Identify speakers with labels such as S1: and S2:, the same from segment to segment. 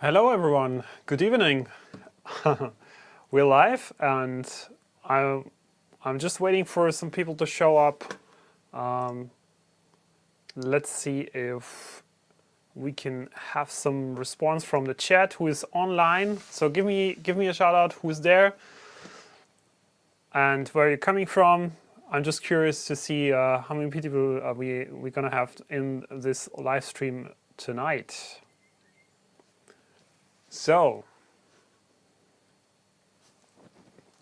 S1: Hello everyone, good evening. We're live and I'm just waiting for some people to show up. Let's see if we can have some response from the chat who is online. So give me a shout out who's there and where you're coming from. I'm just curious to see how many people are we're gonna have in this live stream tonight. So,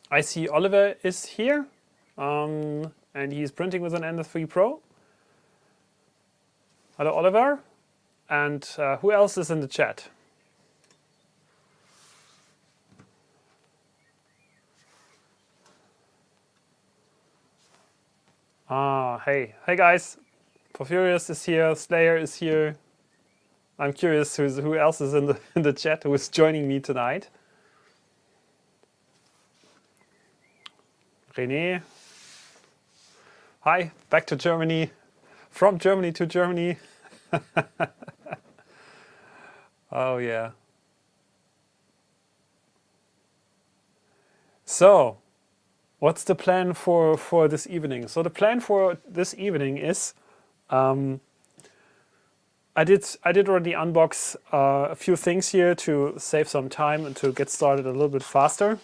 S1: I see Oliver is here, and he's printing with an Ender 3 Pro. Hello, Oliver. And who else is in the chat? Hey guys. Porphyrius is here, Slayer is here. I'm curious who else is in the chat who is joining me tonight. René. Hi, back to Germany. From Germany to Germany. Oh yeah. So, what's the plan for this evening? So the plan for this evening is I did already unbox a few things here to save some time and to get started a little bit faster.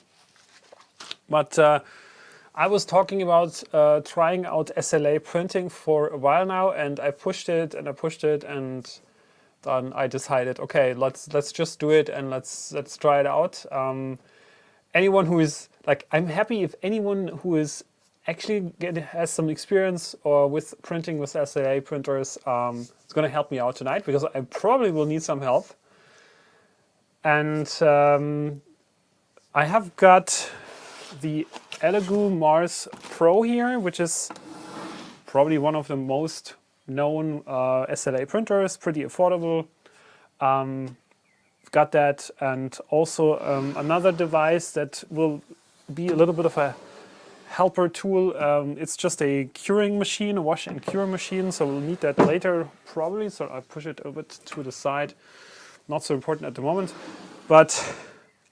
S1: But I was talking about trying out SLA printing for a while now, and I pushed it and I pushed it, and then I decided, okay, let's just do it and let's try it out. Anyone who is like, I'm happy if anyone who is actually has some experience or with printing with SLA printers, it's going to help me out tonight because I probably will need some help. And I have got the Elegoo Mars Pro here, which is probably one of the most known SLA printers, pretty affordable. Got that, and also another device that will be a little bit of a helper tool. It's just a curing machine, a wash and cure machine, so we'll need that later probably, so I'll push it a bit to the side. Not so important at the moment, but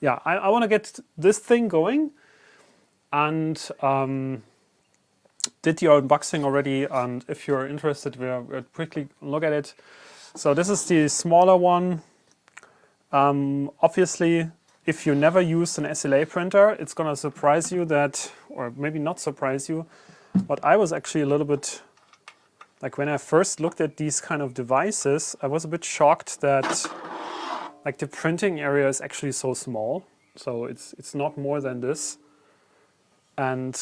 S1: yeah, I want to get this thing going, and did the unboxing already, and if you're interested, we'll quickly look at it. So this is the smaller one. Obviously, if you never used an SLA printer, it's going to surprise you that, or maybe not surprise you, but I was actually a little bit, like when I first looked at these kind of devices, I was a bit shocked that like the printing area is actually so small. So it's not more than this. And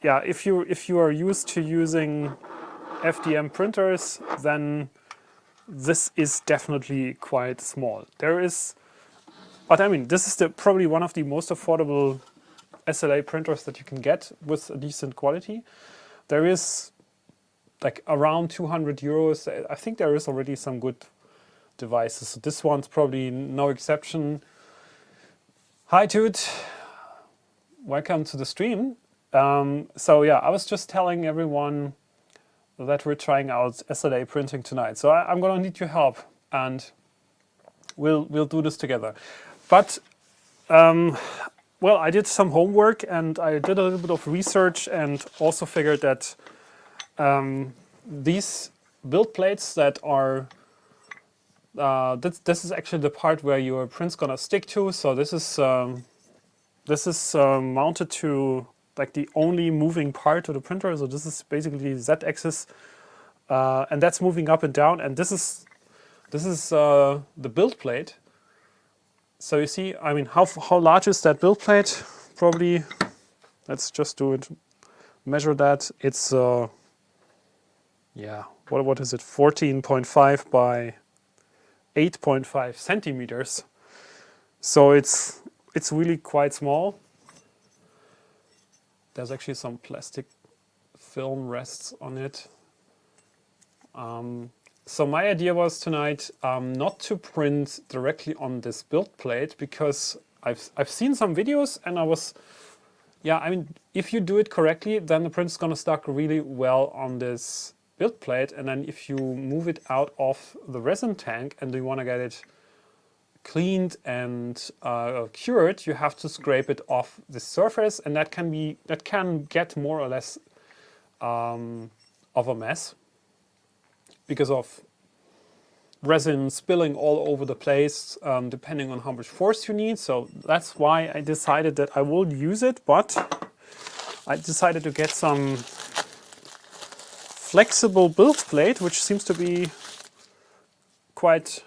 S1: yeah, if you are used to using FDM printers, then this is definitely quite small. There is, but I mean, this is probably one of the most affordable SLA printers that you can get with a decent quality. There is like around 200 euros. I think there is already some good devices. So this one's probably no exception. Hi, Toot. Welcome to the stream. So yeah, I was just telling everyone that we're trying out SLA printing tonight. So I'm gonna need your help, and we'll do this together. But well, I did some homework and I did a little bit of research, and also figured that these build plates that are this is actually the part where your print's gonna stick to. So this is mounted to like the only moving part of the printer. So this is basically the Z-axis, and that's moving up and down. And this is the build plate. So you see, I mean, how large is that build plate? Probably, let's just do it. Measure that. It's yeah, what is it? 14.5 by 8.5 centimeters. So it's really quite small. There's actually some plastic film rests on it. So my idea was tonight not to print directly on this build plate, because I've seen some videos and I was, yeah, I mean, if you do it correctly, then the print's gonna stuck really well on this build plate. And then if you move it out of the resin tank and you wanna get it cleaned and cured, you have to scrape it off the surface, and that can get more or less of a mess because of resin spilling all over the place, depending on how much force you need. So that's why I decided that I will use it, but I decided to get some flexible build plate, which seems to be quite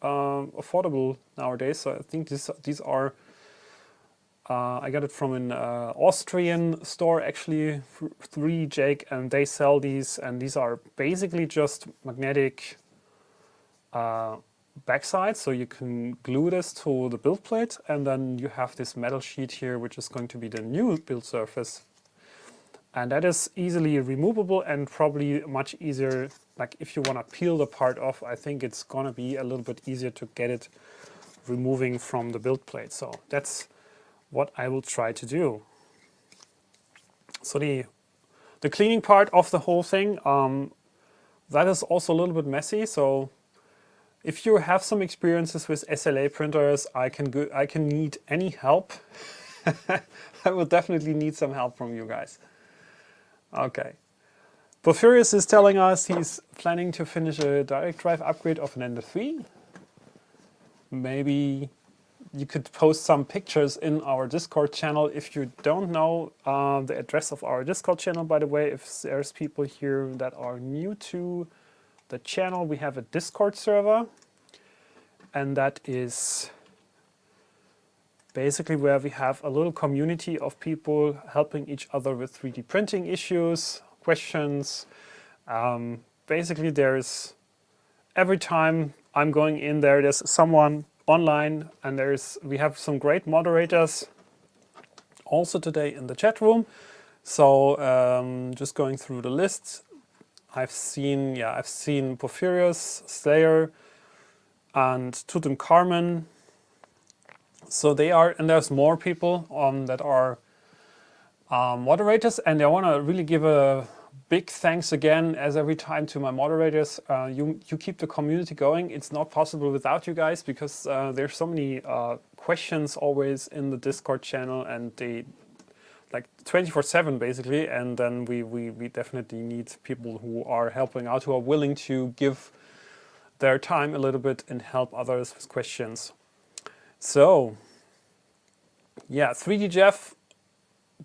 S1: affordable nowadays. So I think these are, I got it from an Austrian store actually, 3Jake, and they sell these, and these are basically just magnetic backside, so you can glue this to the build plate, and then you have this metal sheet here, which is going to be the new build surface. And that is easily removable and probably much easier. Like if you want to peel the part off, I think it's going to be a little bit easier to get it removing from the build plate. So that's what I will try to do. So the cleaning part of the whole thing, that is also a little bit messy. So if you have some experiences with SLA printers, I can need any help. I will definitely need some help from you guys. Okay. Porphyrius is telling us he's planning to finish a direct drive upgrade of an Ender 3. Maybe you could post some pictures in our Discord channel. If you don't know the address of our Discord channel, by the way, if there's people here that are new to the channel, we have a Discord server, and that is basically where we have a little community of people helping each other with 3D printing issues, questions. Basically, there's every time I'm going in there, there's someone online, and we have some great moderators also today in the chat room. So just going through the list, I've seen Porphyrius, Slayer, and Tutankhamen. So they are, and there's more people that are moderators, and I want to really give a big thanks again, as every time, to my moderators. You keep the community going. It's not possible without you guys, because there's so many questions always in the Discord channel, and they like 24/7 basically, and then we definitely need people who are helping out, who are willing to give their time a little bit and help others with questions. So yeah, 3D Jeff,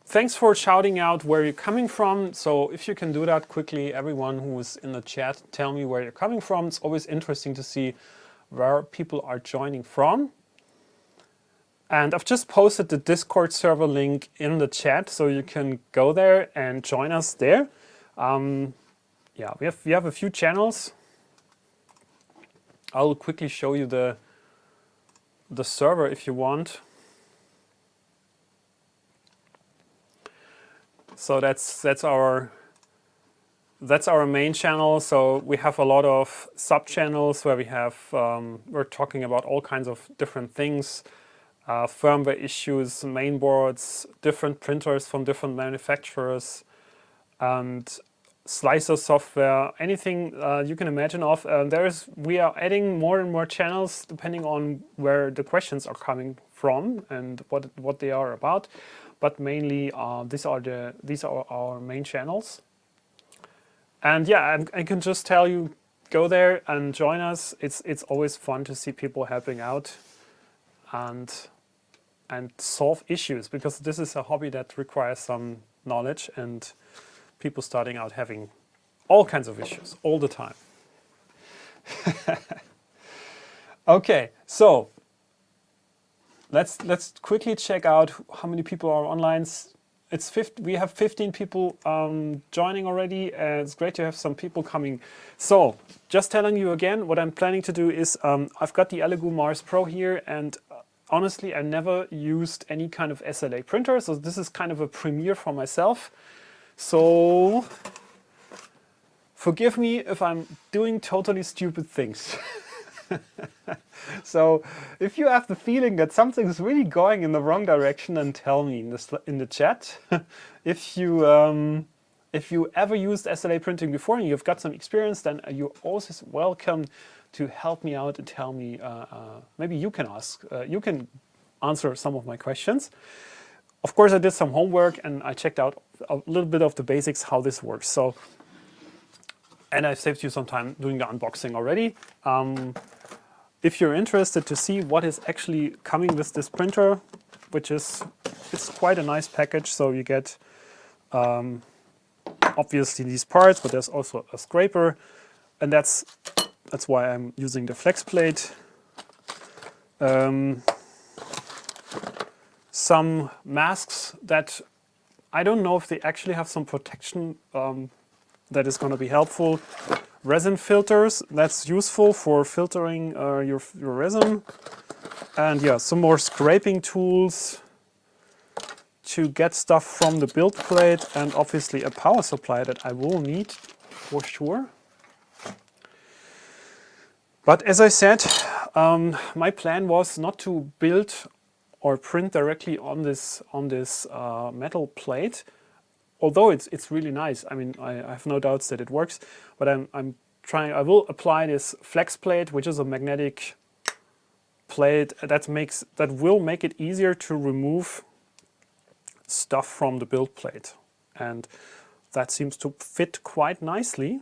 S1: thanks for shouting out where you're coming from. So if you can do that quickly, everyone who is in the chat, tell me where you're coming from. It's always interesting to see where people are joining from. And I've just posted the Discord server link in the chat, so you can go there and join us there. Yeah, we have a few channels. I'll quickly show you the server if you want. So that's our main channel. So we have a lot of sub channels where we have we're talking about all kinds of different things. Firmware issues, mainboards, different printers from different manufacturers, and slicer software, anything you can imagine of. We are adding more and more channels depending on where the questions are coming from and what they are about. But mainly these are our main channels. And yeah, I can just tell you, go there and join us. It's always fun to see people helping out and solve issues, because this is a hobby that requires some knowledge, and people starting out having all kinds of issues all the time. Okay, so let's quickly check out how many people are online. We have 15 people joining already, and it's great to have some people coming. So just telling you again, what I'm planning to do is I've got the Elegoo Mars Pro here, and honestly, I never used any kind of SLA printer, so this is kind of a premiere for myself. So forgive me if I'm doing totally stupid things. So if you have the feeling that something's really going in the wrong direction, then tell me in the chat. If you if you ever used SLA printing before and you've got some experience, then you're also welcome to help me out and tell me, maybe you can you can answer some of my questions. Of course, I did some homework and I checked out a little bit of the basics, how this works. So, and I saved you some time doing the unboxing already. If you're interested to see what is actually coming with this printer, which is, it's quite a nice package. So you get obviously these parts, but there's also a scraper, and that's why I'm using the flex plate. Some masks that I don't know if they actually have some protection that is going to be helpful. Resin filters, that's useful for filtering your resin. And yeah, some more scraping tools to get stuff from the build plate, and obviously a power supply that I will need for sure. But as I said, my plan was not to build or print directly on this metal plate, although it's really nice. I mean, I have no doubts that it works. But I will apply this flex plate, which is a magnetic plate that will make it easier to remove stuff from the build plate, and that seems to fit quite nicely.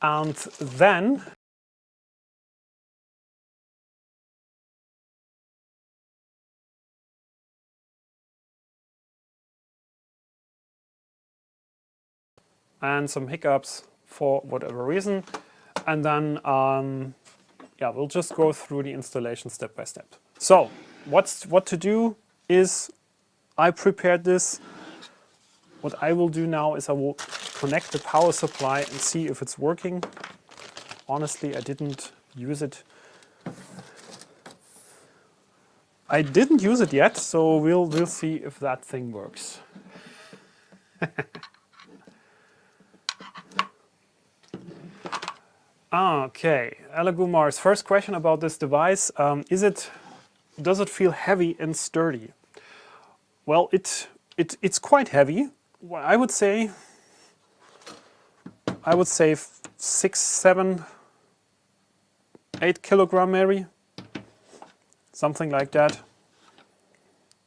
S1: And then and some hiccups for whatever reason. And then, yeah, we'll just go through the installation step by step. So what to do is, I prepared this. What I will do now is I will connect the power supply and see if it's working. Honestly, I didn't use it. I didn't use it yet, so we'll see if that thing works. Okay, Elegoo Mars. First question about this device: does it feel heavy and sturdy? Well, it's quite heavy. I would say 6, 7, 8 kilogram maybe, something like that.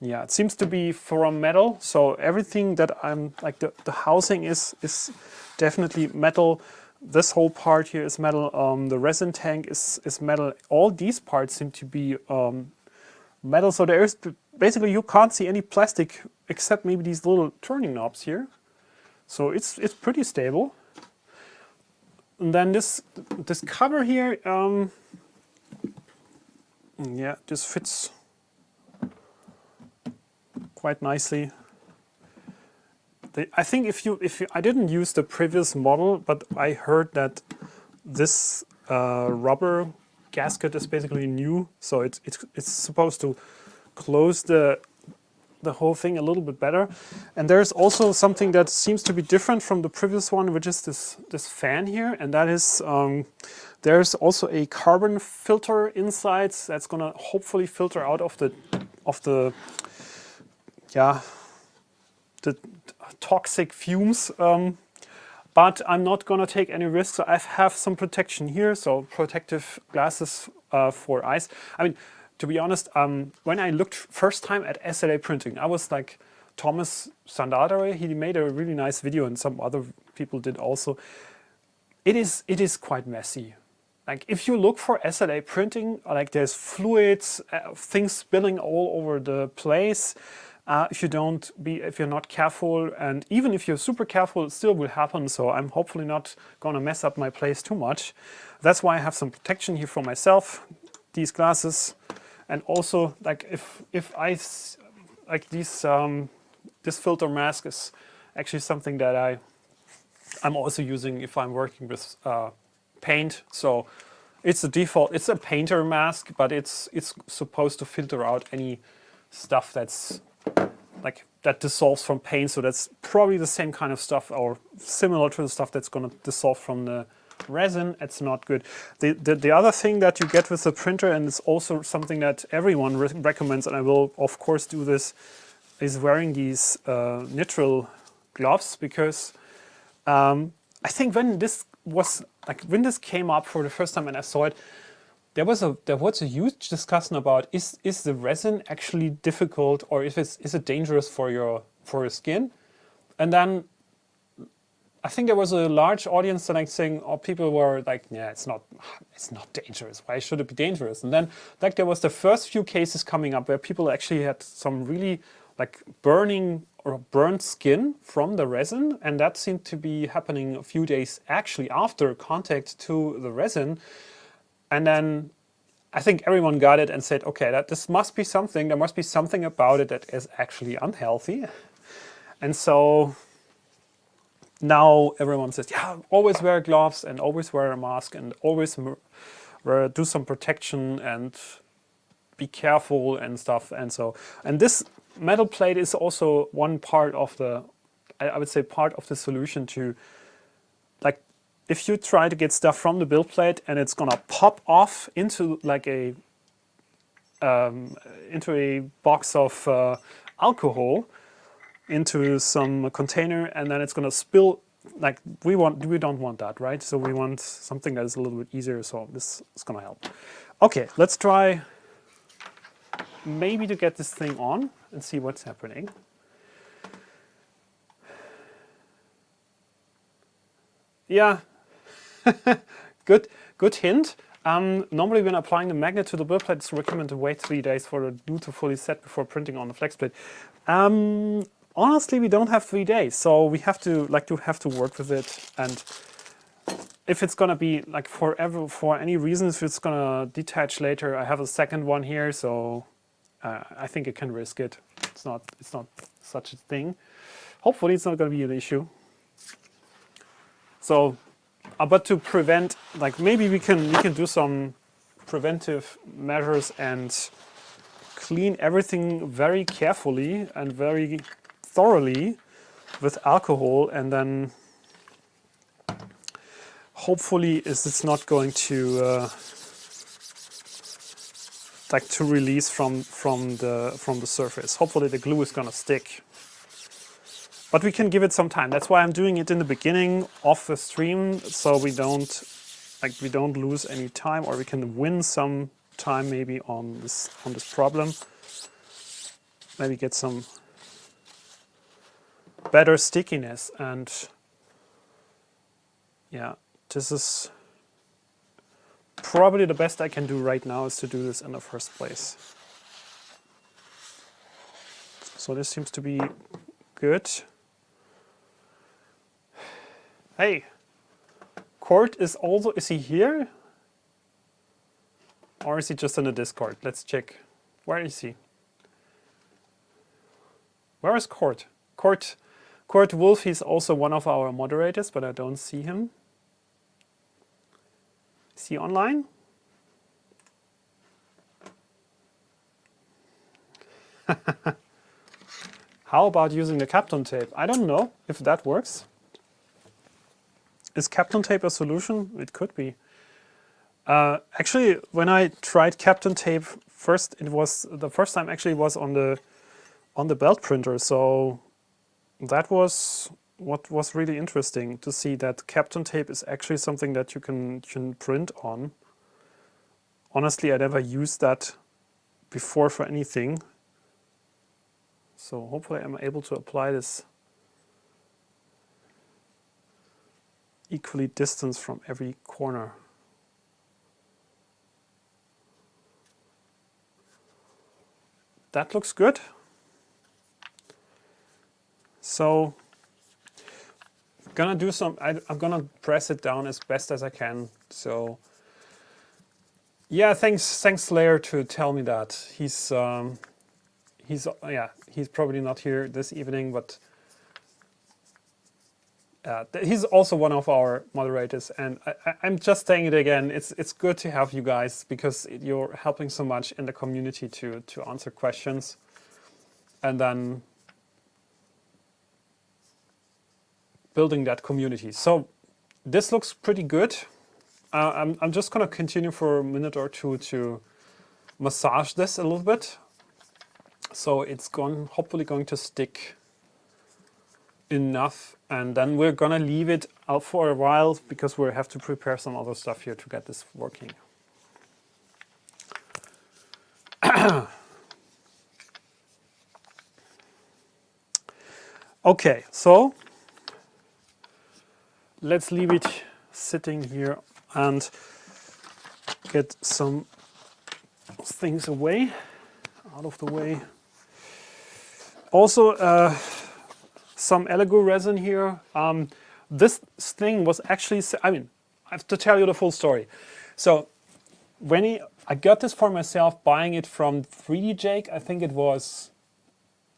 S1: Yeah, it seems to be from metal, so everything that I'm like the housing is definitely metal. This whole part here is metal. The resin tank is metal. All these parts seem to be metal. So there is basically, you can't see any plastic except maybe these little turning knobs here. So it's pretty stable. And then this cover here, yeah, this fits quite nicely. I think if you I didn't use the previous model, but I heard that this rubber gasket is basically new, so it's supposed to close the whole thing a little bit better. And there's also something that seems to be different from the previous one, which is this fan here, and that is there's also a carbon filter inside that's gonna hopefully filter out of the toxic fumes, but I'm not gonna take any risks. So I have some protection here, so protective glasses for eyes. I mean, to be honest, when I looked first time at SLA printing, I was like Thomas Sandadare. He made a really nice video, and some other people did also. It is quite messy. Like if you look for SLA printing, like there's fluids, things spilling all over the place. If you're not careful, and even if you're super careful, it still will happen. So I'm hopefully not gonna mess up my place too much. That's why I have some protection here for myself, these glasses, and also like if I like these this filter mask is actually something that I'm also using if I'm working with paint. So it's a default. It's a painter mask, but it's supposed to filter out any stuff that's like that dissolves from paint, so that's probably the same kind of stuff or similar to the stuff that's going to dissolve from the resin. It's not good. The other thing that you get with the printer, and it's also something that everyone recommends, and I will of course do this, is wearing these nitrile gloves because I think when this came up for the first time and I saw it, there was a huge discussion about is the resin actually difficult, or is it dangerous for your skin? And then I think there was a large audience like saying, or people were like, yeah, it's not dangerous. Why should it be dangerous? And then like there was the first few cases coming up where people actually had some really like burning or burnt skin from the resin, and that seemed to be happening a few days actually after contact to the resin. And then I think everyone got it and said, okay, this must be something. There must be something about it that is actually unhealthy. And so now everyone says, yeah, always wear gloves and always wear a mask and always do some protection and be careful and stuff. And this metal plate is also one part of I would say part of the solution to, like, if you try to get stuff from the build plate and it's gonna pop off into like into a box of alcohol, into some container, and then it's gonna spill. Like we don't want that, right? So we want something that is a little bit easier. So this is gonna help. Okay, let's try maybe to get this thing on and see what's happening. Yeah, good hint. Normally when applying the magnet to the build plate, it's recommended to wait 3 days for the glue to fully set before printing on the flex plate. Honestly, we don't have 3 days, so we have to work with it. And if it's gonna be like forever, for any reason, if it's gonna detach later, I have a second one here, so I think I can risk it. It's not such a thing. Hopefully, it's not gonna be an issue. So, but to prevent, like maybe we can do some preventive measures and clean everything very carefully and very thoroughly with alcohol, and then hopefully it's not going to like to release from the surface. Hopefully the glue is gonna stick. But we can give it some time. That's why I'm doing it in the beginning of the stream, so we don't lose any time, or we can win some time maybe on this problem. Maybe get some better stickiness. And yeah, this is probably the best I can do right now, is to do this in the first place. So this seems to be good. Hey, Court is he here? Or is he just in the Discord? Let's check. Where is he? Where is Court? Court Wolf, he's also one of our moderators, but I don't see him. Is he online? How about using the Kapton tape? I don't know if that works. Is Kapton tape a solution? It could be. Actually, when I tried Kapton tape first, the first time actually was on the belt printer. So that was what was really interesting, to see that Kapton tape is actually something that you can print on. Honestly, I never used that before for anything. So hopefully I'm able to apply this equally distance from every corner. That looks good. So I'm gonna press it down as best as I can. So yeah, thanks Slayer to tell me that. He's probably not here this evening, but he's also one of our moderators, and I'm just saying it again. It's good to have you guys, because you're helping so much in the community to answer questions, and then building that community. So this looks pretty good. I'm just gonna continue for a minute or two to massage this a little bit, so it's hopefully going to stick enough, and then we're gonna leave it out for a while because we have to prepare some other stuff here to get this working. Okay, so let's leave it sitting here and get some things away, out of the way. Also, some Elegoo resin here. This thing was actually, I mean, I have to tell you the full story. So when I got this for myself, buying it from 3D Jake, I think it was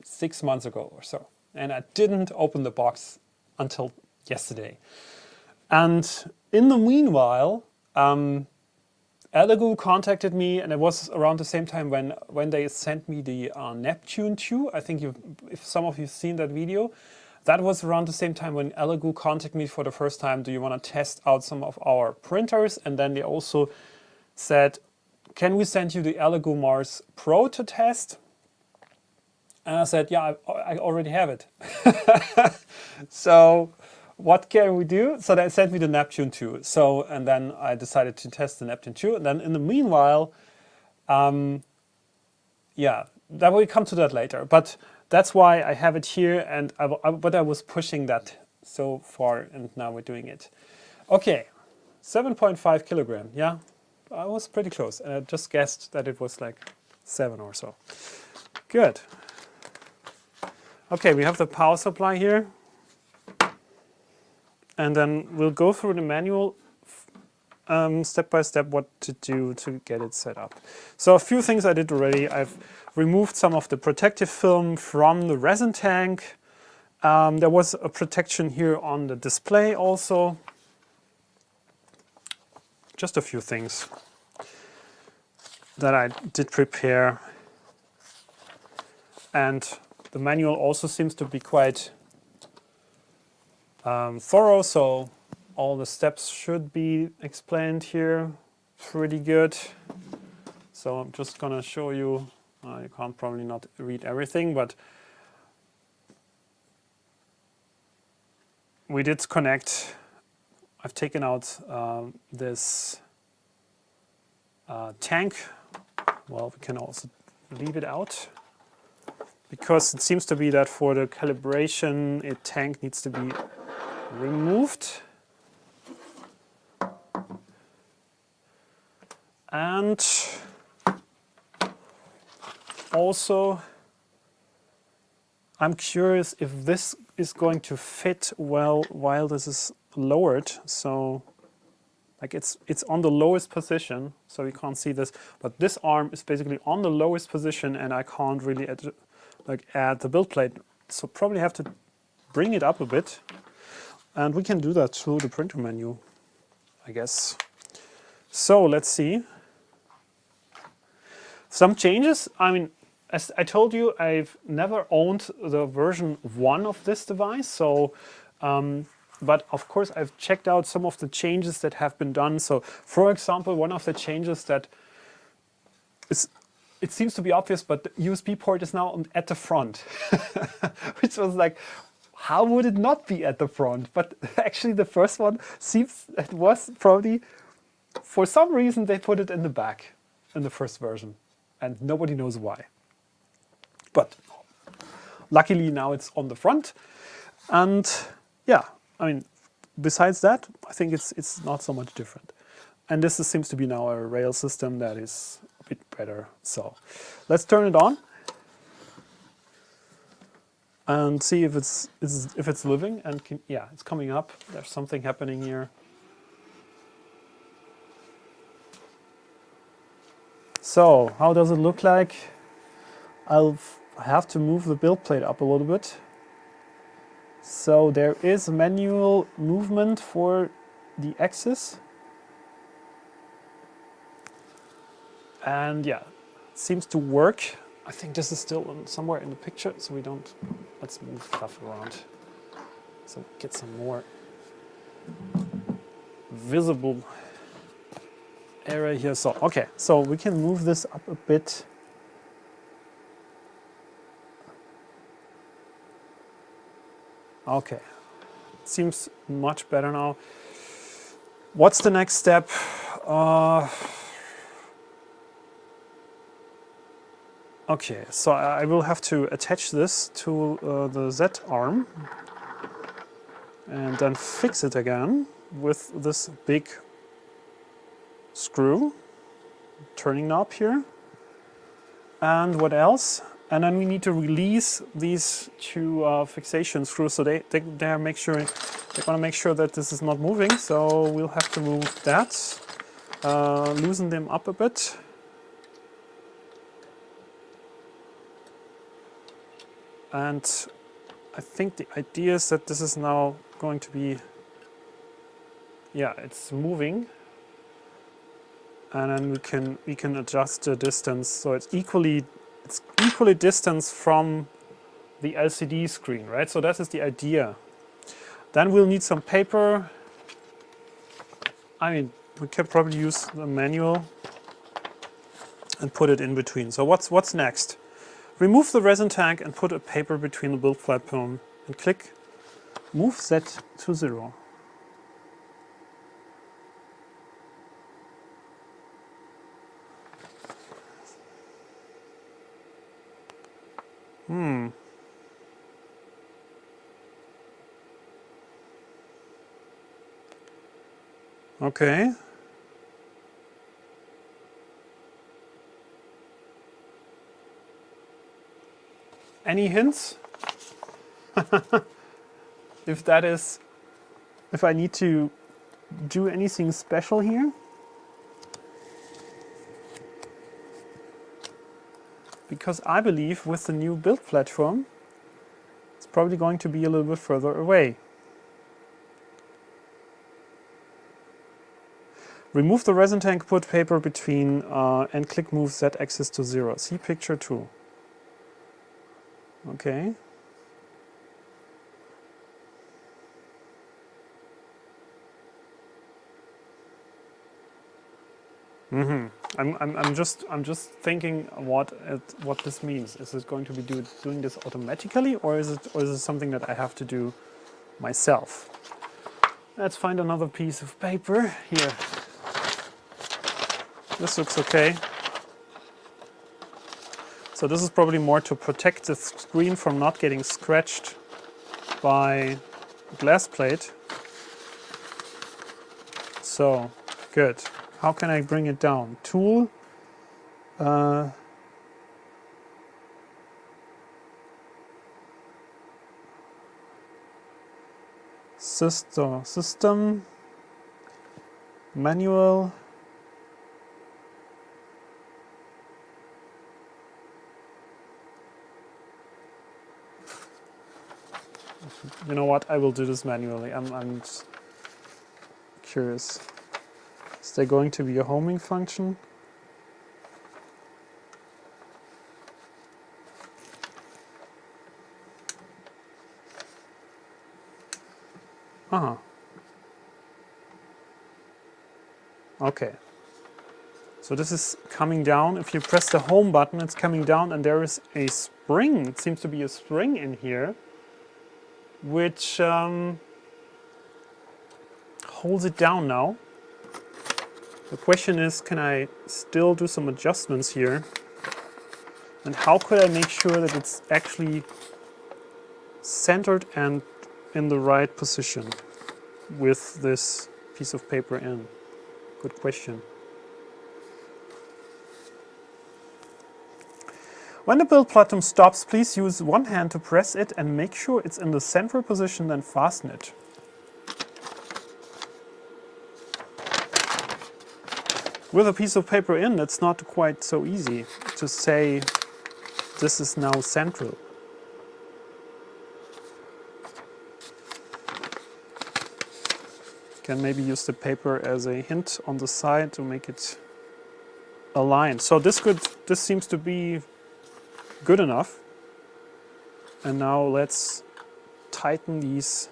S1: 6 months ago or so. And I didn't open the box until yesterday. And in the meanwhile, Elegoo contacted me, and it was around the same time when they sent me the Neptune 2. I think if some of you've seen that video, that was around the same time when Elegoo contacted me for the first time. Do you want to test out some of our printers? And then they also said, can we send you the Elegoo Mars Pro to test? And I said, yeah, I already have it. So what can we do? So they sent me the Neptune 2. So, and then I decided to test the Neptune 2. And then in the meanwhile, yeah, that will come to that later. But that's why I have it here. And but I was pushing that so far, and now we're doing it. Okay, 7.5 kilogram. Yeah, I was pretty close. And I just guessed that it was like 7 or so. Good. Okay, we have the power supply here. And then we'll go through the manual step by step what to do to get it set up. So a few things I did already. I've removed some of the protective film from the resin tank. There was a protection here on the display also. Just a few things that I did prepare. And the manual also seems to be quite thorough, so all the steps should be explained here pretty good. So I'm just gonna show you, you can't probably not read everything, but we did connect. I've taken out this tank. Well, we can also leave it out, because it seems to be that for the calibration, a tank needs to be removed. And also, I'm curious if this is going to fit well while this is lowered. So, like it's on the lowest position, so you can't see this. But this arm is basically on the lowest position, and I can't really add the build plate. So probably have to bring it up a bit. And we can do that through the printer menu, I guess. So let's see. Some changes. I mean, as I told you, I've never owned the version 1 of this device. So, but of course, I've checked out some of the changes that have been done. So, for example, one of the changes that it seems to be obvious, but the USB port is now at the front, which was like, how would it not be at the front? But actually the first one seems, it was probably, for some reason they put it in the back in the first version, and nobody knows why. But luckily now it's on the front, and yeah, I mean, besides that, I think it's not so much different. And this seems to be now a rail system that is a bit better. So let's turn it on and see if it's living. And yeah, it's coming up. There's something happening here. So how does it look like? I have to move the build plate up a little bit. So there is manual movement for the axis. And yeah, it seems to work. I think this is still somewhere in the picture, so we don't, let's move stuff around. So get some more visible area here. So, okay, so we can move this up a bit. Okay, seems much better now. What's the next step? Okay, so I will have to attach this to the Z arm and then fix it again with this big screw, turning knob here. And what else? And then we need to release these two fixation screws. So they're gonna make sure that this is not moving. So we'll have to move that, loosen them up a bit. And I think the idea is that this is now going to be, yeah, it's moving. And then we can adjust the distance so it's equally distanced from the LCD screen, right? So that is the idea. Then we'll need some paper. I mean, we can probably use the manual and put it in between. So what's next? Remove the resin tag and put a paper between the build platform and click Move Z to 0. Okay. Any hints? If I need to do anything special here? Because I believe with the new build platform, it's probably going to be a little bit further away. Remove the resin tank, put paper between, and click Move Z axis to 0. See picture 2. Okay. I'm just thinking what this means. Is it going to be doing this automatically, or is it something that I have to do myself? Let's find another piece of paper here. This looks okay. So this is probably more to protect the screen from not getting scratched by glass plate. So, good. How can I bring it down? Tool. System. Manual. You know what? I will do this manually. I'm just curious. Is there going to be a homing function? Okay. So this is coming down. If you press the home button, it's coming down, and there is a spring. It seems to be a spring in here, which holds it down now. The question is, can I still do some adjustments here? And how could I make sure that it's actually centered and in the right position with this piece of paper in? Good question. When the build platform stops, please use one hand to press it and make sure it's in the central position, then fasten it. With a piece of paper in, it's not quite so easy to say this is now central. Can maybe use the paper as a hint on the side to make it aligned. So this seems to be good enough. And now let's tighten these.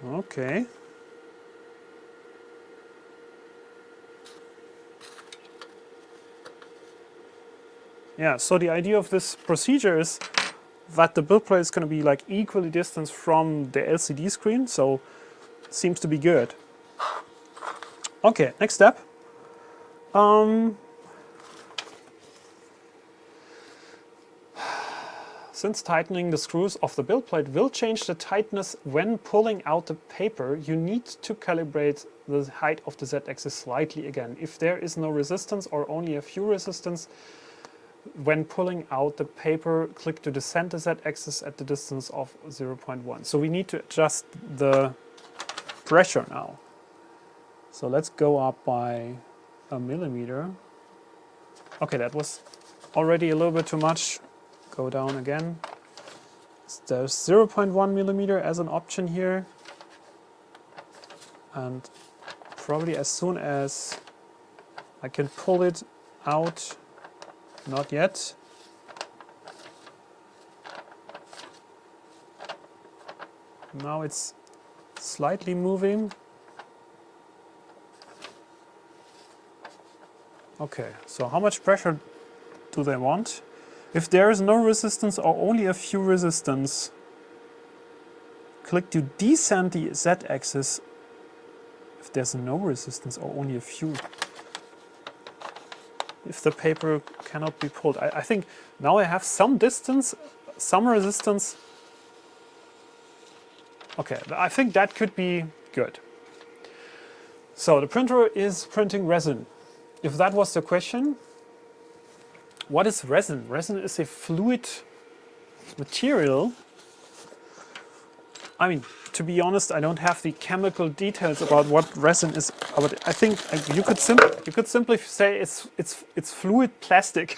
S1: Okay. Yeah, so the idea of this procedure is that the build plate is going to be like equally distanced from the LCD screen, so seems to be good. Okay, next step. Since tightening the screws of the build plate will change the tightness when pulling out the paper, you need to calibrate the height of the Z-axis slightly again. If there is no resistance or only a few resistance, when pulling out the paper, click to the center Z-axis at the distance of 0.1. So we need to adjust the pressure now. So let's go up by a millimeter. Okay, that was already a little bit too much. Go down again. There's 0.1 millimeter as an option here. And probably as soon as I can pull it out, not yet. Now it's slightly moving. Okay, so how much pressure do they want? If there is no resistance or only a few resistance, click to descend the Z-axis. If there's no resistance or only a few. If the paper cannot be pulled. I think now I have some distance, some resistance. Okay, I think that could be good. So the printer is printing resin. If that was the question, what is resin? Resin is a fluid material. I mean, to be honest, I don't have the chemical details about what resin is, but I think you could simply say it's fluid plastic,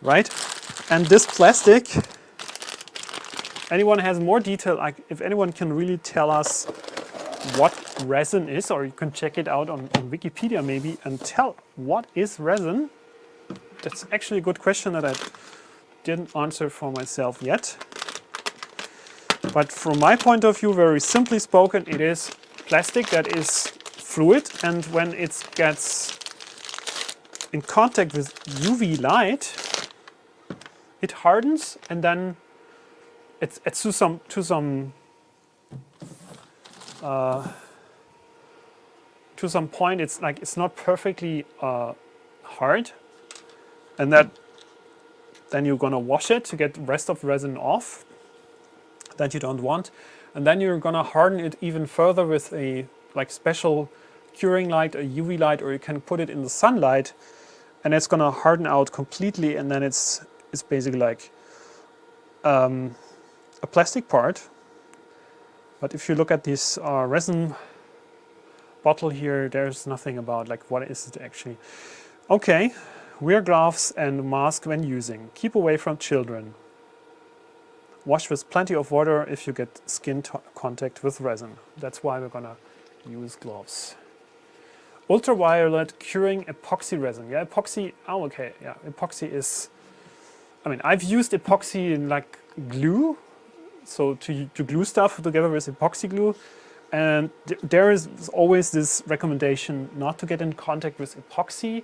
S1: right? And this plastic, anyone has more detail, like if anyone can really tell us what resin is, or you can check it out on Wikipedia maybe and tell what is resin. That's actually a good question that I didn't answer for myself yet. But from my point of view, very simply spoken, it is plastic that is fluid, and when it gets in contact with UV light, it hardens, and then it's to some point it's like it's not perfectly hard, and then you're gonna wash it to get the rest of the resin off that you don't want, and then you're gonna harden it even further with a like special curing light, a UV light, or you can put it in the sunlight, and it's gonna harden out completely, and then it's basically like a plastic part. But if you look at this resin bottle here, there's nothing about like what is it actually. Okay, wear gloves and mask when using. Keep away from children. Wash with plenty of water if you get skin contact with resin. That's why we're gonna use gloves. Ultraviolet curing epoxy resin. Yeah, epoxy, oh okay, yeah, epoxy is, I mean, I've used epoxy in like glue, so to glue stuff together with epoxy glue, and there is always this recommendation not to get in contact with epoxy,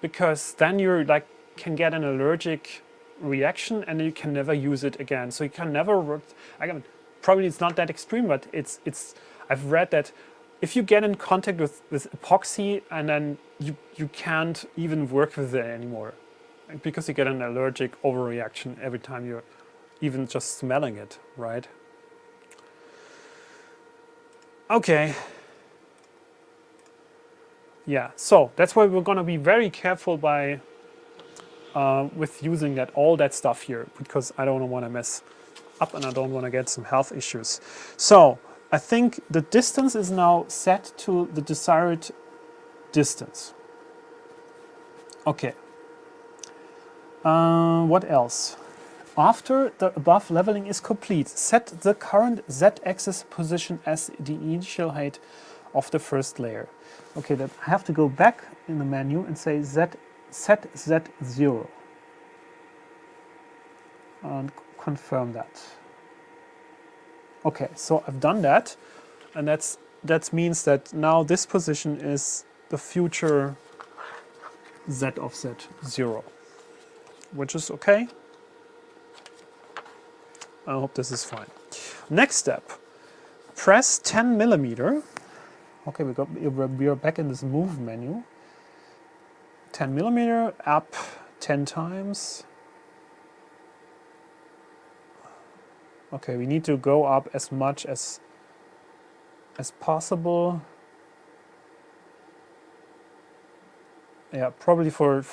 S1: because then you're like can get an allergic reaction and you can never use it again. So you can never work. I mean, probably it's not that extreme, but it's. I've read that if you get in contact with epoxy and then you can't even work with it anymore, because you get an allergic overreaction every time you're even just smelling it, right? Okay. Yeah, so that's why we're gonna be very careful by with using all that stuff here, because I don't want to mess up and I don't want to get some health issues. So I think the distance is now set to the desired distance. Okay. What else? After the above leveling is complete, set the current Z-axis position as the initial height of the first layer. Okay, then I have to go back in the menu and say set Z0 and confirm that. Okay, so I've done that, and that means that now this position is the future Z of Z0. which is okay. I hope this is fine. Next step, press 10 millimeter. Okay, we are back in this move menu. 10 millimeter, up 10 times. Okay, we need to go up as much as possible. Yeah, probably for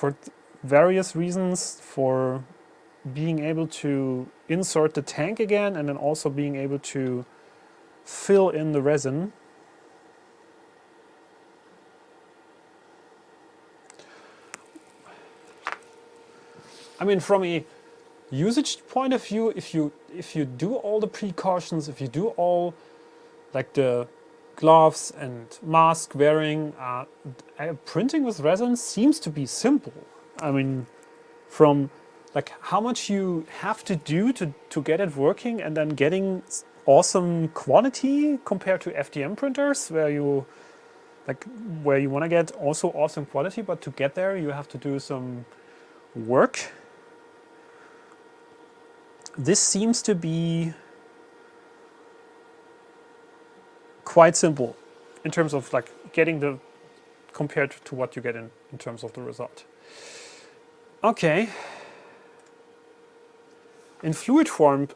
S1: various reasons, for being able to insert the tank again and then also being able to fill in the resin. I mean, from a usage point of view, if you do all the precautions, if you do all like the gloves and mask wearing, printing with resin seems to be simple. I mean, from like how much you have to do to get it working and then getting awesome quality compared to FDM printers where you want to get also awesome quality, but to get there you have to do some work. This seems to be quite simple in terms of like getting the compared to what you get in terms of the result. Okay. In fluid form,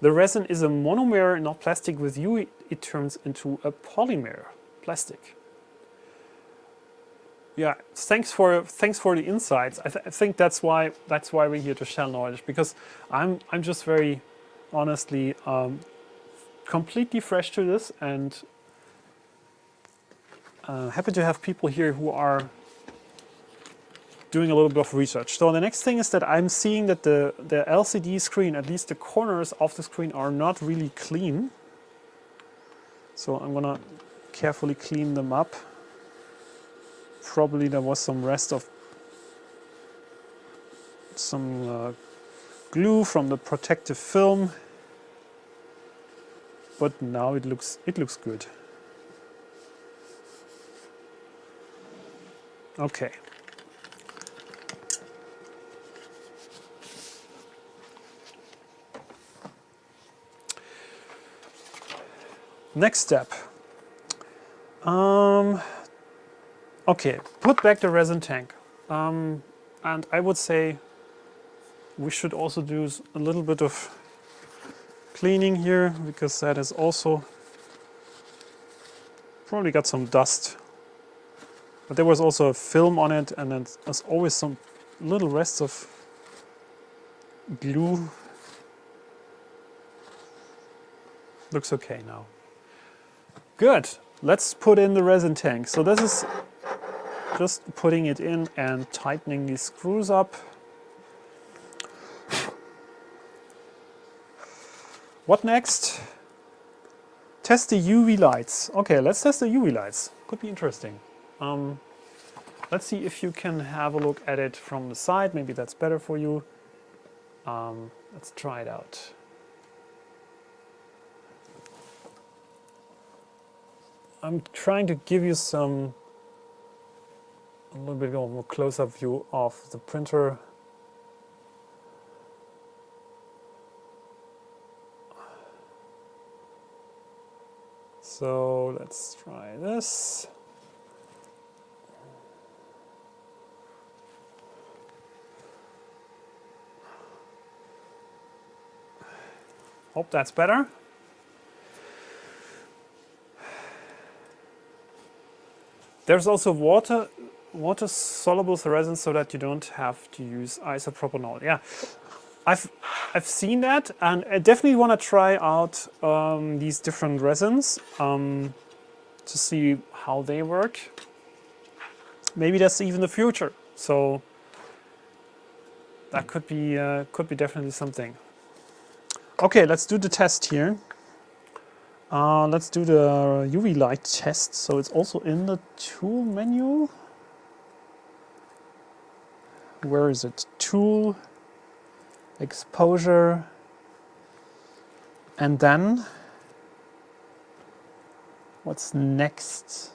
S1: the resin is a monomer, not plastic. With you, it turns into a polymer, plastic. Yeah, thanks for the insights. I think that's why we're here to share knowledge, because I'm just very honestly completely fresh to this, and happy to have people here who are doing a little bit of research. So the next thing is that I'm seeing that the LCD screen, at least the corners of the screen, are not really clean. So I'm gonna carefully clean them up. Probably there was some rest of some glue from the protective film, but now it looks good. Okay. Next step. Okay, put back the resin tank. And I would say we should also do a little bit of cleaning here, because that is also probably got some dust. But there was also a film on it, and then there's always some little rests of glue. Looks okay now. Good. Let's put in the resin tank. So this is just putting it in and tightening these screws up. What next? Test the UV lights. Okay, let's test the UV lights. Could be interesting. Let's see if you can have a look at it from the side. Maybe that's better for you. Let's try it out. I'm trying to give you a little bit more close-up view of the printer. So let's try this. Hope that's better. There's also water-soluble resin, so that you don't have to use isopropanol. Yeah, I've seen that, and I definitely want to try out these different resins to see how they work. Maybe that's even the future. So that could be definitely something. Okay, let's do the test here. Let's do the UV light test. So it's also in the tool menu. Where is it? Tool, exposure, and then what's next?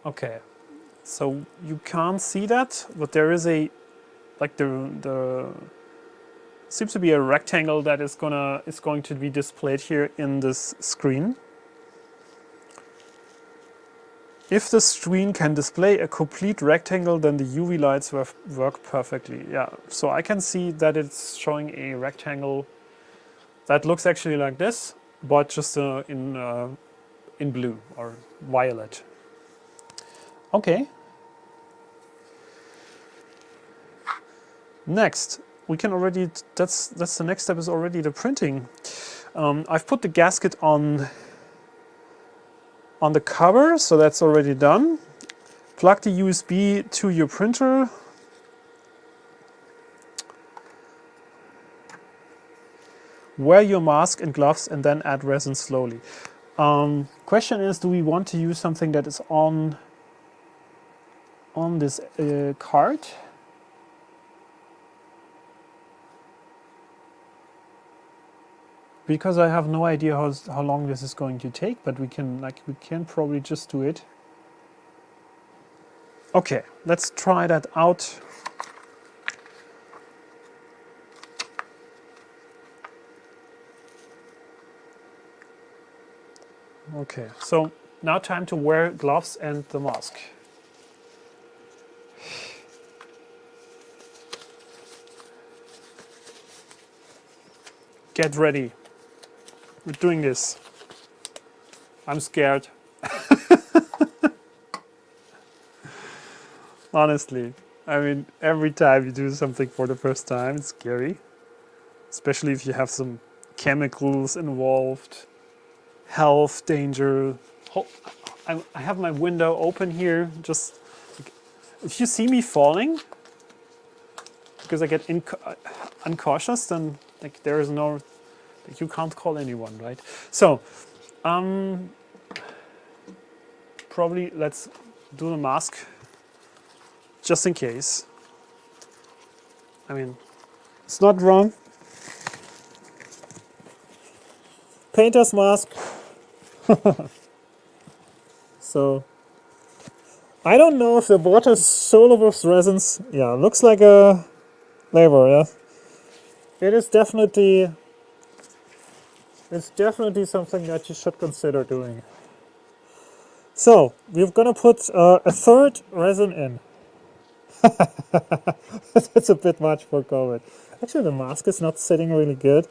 S1: Okay, so you can't see that, but there is a, like the seems to be a rectangle that is going to be displayed here in this screen. If the screen can display a complete rectangle, then the UV lights work perfectly. Yeah, so I can see that it's showing a rectangle that looks actually like this, but just in blue or violet. Okay. Next, we can already, that's the next step, is already the printing. I've put the gasket on the cover, so that's already done. Plug the USB to your printer. Wear your mask and gloves and then add resin slowly. Question is, do we want to use something that is on this card? Because I have no idea how long this is going to take, but we can probably just do it. Okay, let's try that out. Okay, so now time to wear gloves and the mask. Get ready. We're doing this. I'm scared. Honestly, I mean, every time you do something for the first time, it's scary. Especially if you have some chemicals involved, health danger. I have my window open here. Just if you see me falling, because I get uncautious, then like there is no, like, you can't call anyone, right? So, probably let's do the mask. Just in case. I mean, it's not wrong. Painter's mask. So, I don't know if the water soluble resins, yeah, looks like a label, yeah. It is definitely, it's definitely something that you should consider doing. So, we're gonna put a third resin in. That's a bit much for COVID. Actually, the mask is not sitting really good,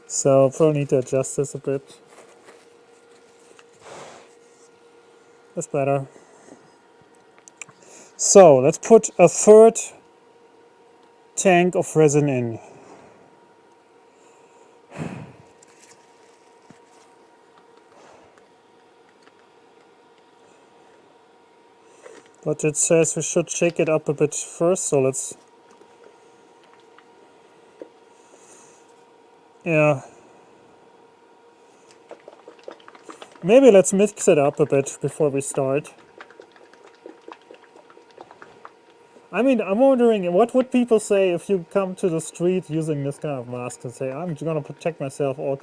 S1: so I'll probably need to adjust this a bit. That's better. So let's put a third tank of resin in. But it says we should shake it up a bit first, so let's... Yeah. Maybe let's mix it up a bit before we start. I mean, I'm wondering, what would people say if you come to the street using this kind of mask and say, I'm gonna protect myself, or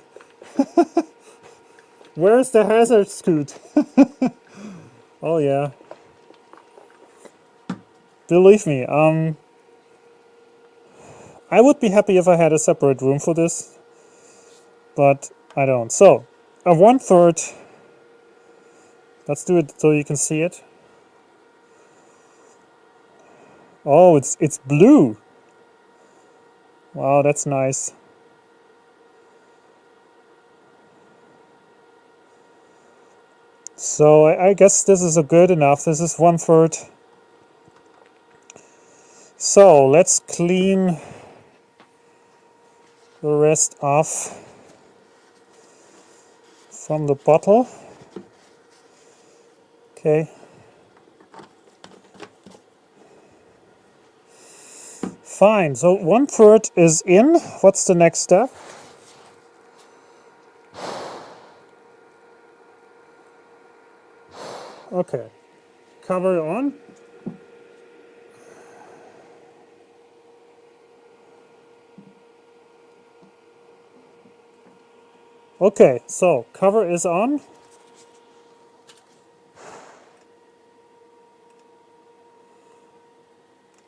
S1: where's the hazard scoot? Oh yeah. Believe me, I would be happy if I had a separate room for this, but I don't. So, a 1/3. Let's do it so you can see it. Oh, it's blue. Wow, that's nice. So I guess this is a good enough. This is 1/3. So let's clean the rest off from the bottle. Okay. Fine, so 1/3 is in. What's the next step? Okay, cover on. Okay, so cover is on.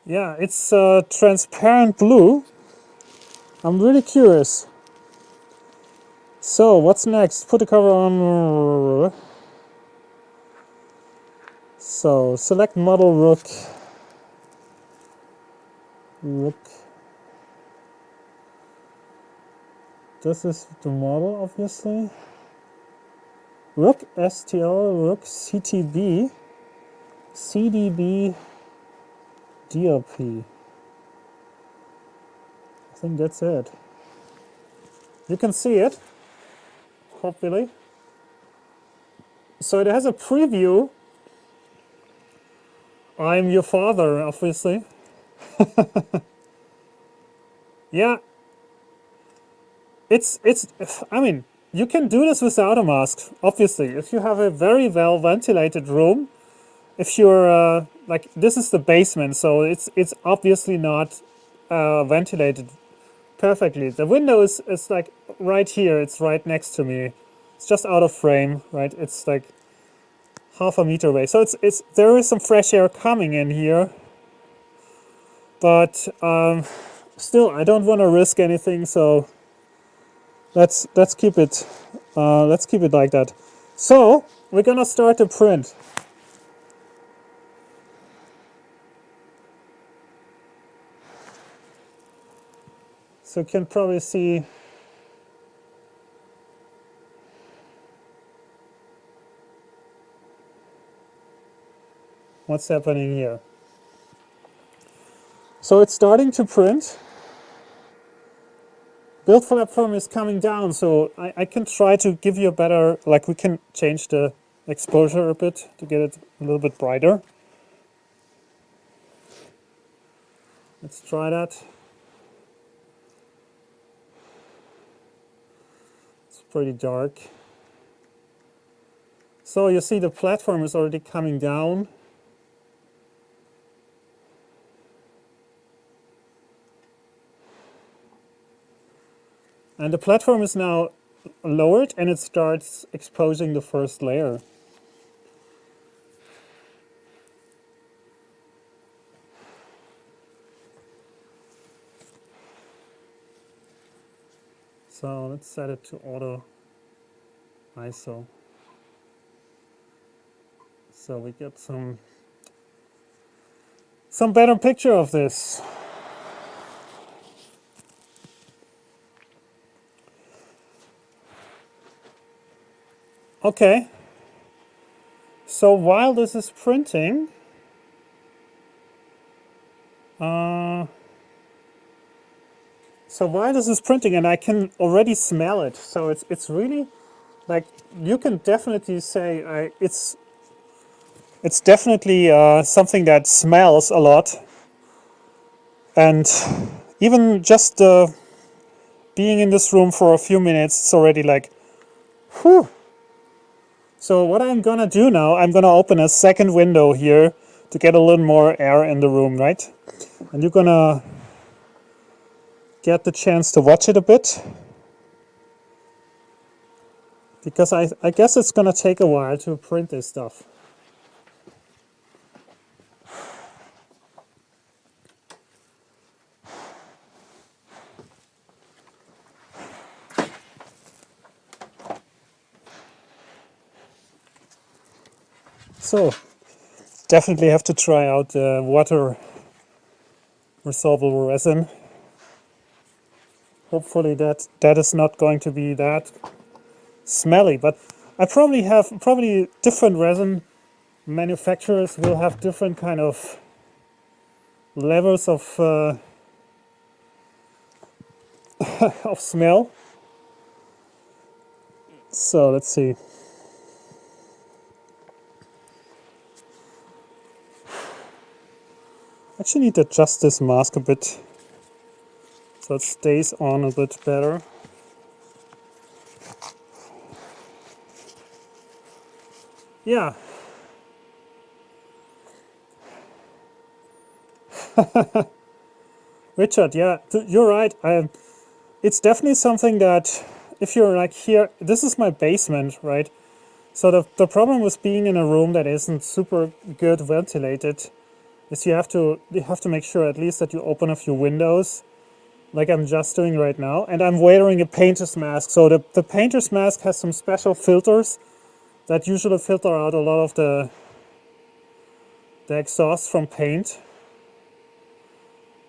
S1: Yeah, it's transparent blue. I'm really curious. So, what's next? Put the cover on. So, select model Rook. Rook. This is the model, obviously. Rook STL, Rook CTB, CDB, DLP. I think that's it. You can see it, hopefully. So it has a preview. I'm your father, obviously. Yeah, I mean, you can do this without a mask, obviously. If you have a very well ventilated room, if you're, like, this is the basement, so it's obviously not ventilated perfectly. The window is like right here, it's right next to me. It's just out of frame, right? It's like half a meter away. So there is some fresh air coming in here. But still, I don't want to risk anything, so let's keep it like that. So we're gonna start the print. So you can probably see what's happening here. So it's starting to print. Build platform is coming down, so I can try to give you a better, like we can change the exposure a bit to get it a little bit brighter. Let's try that. It's pretty dark. So you see the platform is already coming down. And the platform is now lowered and it starts exposing the first layer. So let's set it to auto ISO. So we get some better picture of this. Okay. So while this is printing, and I can already smell it. So it's really, like, you can definitely say it's definitely something that smells a lot. And even just being in this room for a few minutes, it's already like, whew. So what I'm gonna do now, I'm gonna open a second window here to get a little more air in the room, right? And you're gonna get the chance to watch it a bit. Because I guess it's gonna take a while to print this stuff. So, definitely have to try out the water resorbable resin. Hopefully that is not going to be that smelly, but I probably different resin manufacturers will have different kind of levels of of smell. So let's see. Actually need to adjust this mask a bit so it stays on a bit better. Yeah. Richard, yeah, you're right. It's definitely something that if you're like here, this is my basement, right? So the problem with being in a room that isn't super good ventilated is you have to make sure at least that you open a few windows, like I'm just doing right now. And I'm wearing a painter's mask. So the painter's mask has some special filters that usually filter out a lot of the exhaust from paint.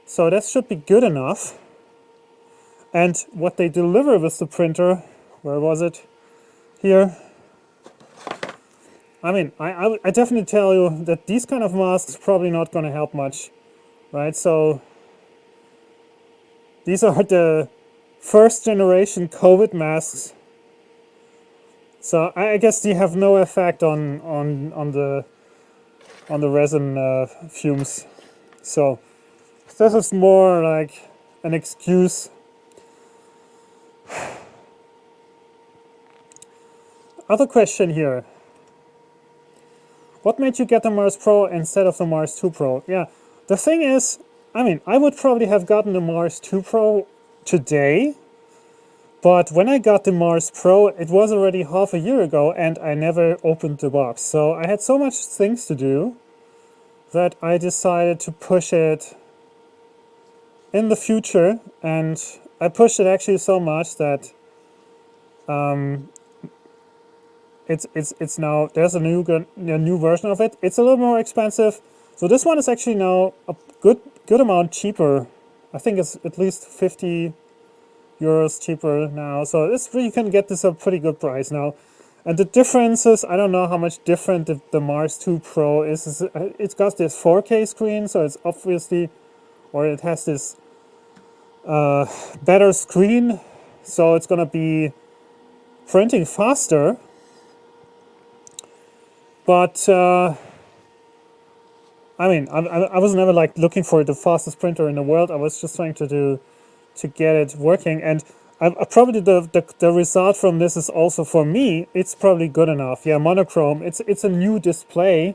S1: So that should be good enough. And what they deliver with the printer, where was it? Here. I mean, I definitely tell you that these kind of masks probably not going to help much, right? So these are the first generation COVID masks. So I guess they have no effect on the resin fumes. So this is more like an excuse. Other question here. What made you get the Mars Pro instead of the Mars 2 Pro? Yeah, the thing is, I mean, I would probably have gotten the Mars 2 Pro today, but when I got the Mars Pro, it was already half a year ago and I never opened the box. So I had so much things to do that I decided to push it in the future, and I pushed it actually so much that it's now, there's a new version of it. It's a little more expensive. So this one is actually now a good amount cheaper. I think it's at least 50 euros cheaper now. So you can get this at a pretty good price now. And the differences, I don't know how much different the Mars 2 Pro is. It's got this 4K screen, so it's obviously, or it has this better screen. So it's gonna be printing faster. But I mean, I was never like looking for the fastest printer in the world. I was just trying to get it working, and probably the result from this is also, for me, it's probably good enough. Yeah, monochrome. It's a new display,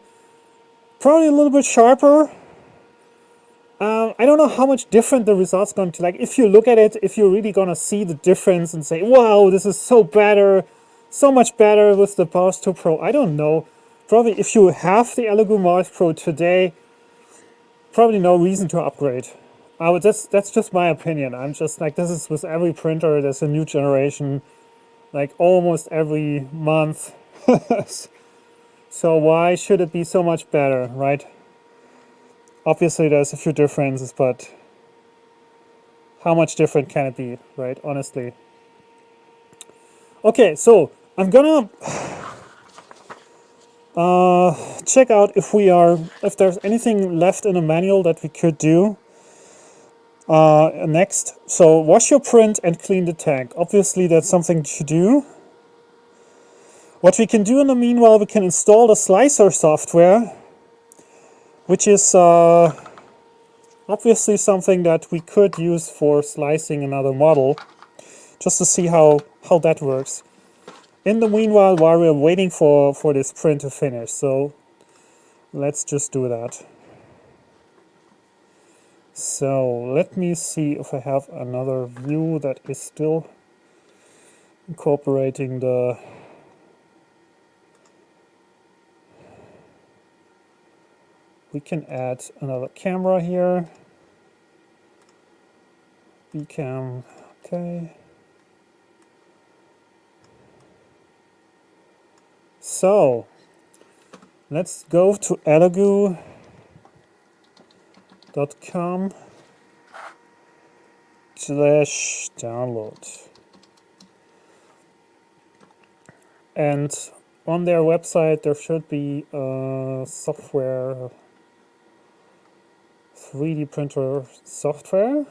S1: probably a little bit sharper. I don't know how much different the result's going to, like, if you look at it, if you're really gonna see the difference and say, wow, this is so much better with the Mars 2 Pro. I don't know. Probably if you have the Elegoo Mars Pro today, probably no reason to upgrade. That's just my opinion. I'm just like, this is with every printer, there's a new generation, like almost every month. So why should it be so much better, right? Obviously there's a few differences, but how much different can it be, right? Honestly. Okay, so I'm gonna check out if there's anything left in the manual that we could do next. So wash your print and clean the tank. Obviously that's something to do. What we can do in the meanwhile, we can install the slicer software, which is obviously something that we could use for slicing another model, just to see how that works. In the meanwhile, while we're waiting for this print to finish, so let's just do that. So let me see if I have another view that is still incorporating the we can add another camera here. Bcam, okay. So let's go to elegoo.com/download. And on their website there should be software, 3D printer software.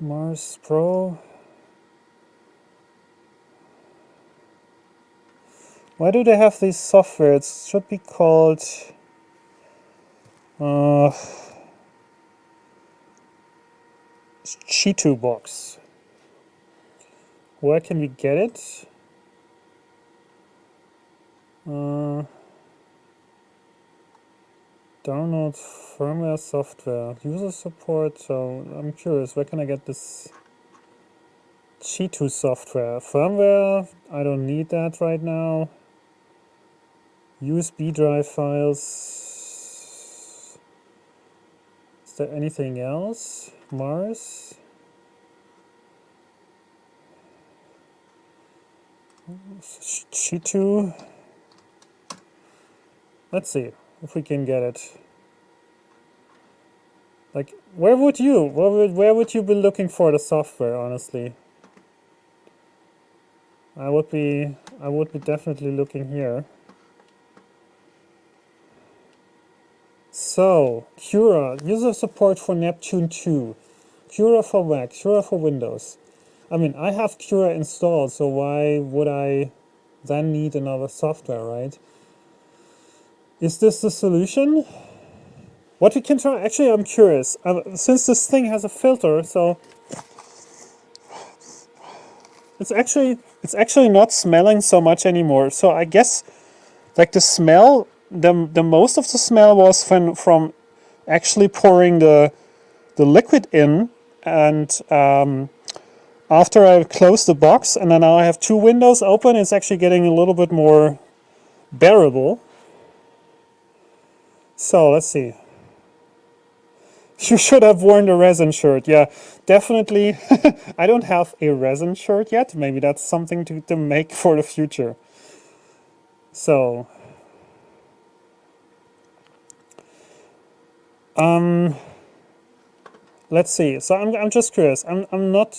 S1: Mars Pro. Why do they have these software? It should be called CiTuBox. Where can we get it? Download firmware software, user support. So I'm curious, where can I get this CiTu software? Firmware, I don't need that right now. USB drive files. Is there anything else? Mars. CiTu. Let's see if we can get it. Like, where would you be looking for the software, honestly? I would be definitely looking here. So, Cura, user support for Neptune 2, Cura for Mac, Cura for Windows. I mean, I have Cura installed, so why would I then need another software, right? Is this the solution? What we can try, actually I'm curious, since this thing has a filter, so it's actually not smelling so much anymore. So I guess like the smell, the most of the smell was from actually pouring the liquid in, and after I close the box and then now I have two windows open, it's actually getting a little bit more bearable. So let's see. You should have worn the resin shirt. Yeah, definitely. I don't have a resin shirt yet. Maybe that's something to make for the future. So, let's see. So I'm just curious. I don't want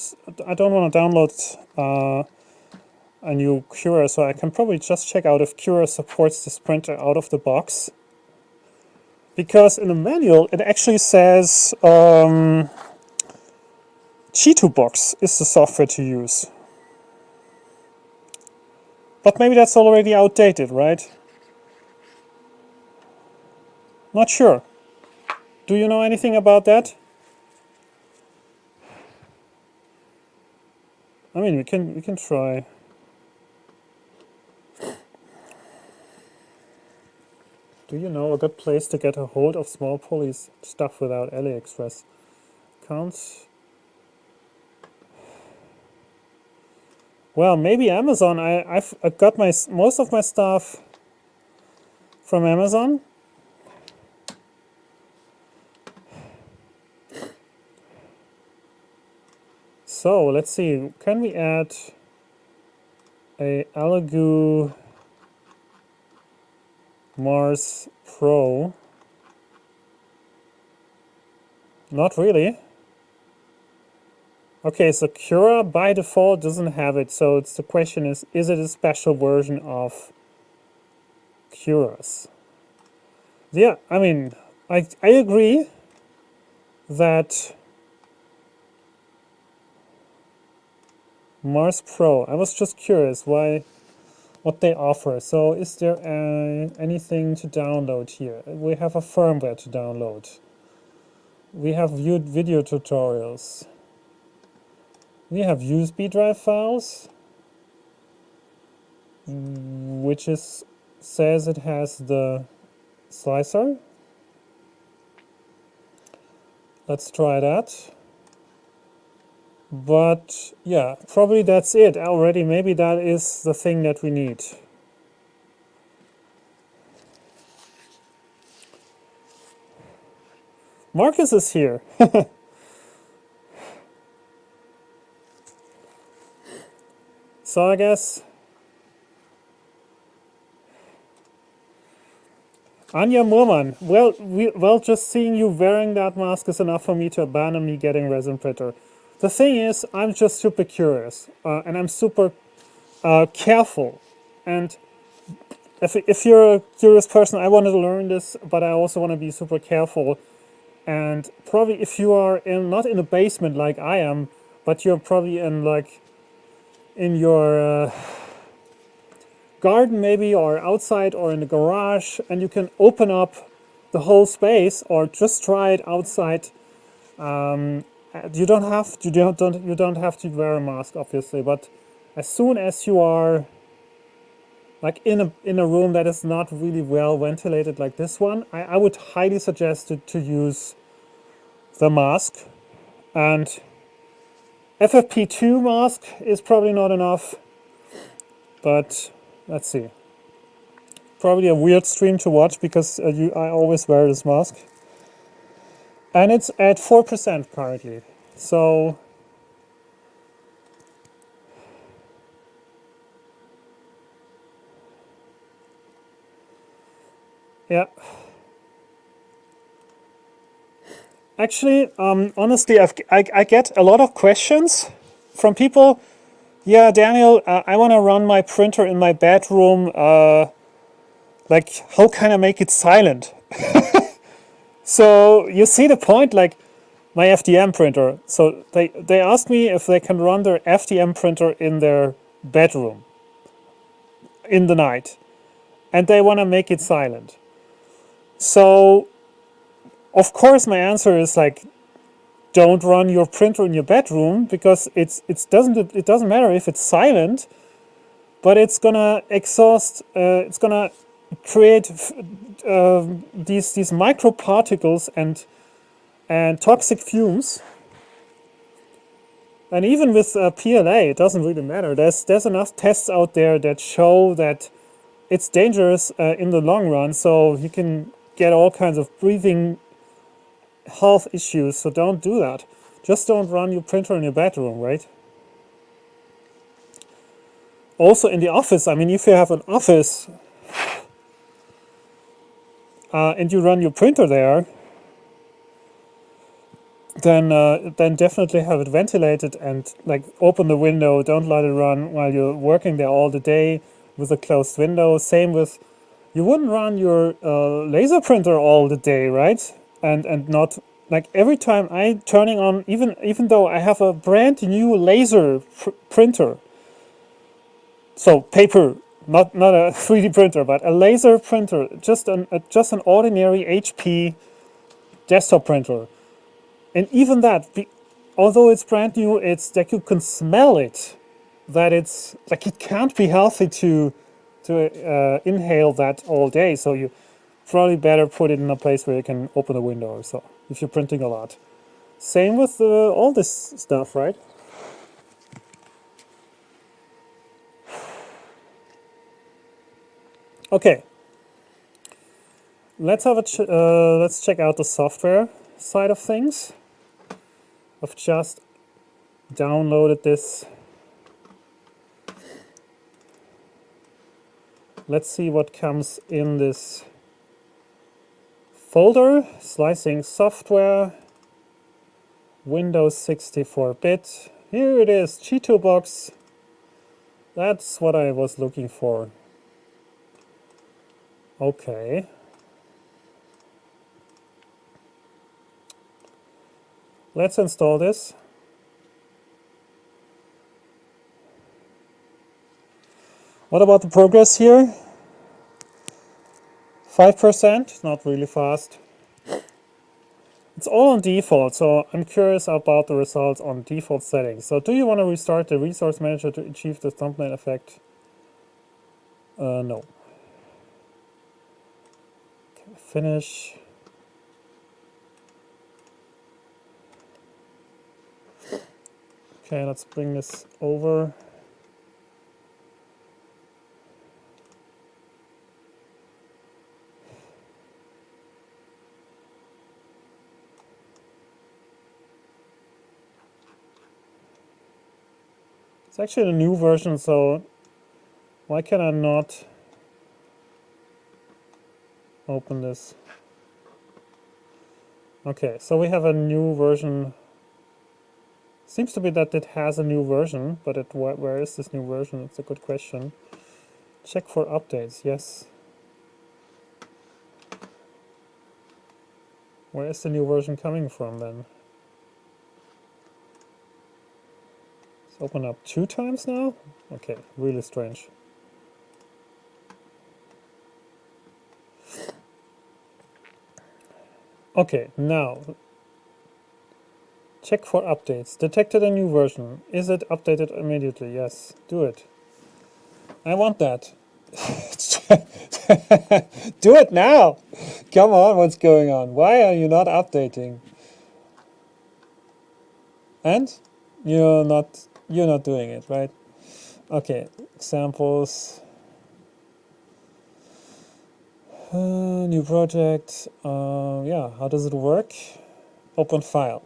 S1: to download a new Cura, so I can probably just check out if Cura supports this printer out of the box. Because in the manual, it actually says CiTuBox is the software to use. But maybe that's already outdated, right? Not sure. Do you know anything about that? I mean, we can try. Do you know a good place to get a hold of small poly stuff without AliExpress? Counts. Well, maybe Amazon. I've got most of my stuff from Amazon. So let's see. Can we add a Elegoo Mars Pro? Not really. Okay, so Cura by default doesn't have it, so the question is it a special version of Curas? Yeah, I mean, I agree that Mars Pro, I was just curious what they offer. So is there anything to download here? We have a firmware to download. We have viewed video tutorials. We have USB drive files, which says it has the slicer. Let's try that. But yeah, probably that's it already. Maybe that is the thing that we need. Marcus is here. So I guess Anja Moorman, well, just seeing you wearing that mask is enough for me to abandon me getting resin printer. The thing is, I'm just super curious, and I'm super careful. And if you're a curious person, I want to learn this, but I also want to be super careful. And probably if you are not in a basement like I am, but you're probably in your garden maybe, or outside, or in the garage, and you can open up the whole space, or just try it outside. You don't have to wear a mask, obviously, but as soon as you are like in a room that is not really well ventilated like this one, I would highly suggest to use the mask. And FFP2 mask is probably not enough, but let's see. probably a weird stream to watch because I always wear this mask. And it's at 4% currently. So yeah. Actually, honestly, I get a lot of questions from people. Yeah, Daniel, I want to run my printer in my bedroom. Like, how can I make it silent? So you see the point, like my FDM printer. So they asked me if they can run their FDM printer in their bedroom in the night. And they want to make it silent. So, of course, my answer is like, don't run your printer in your bedroom because it doesn't matter if it's silent, but it's gonna exhaust. It's gonna create these microparticles and toxic fumes. And even with PLA, it doesn't really matter. There's enough tests out there that show that it's dangerous in the long run. So you can get all kinds of breathing health issues, so don't do that. Just don't run your printer in your bedroom, right? Also in the office, I mean, if you have an office and you run your printer there, then definitely have it ventilated and like open the window. Don't let it run while you're working there all the day with a closed window. Same with, you wouldn't run your laser printer all the day, right? And not like every time I turning on, even though I have a brand new laser printer, so paper, not a 3D printer, but a laser printer, just an ordinary HP desktop printer, and even that, although it's brand new, it's like you can smell it, that it's like it can't be healthy to inhale that all day. So you probably better put it in a place where you can open a window or so, if you're printing a lot. Same with all this stuff, right? Okay. Let's check out the software side of things. I've just downloaded this. Let's see what comes in this folder. Slicing software, Windows 64-bit. Here it is, CiTuBox. That's what I was looking for. Okay. Let's install this. What about the progress here? 5%, not really fast. It's all on default, so I'm curious about the results on default settings. So do you want to restart the resource manager to achieve the thumbnail effect? No. Okay, finish. Okay, let's bring this over. It's actually a new version, so why can I not open this? Okay, so we have a new version. Seems to be that it has a new version, but where is this new version? It's a good question. Check for updates, yes. Where is the new version coming from then? It's opened up 2 times now? Okay, really strange. Okay, now check for updates. Detected a new version. Is it updated immediately? Yes, do it. I want that. Do it now! Come on, what's going on? Why are you not updating? And you're not doing it, right? Okay, examples. New project. Yeah, how does it work? Open file.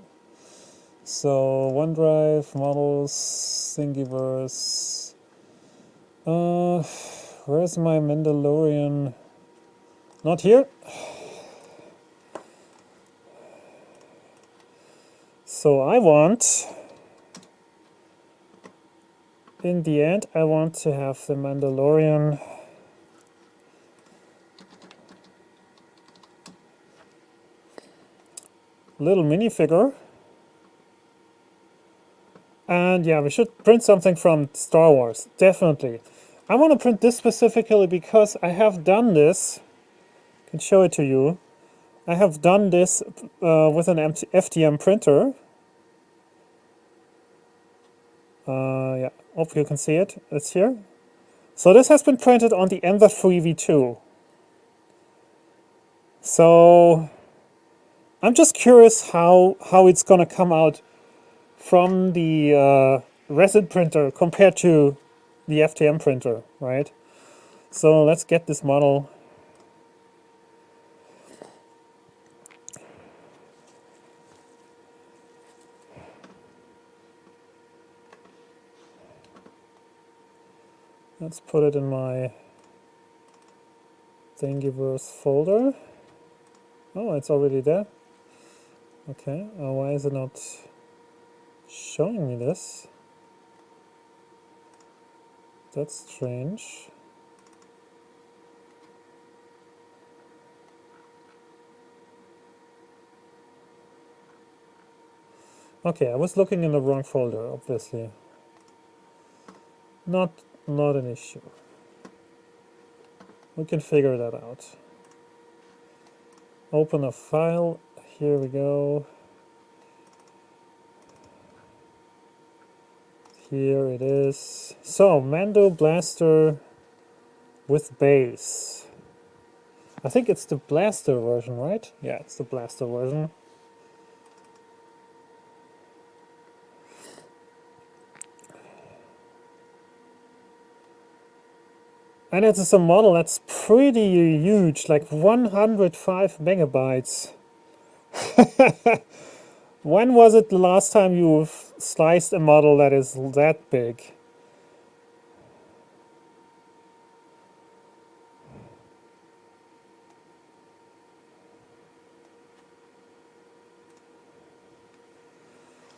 S1: So OneDrive, models, Thingiverse. Where's my Mandalorian? Not here. So I want, in the end, I want to have the Mandalorian little minifigure. And yeah, we should print something from Star Wars, definitely. I want to print this specifically because I have done this. I can show it to you. I have done this with an FDM printer. Yeah, hope you can see it. It's here. So this has been printed on the M.3V2. So I'm just curious how it's going to come out from the resin printer compared to the FDM printer, right? So let's get this model. Let's put it in my Thingiverse folder. Oh, it's already there. Okay, why is it not showing me this? That's strange. Okay, I was looking in the wrong folder, obviously. Not an issue. We can figure that out. Open a file. Here we go. Here it is. So, Mando Blaster with base. I think it's the Blaster version, right? Yeah, it's the Blaster version. And it is a model that's pretty huge, like 105 megabytes. When was it the last time you've sliced a model that is that big?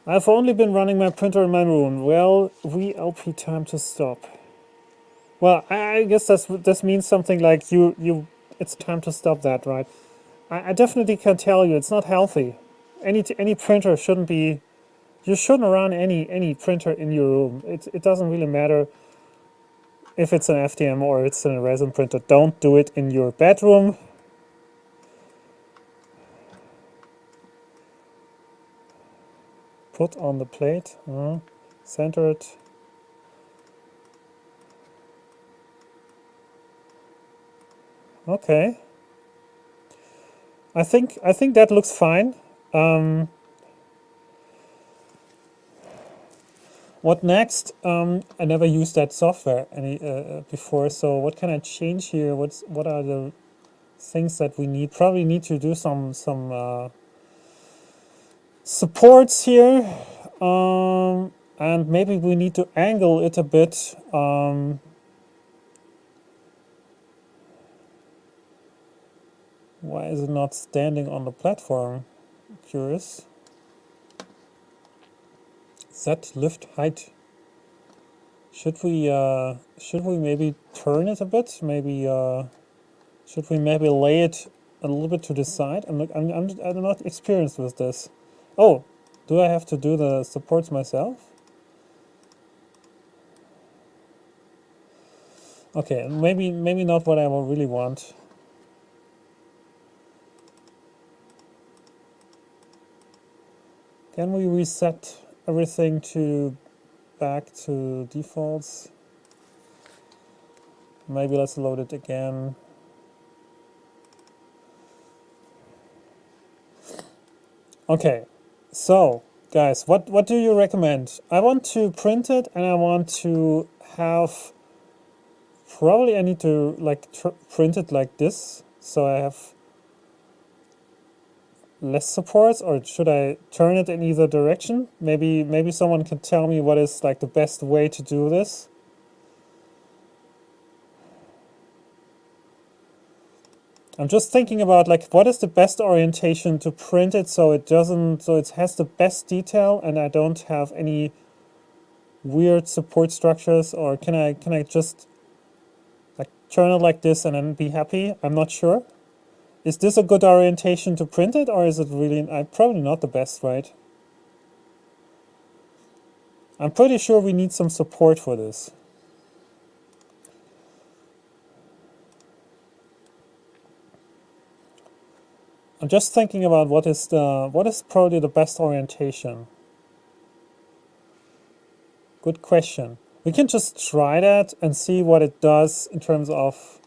S1: I've only been running my printer in my room. Well, VLP time to stop. Well, I guess this means something like it's time to stop that, right? I definitely can tell you it's not healthy. Any printer shouldn't be. You shouldn't run any printer in your room. It doesn't really matter if it's an FDM or it's a resin printer. Don't do it in your bedroom. Put on the plate. Center it. Okay. I think that looks fine. What next? I never used that software before, so what can I change here? What are the things that we need? Probably need to do some supports here, and maybe we need to angle it a bit. Why is it not standing on the platform? Curious. Set lift height. Should we maybe turn it a bit? Maybe should we maybe lay it a little bit to the side? I'm not experienced with this. Oh, do I have to do the supports myself? Okay, maybe not what I really want. Can we reset everything back to defaults? Maybe let's load it again. Okay, so guys, what do you recommend? I want to print it and I want to have, probably I need to like print it like this. so I have less supports, or should I turn it in either direction? Maybe someone can tell me what is like the best way to do this. I'm just thinking about like what is the best orientation to print it so it doesn't, so it has the best detail and I don't have any weird support structures, or can I just like turn it like this and then be happy? I'm not sure. Is this a good orientation to print it, or is it really probably not the best, right? I'm pretty sure we need some support for this. I'm just thinking about what is probably the best orientation. Good question. We can just try that and see what it does in terms of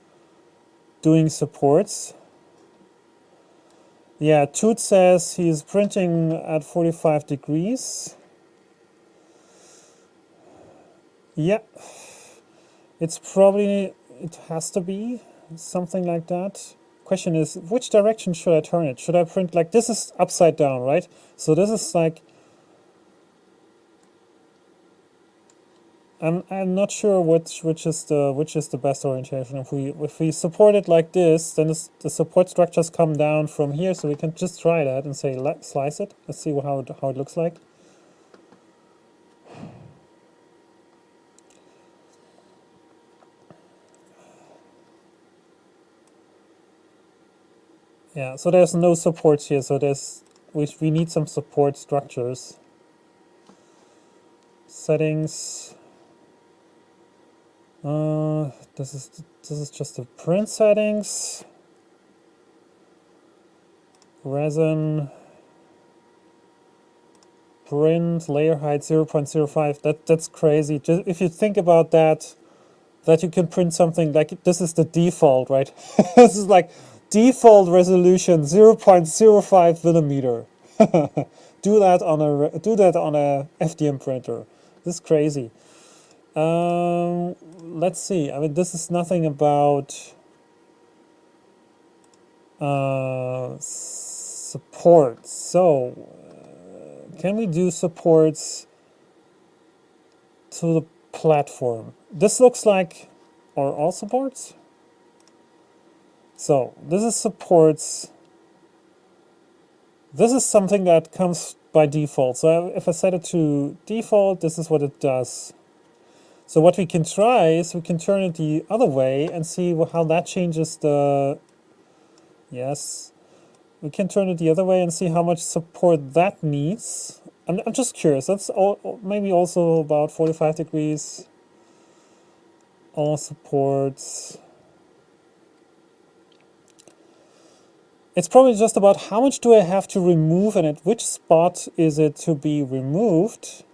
S1: doing supports. Yeah, Toot says he's printing at 45 degrees. Yeah, it's probably, it has to be something like that. Question is, which direction should I turn it? Should I print like this is upside down, right? So this is like, I'm not sure which is the best orientation. If we support it like this, then the support structures come down from here, so we can just try that and say slice it. Let's see how it looks like. Yeah, so there's no supports here, so we need some support structures. Settings. This is just the print settings. Resin. Print layer height 0.05. That's crazy. Just if you think about that you can print something like this is the default, right? This is like default resolution 0.05 millimeter. do that on a FDM printer. This is crazy. Let's see. I mean, this is nothing about support. So, can we do supports to the platform? This looks like, or all supports? So, this is supports. This is something that comes by default. So, if I set it to default, this is what it does. So what we can try is we can turn it the other way and see how that changes the... Yes. We can turn it the other way and see how much support that needs. I'm just curious. That's maybe also about 45 degrees. All supports. It's probably just about how much do I have to remove and at which spot is it to be removed.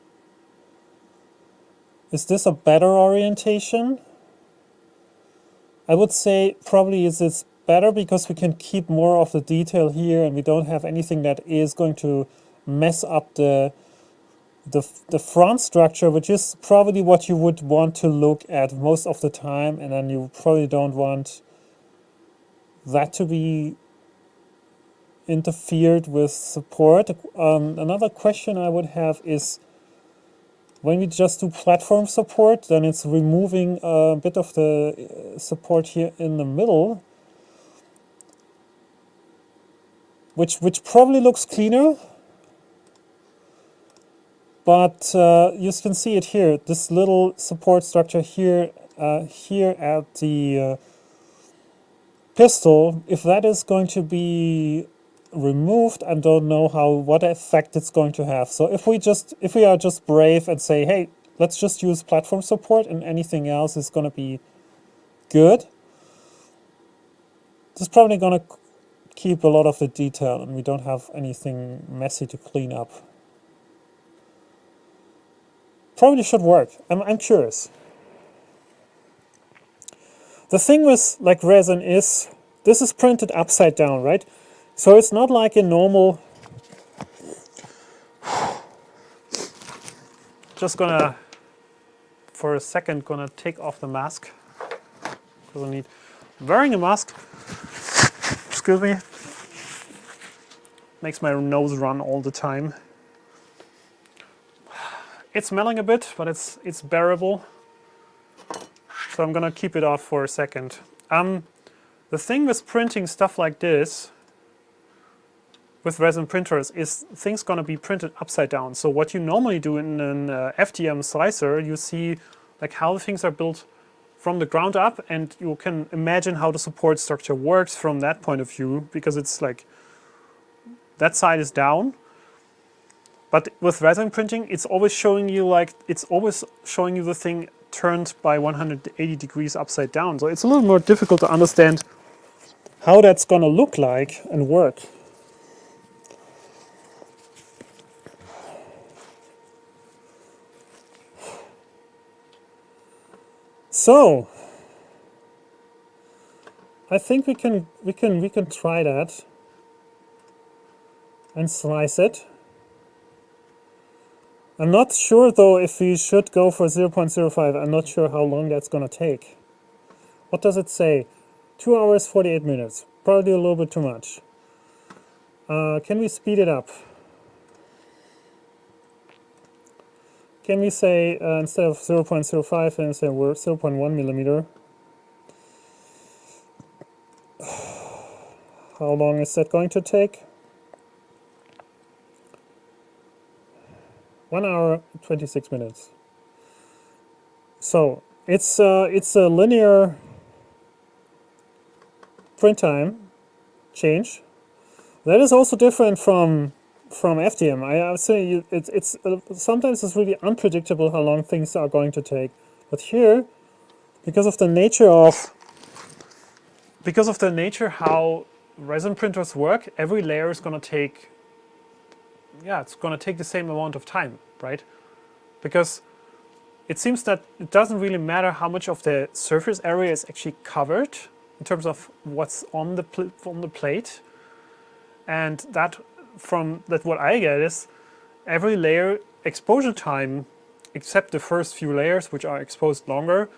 S1: Is this a better orientation? I would say probably it's better because we can keep more of the detail here and we don't have anything that is going to mess up the front structure, which is probably what you would want to look at most of the time, and then you probably don't want that to be interfered with support. Another question I would have is, when we just do platform support, then it's removing a bit of the support here in the middle, which probably looks cleaner. But you can see it here, this little support structure here, here at the pistol. If that is going to be removed, I don't know what effect it's going to have. So if we are just brave and say, hey, let's just use platform support and anything else is going to be good, this is probably going to keep a lot of the detail and we don't have anything messy to clean up. Probably should work. I'm curious. The thing with like resin is this is printed upside down, right? So it's not like a normal... Just gonna, for a second, gonna take off the mask. Because I need... Wearing a mask excuse me. Makes my nose run all the time. It's smelling a bit, but it's bearable. So I'm gonna keep it off for a second. The thing with printing stuff like this, with resin printers, is things gonna be printed upside down. So what you normally do in an FDM slicer, you see like how things are built from the ground up, and you can imagine how the support structure works from that point of view, because it's like that side is down. But with resin printing, it's always showing you the thing turned by 180 degrees upside down. So it's a little more difficult to understand how that's gonna look like and work. So I think we can try that and slice it. I'm not sure though if we should go for 0.05. I'm not sure how long that's gonna take. What does it say? 2 hours 48 minutes. Probably a little bit too much. Can we speed it up? Can we say instead of 0.05 and say we're 0.1 millimeter? How long is that going to take? 1 hour 26 minutes. So it's a linear print time change. That is also different from FDM. I would say it's sometimes it's really unpredictable how long things are going to take. But here, because of the nature how resin printers work, every layer is going to take, it's going to take the same amount of time, right? Because it seems that it doesn't really matter how much of the surface area is actually covered in terms of what's on the plate, and that what I get is every layer exposure time, except the first few layers which are exposed longer,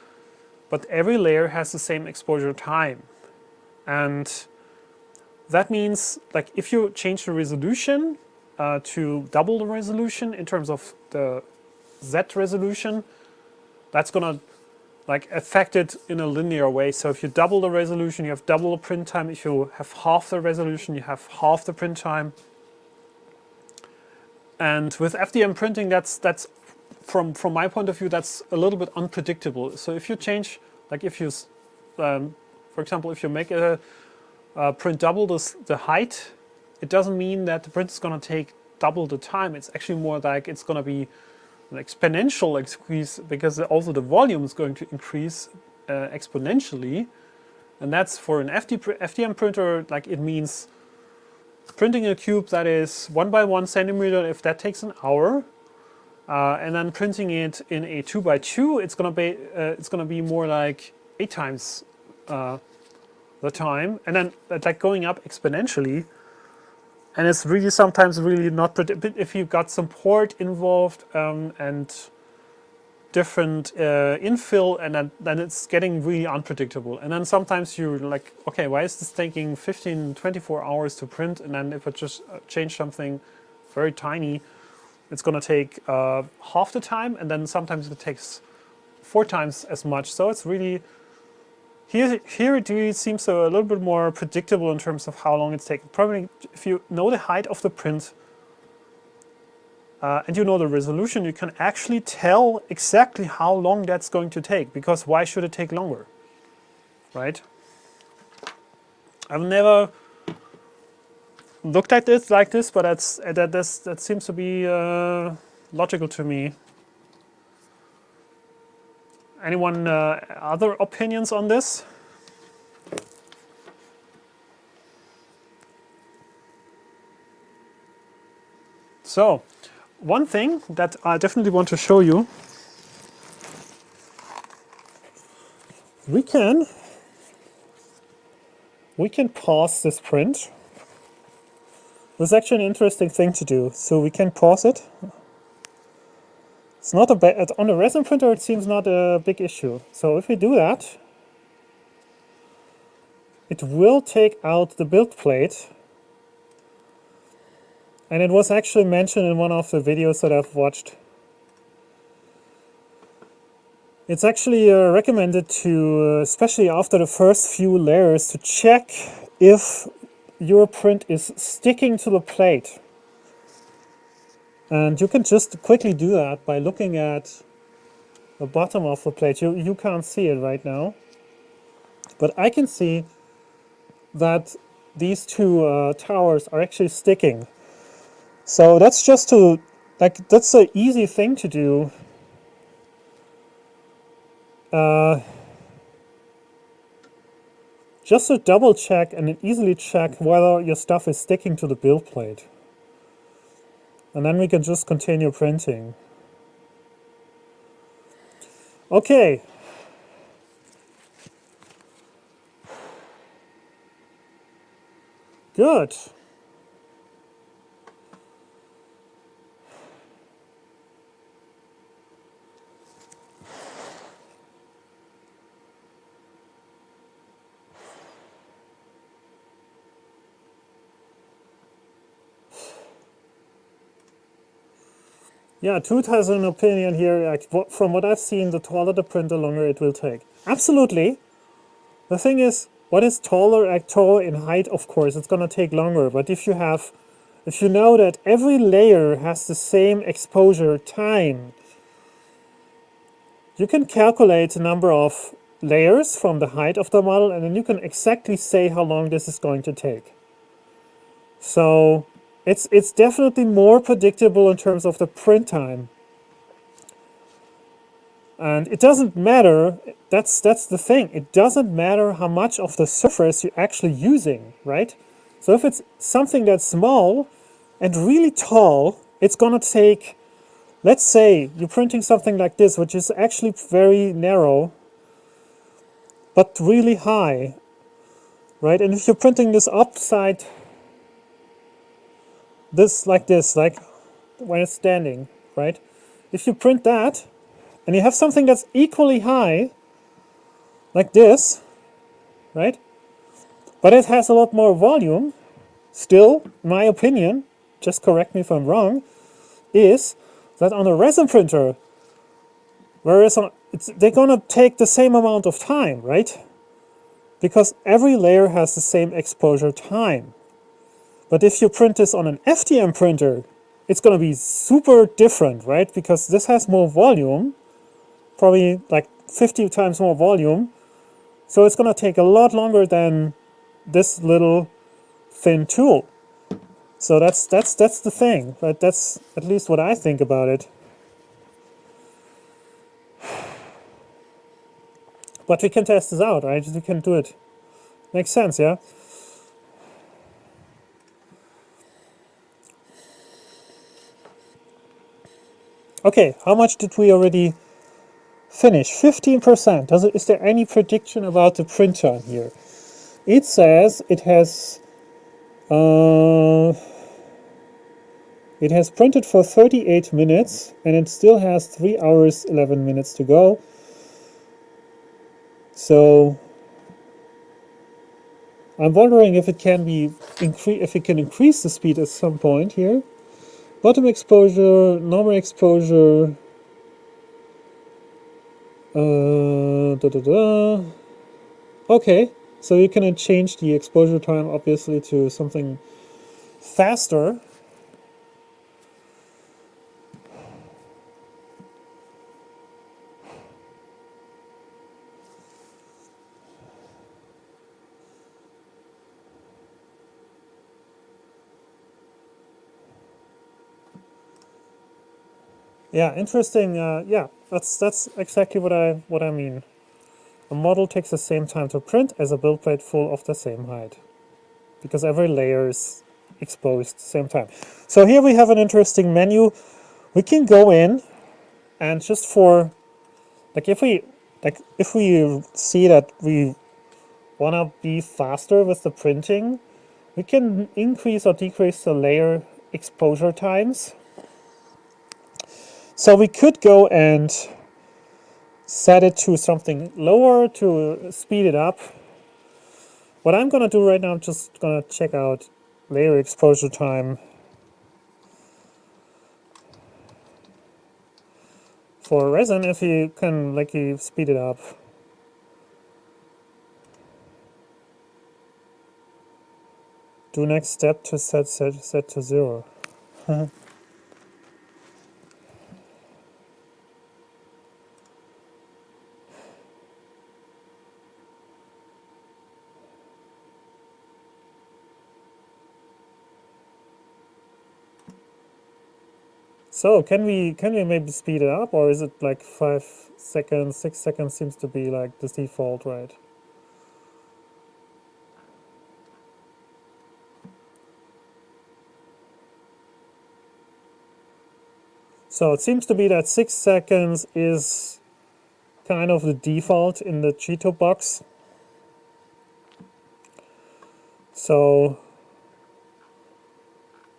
S1: but every layer has the same exposure time. And that means, like, if you change the resolution to double the resolution in terms of the Z resolution, that's gonna like affect it in a linear way. So if you double the resolution, you have double the print time. If you have half the resolution, you have half the print time. And with FDM printing, that's from my point of view, that's a little bit unpredictable. So if you change, like if you, for example, if you make a print double the height, it doesn't mean that the print is going to take double the time. It's actually more like it's going to be an exponential increase, because also the volume is going to increase exponentially. And that's for an FDM printer, like it means printing a cube that is 1 by 1 centimeter, if that takes an hour, and then printing it in a 2 by 2, it's gonna be more like 8 times the time, and then like going up exponentially. And it's really sometimes really not predictable if you've got some port involved and different infill, and then it's getting really unpredictable. And then sometimes you're like, okay, why is this taking 24 hours to print? And then if I just change something very tiny, it's going to take half the time, and then sometimes it takes 4 times as much. So it's really, here it really seems a little bit more predictable in terms of how long it's taking. Probably if you know the height of the print and you know the resolution, you can actually tell exactly how long that's going to take, because why should it take longer, right? I've never looked at it like this, but that seems to be logical to me. Anyone other opinions on this? So, one thing that I definitely want to show you, we can pause this print. This is actually an interesting thing to do. So we can pause it. It's not on a resin printer, it seems not a big issue. So if we do that, it will take out the build plate. And it was actually mentioned in one of the videos that I've watched. It's actually recommended to, especially after the first few layers, to check if your print is sticking to the plate. And you can just quickly do that by looking at the bottom of the plate. You can't see it right now, but I can see that these two towers are actually sticking. So that's just to, like, that's an easy thing to do. Just to double check and easily check whether your stuff is sticking to the build plate. And then we can just continue printing. Okay. Good. Yeah, Toot has an opinion here. Like, from what I've seen, the taller the print, the longer it will take. Absolutely. The thing is, what is taller in height, of course, it's going to take longer. But if you know that every layer has the same exposure time, you can calculate the number of layers from the height of the model, and then you can exactly say how long this is going to take. So it's definitely more predictable in terms of the print time. And it doesn't matter, that's the thing, it doesn't matter how much of the surface you're actually using, right? So if it's something that's small and really tall, it's gonna take, let's say you're printing something like this, which is actually very narrow, but really high, right? And if you're printing this upside, like when it's standing, right? If you print that, and you have something that's equally high, like this, right? But it has a lot more volume, still, in my opinion, just correct me if I'm wrong, is that on a resin printer, whereas they're gonna take the same amount of time, right? Because every layer has the same exposure time. But if you print this on an FDM printer, it's gonna be super different, right? Because this has more volume, probably like 50 times more volume. So it's going to take a lot longer than this little thin tool. So that's the thing, right? That's at least what I think about it. But we can test this out, right? We can do it. Makes sense, yeah? Okay, how much did we already finish? 15%. Is there any prediction about the print time here? It says it has printed for 38 minutes and it still has 3 hours 11 minutes to go. So I'm wondering if it can increase the speed at some point here. Bottom exposure, normal exposure. Okay, so you can change the exposure time obviously to something faster. Yeah, interesting. Yeah, that's exactly what I mean. A model takes the same time to print as a build plate full of the same height, because every layer is exposed at the same time. So here we have an interesting menu. We can go in and just for if we see that we want to be faster with the printing, we can increase or decrease the layer exposure times. So we could go and set it to something lower to speed it up. What I'm gonna do right now, I'm just gonna check out layer exposure time for resin, if you can like you speed it up. Do next step to set to 0. So can we maybe speed it up, or is it like 5 seconds, 6 seconds seems to be like the default, right? So it seems to be that 6 seconds is kind of the default in the CiTuBox. So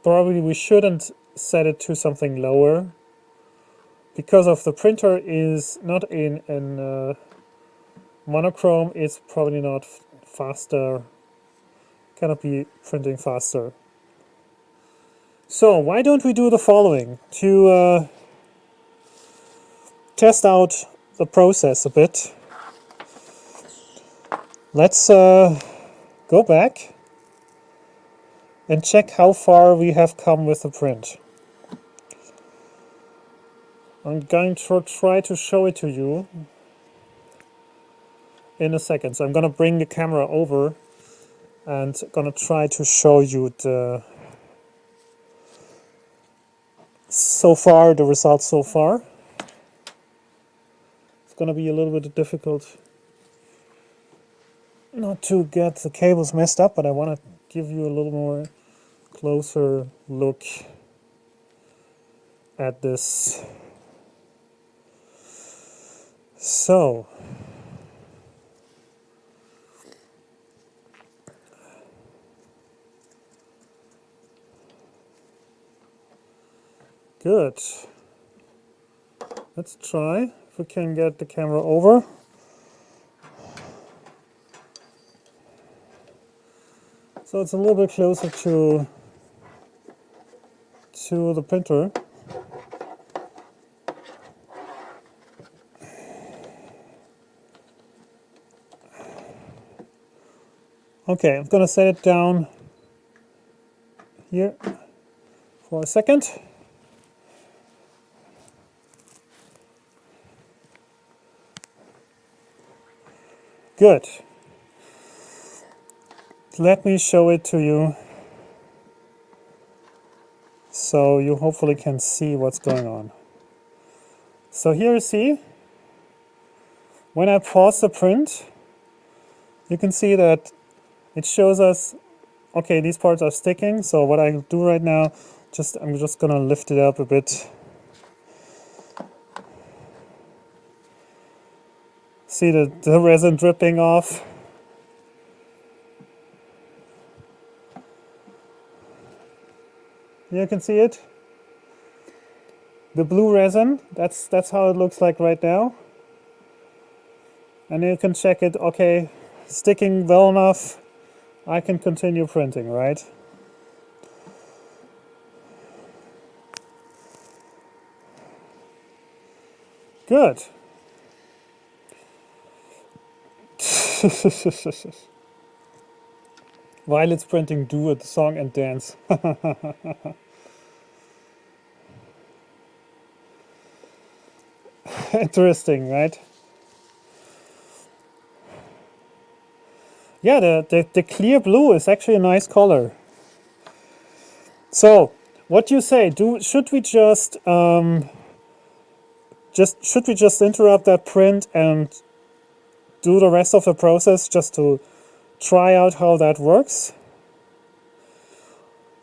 S1: probably we shouldn't set it to something lower, because of the printer is not in monochrome. It's probably not faster, cannot be printing faster. So why don't we do the following to test out the process a bit. Let's go back and check how far we have come with the print. I'm going to try to show it to you in a second. So I'm going to bring the camera over and going to try to show you the results so far. It's going to be a little bit difficult not to get the cables messed up, but I want to give you a little more closer look at this. So good. Let's try if we can get the camera over. So it's a little bit closer to the printer. Okay, I'm going to set it down here for a second. Good. Let me show it to you so you hopefully can see what's going on. So here you see, when I pause the print, you can see that it shows us, okay, these parts are sticking. So what I do right now, I'm just gonna lift it up a bit. See the resin dripping off. You can see it. The blue resin, that's how it looks like right now. And you can check it, okay, sticking well enough, I can continue printing, right? Good. While it's printing, do a song and dance. Interesting, right? Yeah, the clear blue is actually a nice color. So, what do you say? Should we just interrupt that print and do the rest of the process just to try out how that works?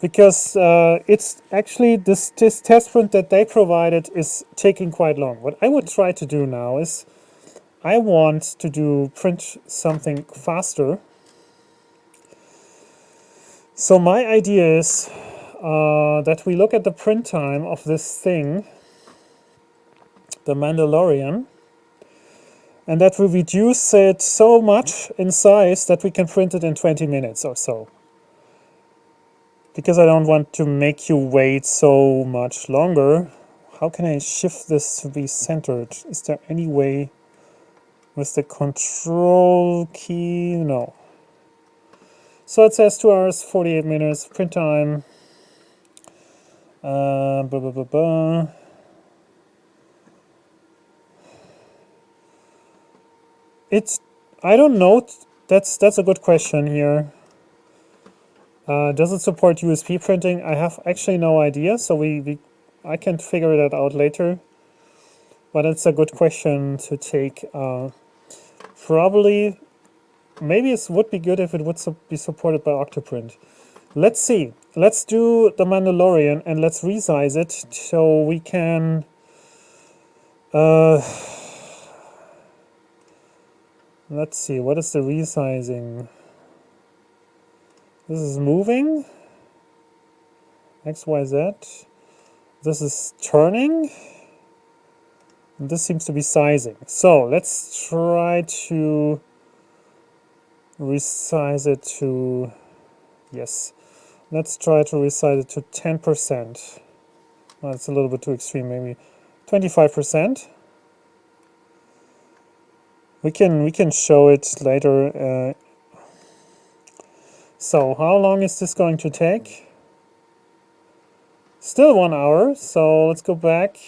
S1: Because it's actually this test print that they provided is taking quite long. What I would try to do now is I want to print something faster. So my idea is that we look at the print time of this thing, the Mandalorian, and that will reduce it so much in size that we can print it in 20 minutes or so. Because I don't want to make you wait so much longer, how can I shift this to be centered? Is there any way with the control key? No. So it says 2 hours, 48 minutes, print time. Blah, blah, blah, blah. I don't know. That's a good question here. Does it support USB printing? I have actually no idea, so I can figure that out later. But it's a good question to take. Probably, maybe it would be good if it would be supported by Octoprint. Let's see. Let's do the Mandalorian and let's resize it so we can. Let's see, what is the resizing? This is moving. X, Y, Z. This is turning. And this seems to be sizing. So let's try to resize it to, yes. Let's try to resize it to 10%. Well, that's a little bit too extreme, maybe 25%. We can show it later. So how long is this going to take? Still 1 hour, so let's go back.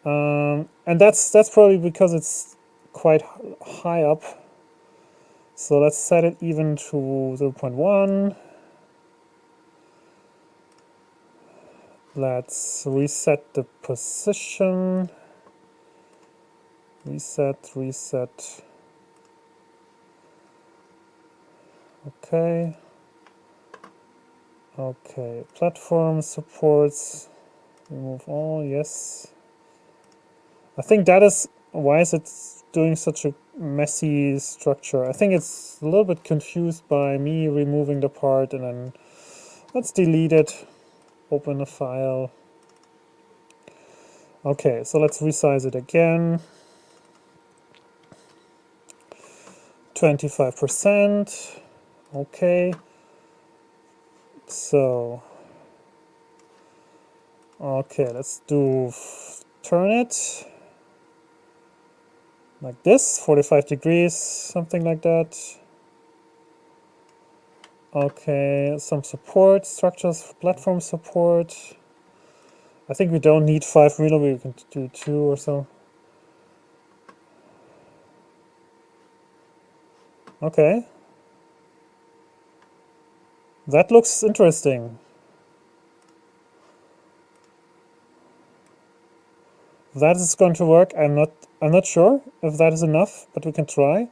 S1: And that's probably because it's quite high up. So let's set it even to 0.1. Let's reset the position. Reset. Okay. Okay, platform supports, remove all, yes. I think that is, why is it doing such a messy structure? I think it's a little bit confused by me removing the part, and then let's delete it, open a file. Okay, so let's resize it again. 25%, okay. So, okay, let's turn it like this, 45 degrees, something like that. Okay, some support, structures, platform support. I think we don't need 5 millimeter, we can do 2 or so. Okay. That looks interesting. If that is going to work, I'm not sure if that is enough, but we can try.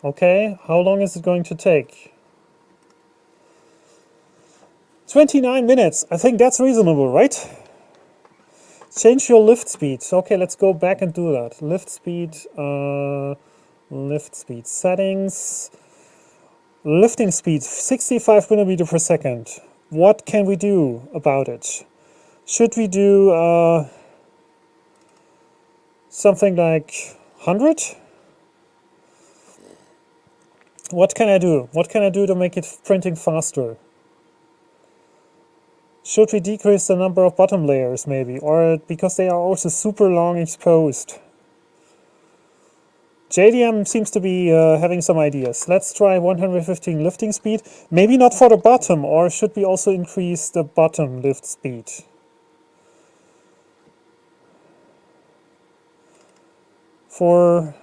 S1: Okay, how long is it going to take? 29 minutes. I think that's reasonable, right? Change your lift speed. Okay, let's go back and do that. Lift speed settings. Lifting speed 65 millimeter per second. What can we do about it? Should we do something like 100? What can I do? What can I do to make it printing faster? Should we decrease the number of bottom layers maybe? Or because they are also super long exposed? JDM seems to be having some ideas. Let's try 115 lifting speed. Maybe not for the bottom, or should we also increase the bottom lift speed? For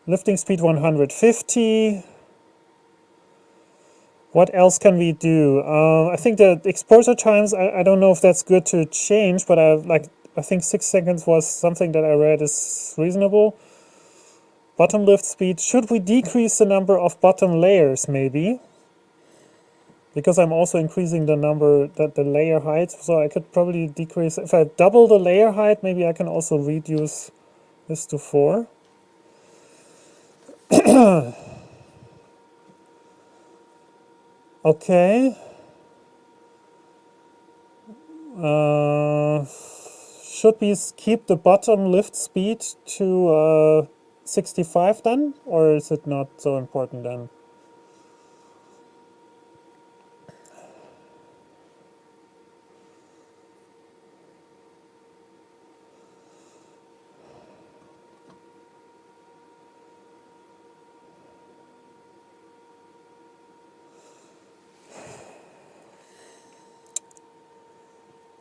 S1: lifting speed 150. What else can we do? I think the exposure times, I don't know if that's good to change, but I think 6 seconds was something that I read is reasonable. Bottom lift speed, should we decrease the number of bottom layers maybe? Because I'm also increasing the number, the layer height, so I could probably decrease, if I double the layer height, maybe I can also reduce this to 4. Okay. should we keep the bottom lift speed to 65 then, or is it not so important then?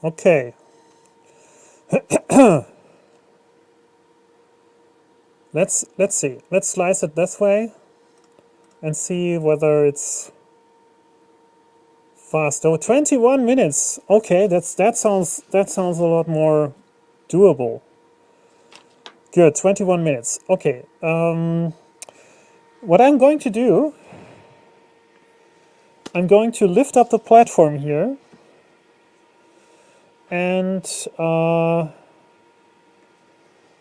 S1: Okay. Let's see. Let's slice it this way and see whether it's fast. Oh, 21 minutes. Okay, that sounds a lot more doable. Good, 21 minutes. Okay. What I'm going to do, I'm going to lift up the platform here, and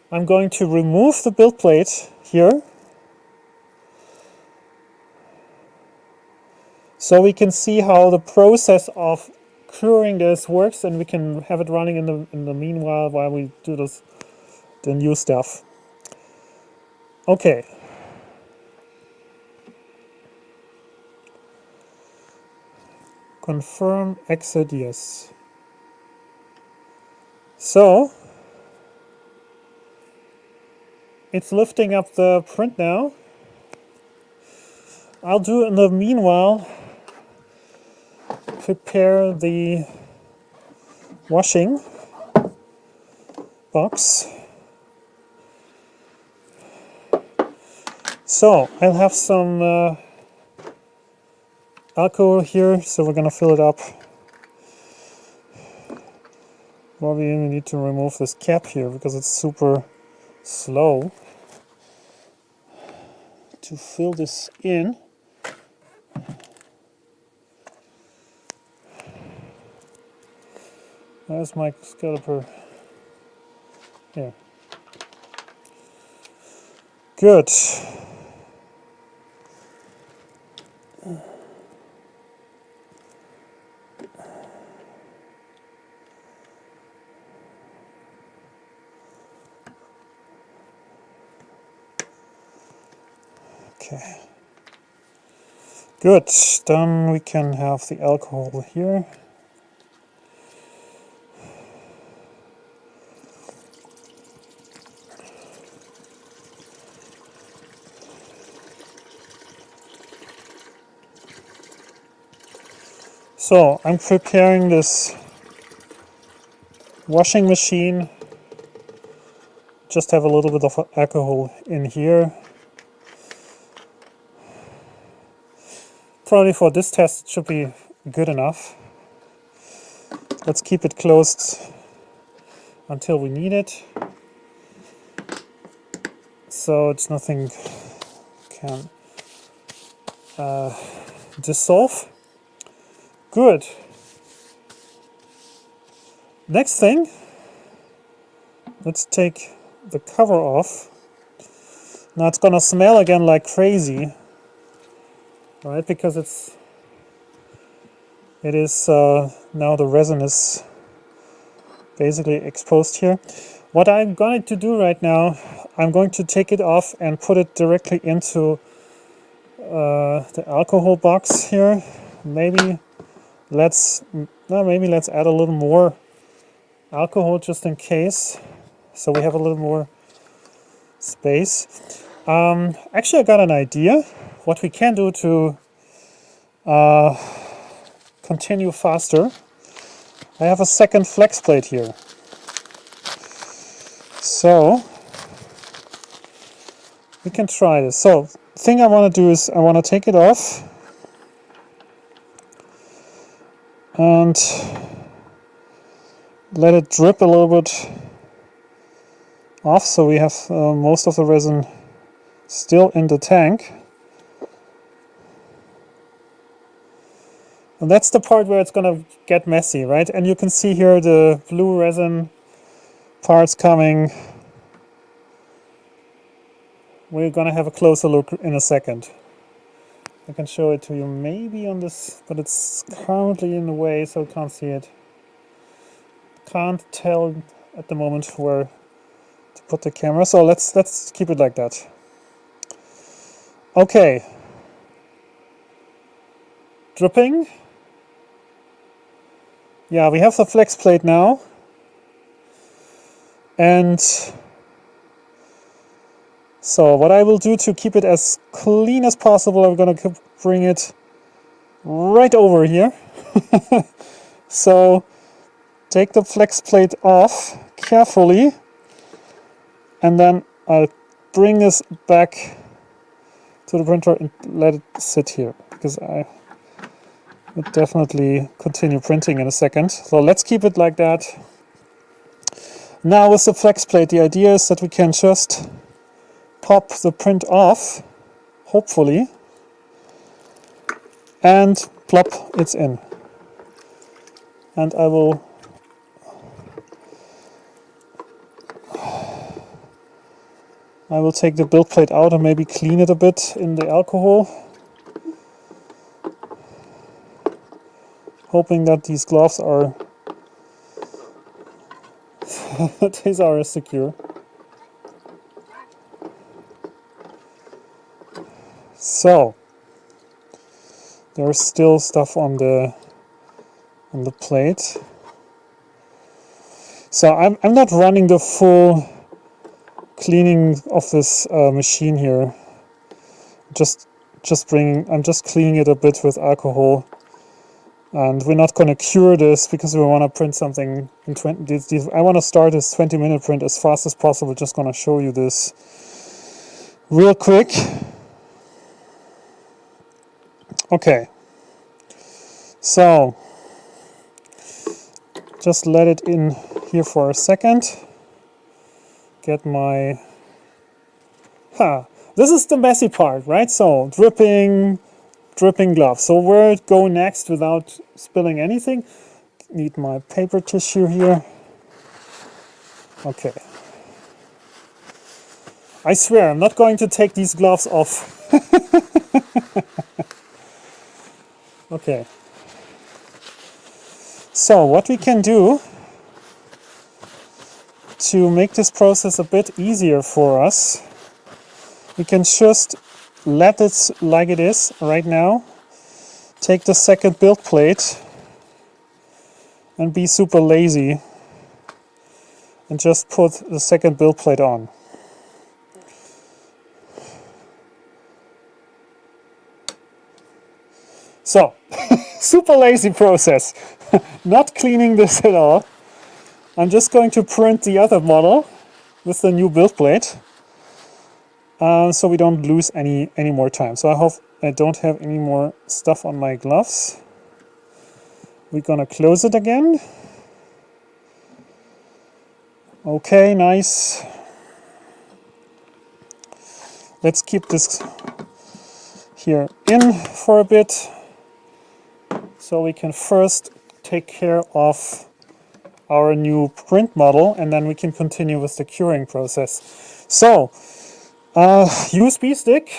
S1: I'm going to remove the build plate here, so we can see how the process of curing this works, and we can have it running in the meanwhile while we do the new stuff. Okay. Confirm exit yes. So it's lifting up the print now. I'll do in the meanwhile prepare the washing box. So I'll have some alcohol here, so we're gonna fill it up. Probably we need to remove this cap here because it's super slow to fill this in. There's my scalper. Here. Good. Okay. Good. Then we can have the alcohol here. So I'm preparing this washing machine. Just have a little bit of alcohol in here. Probably for this test it should be good enough. Let's keep it closed until we need it, so it's nothing can dissolve. Good. Next thing, let's take the cover off. Now it's gonna smell again like crazy, right? Because it is now the resin is basically exposed here. What I'm going to do right now, I'm going to take it off and put it directly into the alcohol box here. Maybe let's add a little more alcohol just in case, so we have a little more space. Actually, I got an idea what we can do to continue faster. I have a second flex plate here, so we can try this. So the thing I want to do is I want to take it off and let it drip a little bit off, so we have most of the resin still in the tank. And that's the part where it's gonna get messy, right? And you can see here the blue resin parts coming. We're gonna have a closer look in a second. I can show it to you maybe on this, but it's currently in the way, so you can't see it. Can't tell at the moment where to put the camera, so let's keep it like that. Okay, dripping. Yeah, we have the flex plate now, and so what I will do to keep it as clean as possible, I'm gonna bring it right over here. So take the flex plate off carefully, and then I'll bring this back to the printer and let it sit here, because I will definitely continue printing in a second. So let's keep it like that. Now with the flex plate, the idea is that we can just pop the print off, hopefully, and plop, it's in. And I will take the build plate out and maybe clean it a bit in the alcohol, hoping that these gloves are these are secure. So there's still stuff on the plate. So I'm not running the full cleaning of this machine here. I'm just cleaning it a bit with alcohol, and we're not going to cure this because we want to print something in 20. I want to start this 20-minute print as fast as possible. Just going to show you this real quick. Okay, so just let it in here for a second. Get my... This is the messy part, right? So dripping gloves. So where it go next without spilling anything? Need my paper tissue here. Okay. I swear I'm not going to take these gloves off. Okay. So what we can do to make this process a bit easier for us, we can just let it like it is right now. Take the second build plate and be super lazy and just put the second build plate on. So, super lazy process. Not cleaning this at all. I'm just going to print the other model with the new build plate, so we don't lose any more time. So I hope I don't have any more stuff on my gloves. We're gonna close it again. Okay, nice. Let's keep this here in for a bit, so we can first take care of our new print model, and then we can continue with the curing process. So, USB stick.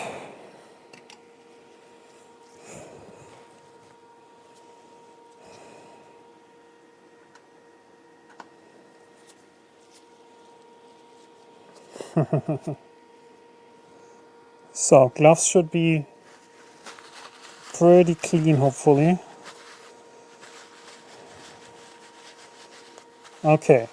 S1: So, gloves should be pretty clean, hopefully. Okay.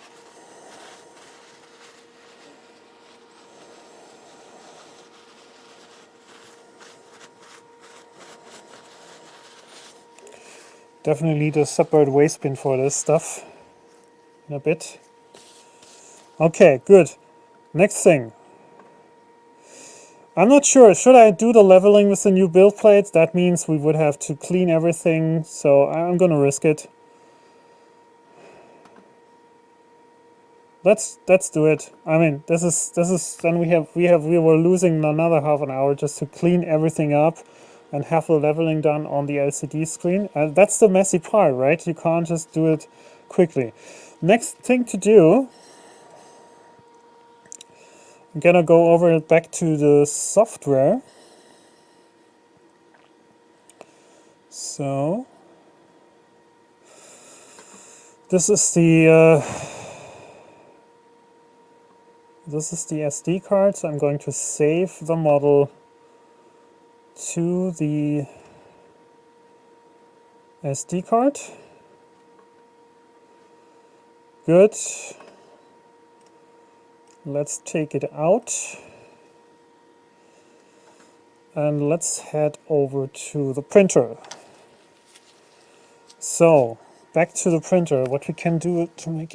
S1: Definitely need a separate waste bin for this stuff in a bit. Okay, good. Next thing. I'm not sure, should I do the leveling with the new build plates? That means we would have to clean everything, so I'm gonna risk it. Let's do it. I mean, this is then we were losing another half an hour just to clean everything up and have the leveling done on the LCD screen. That's the messy part, right? You can't just do it quickly. Next thing to do, I'm gonna go over back to the software. So this is the this is the SD card, so I'm going to save the model to the SD card. Good. Let's take it out. And let's head over to the printer. So, back to the printer. What we can do to make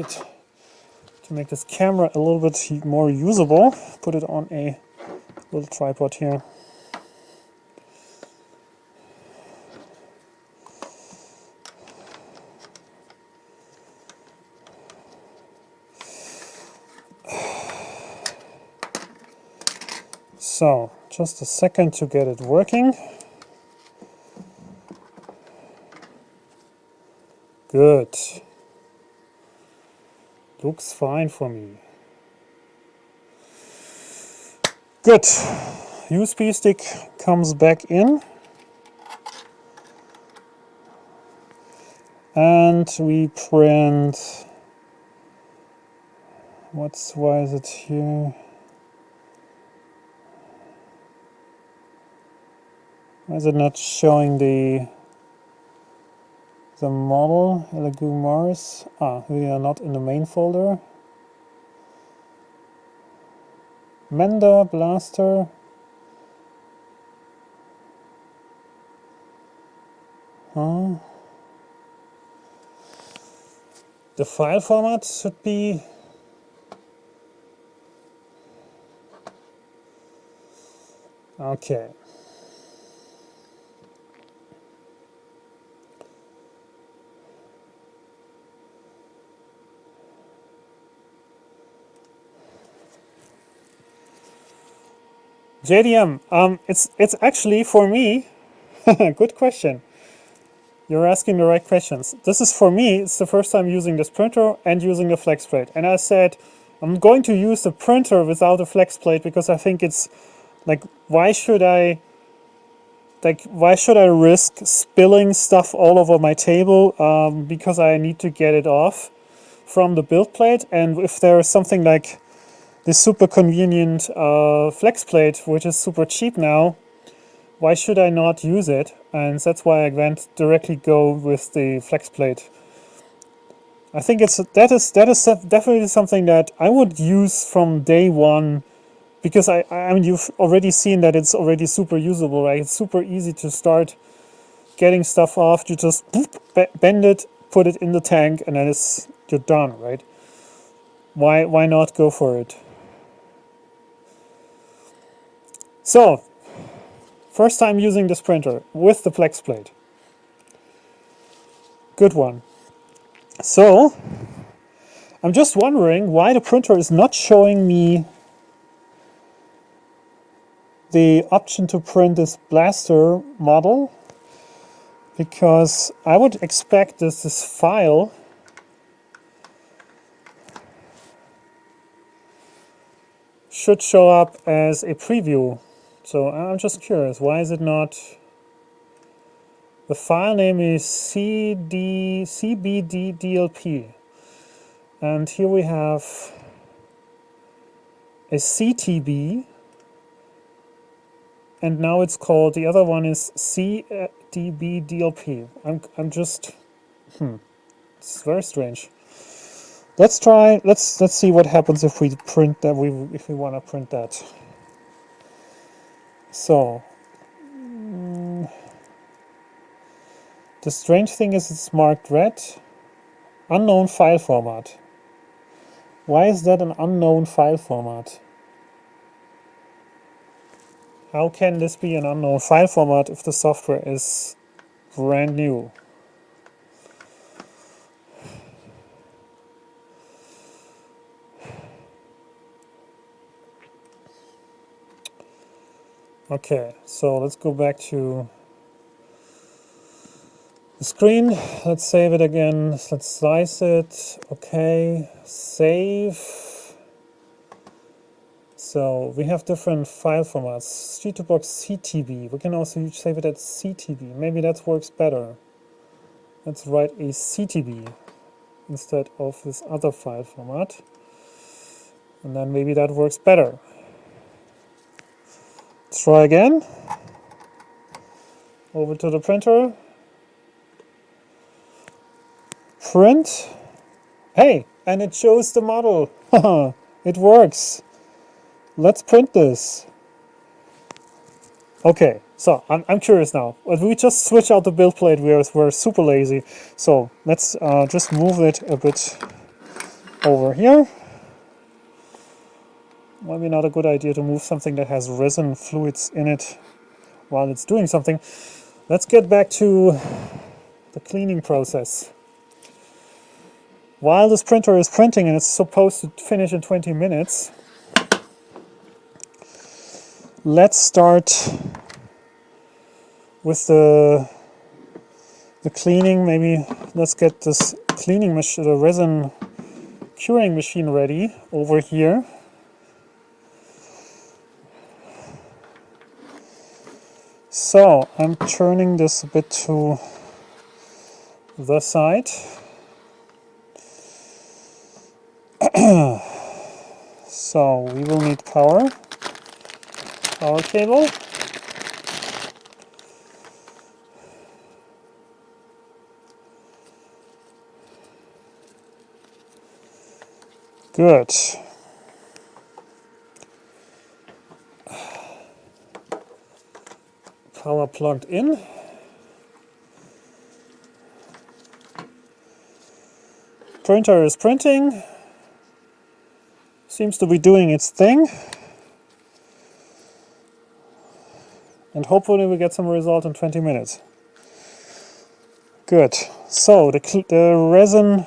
S1: this camera a little bit more usable, put it on a little tripod here. So, just a second to get it working. Good. Looks fine for me. Good. USB stick comes back in. And we print. Why is it here? Why is it not showing the model, Elegoo Mars? We are not in the main folder. Mender, Blaster. The file format should be okay. JDM, it's actually for me, good question. You're asking the right questions. This is for me, it's the first time using this printer and using the flex plate. And I said, I'm going to use the printer without a flex plate because I think it's like, why should I risk spilling stuff all over my table because I need to get it off from the build plate. And if there is something like this super convenient flex plate, which is super cheap now, why should I not use it? And that's why I went directly go with the flex plate. I think that is definitely something that I would use from day one, because I mean, you've already seen that it's already super usable, right? It's super easy to start getting stuff off. You just bend it, put it in the tank, and then you're done, right? Why not go for it? So, first time using this printer with the flex plate. Good one. So, I'm just wondering why the printer is not showing me the option to print this blaster model, because I would expect this file should show up as a preview. So I'm just curious, why is it not? The file name is cbddlp, and here we have a CTB, and now it's called, the other one is cdbdlp. I'm just, it's very strange. Let's see what happens if we print that, if we want to print that. So, the strange thing is it's marked red, unknown file format. Why is that an unknown file format? How can this be an unknown file format if the software is brand new? Okay, so let's go back to the screen. Let's save it again. Let's slice it. Okay, save. So we have different file formats. CiTuBox CTB. We can also save it as CTB. Maybe that works better. Let's write a CTB instead of this other file format. And then maybe that works better. Let's try again. Over to the printer. Print. Hey, and it shows the model. It works. Let's print this. Okay, so I'm curious now. If we just switch out the build plate, we're super lazy. So let's just move it a bit over here. Maybe not a good idea to move something that has resin fluids in it while it's doing something. Let's get back to the cleaning process. While this printer is printing, and it's supposed to finish in 20 minutes, let's start with the cleaning. Maybe let's get this cleaning machine, the resin curing machine ready over here. So I'm turning this a bit to the side. So we will need power cable. Good. Power plugged in. Printer is printing. Seems to be doing its thing. And hopefully we get some result in 20 minutes. Good. So the resin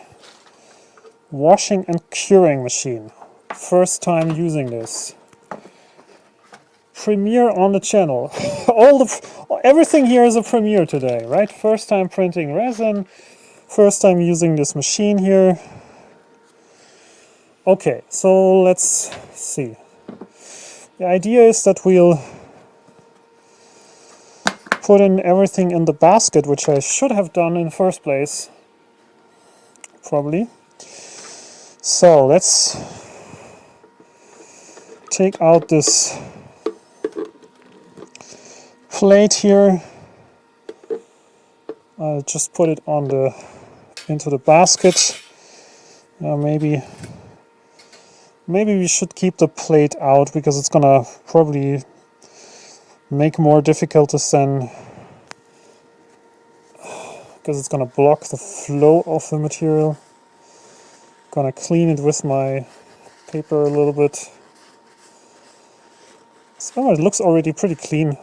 S1: washing and curing machine. First time using this. Premiere on the channel. Everything here is a premiere today, right? First time printing resin. First time using this machine here. Okay, so let's see. The idea is that we'll put in everything in the basket, which I should have done in the first place, probably. So let's take out this plate here. I'll just put it on into the basket. Maybe we should keep the plate out because it's gonna probably make more difficulties than, because it's gonna block the flow of the material. Gonna clean it with my paper a little bit. So it looks already pretty clean.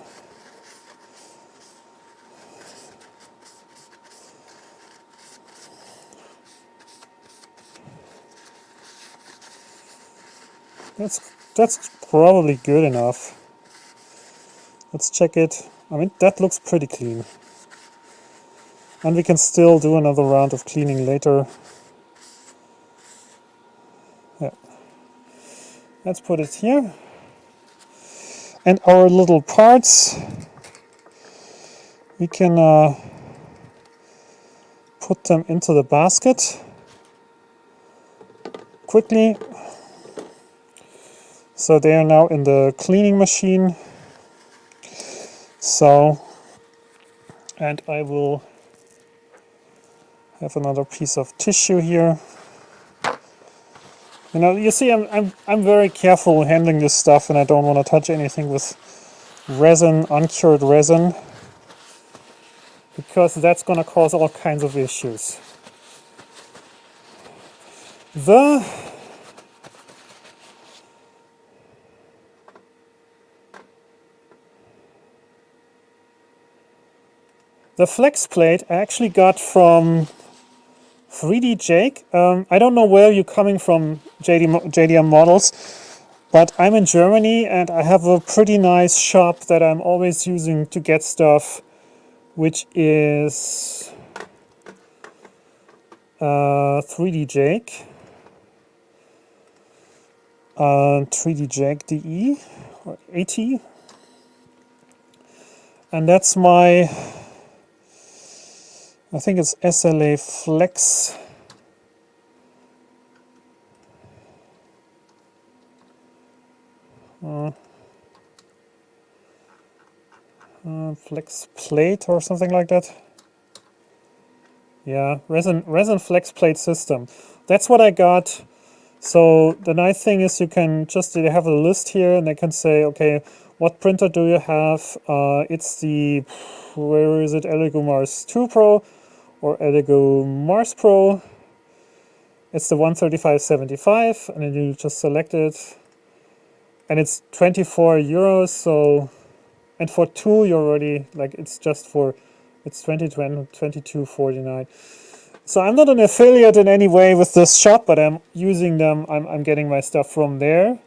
S1: That's probably good enough. Let's check it. I mean, that looks pretty clean. And we can still do another round of cleaning later. Yeah. Let's put it here. And our little parts, we can put them into the basket quickly. So they are now in the cleaning machine. So, and I will have another piece of tissue here. You know, you see, I'm very careful handling this stuff, and I don't want to touch anything with resin, uncured resin, because that's going to cause all kinds of issues. The flex plate I actually got from 3D Jake. I don't know where you're coming from, JDM Models, but I'm in Germany and I have a pretty nice shop that I'm always using to get stuff, which is 3D Jake. 3D Jake DE or AT. And that's my, I think it's SLA Flex. flex plate or something like that. Yeah, resin flex plate system. That's what I got. So the nice thing is you can just, they have a list here and they can say, okay, what printer do you have? It's the, where is it, Elegoo Mars 2 Pro or Elegoo Mars Pro. It's the 13575 and then you just select it. And it's 24 euros, so, and for two you're already, like it's just for, it's 22.49. So I'm not an affiliate in any way with this shop, but I'm using them. I'm getting my stuff from there.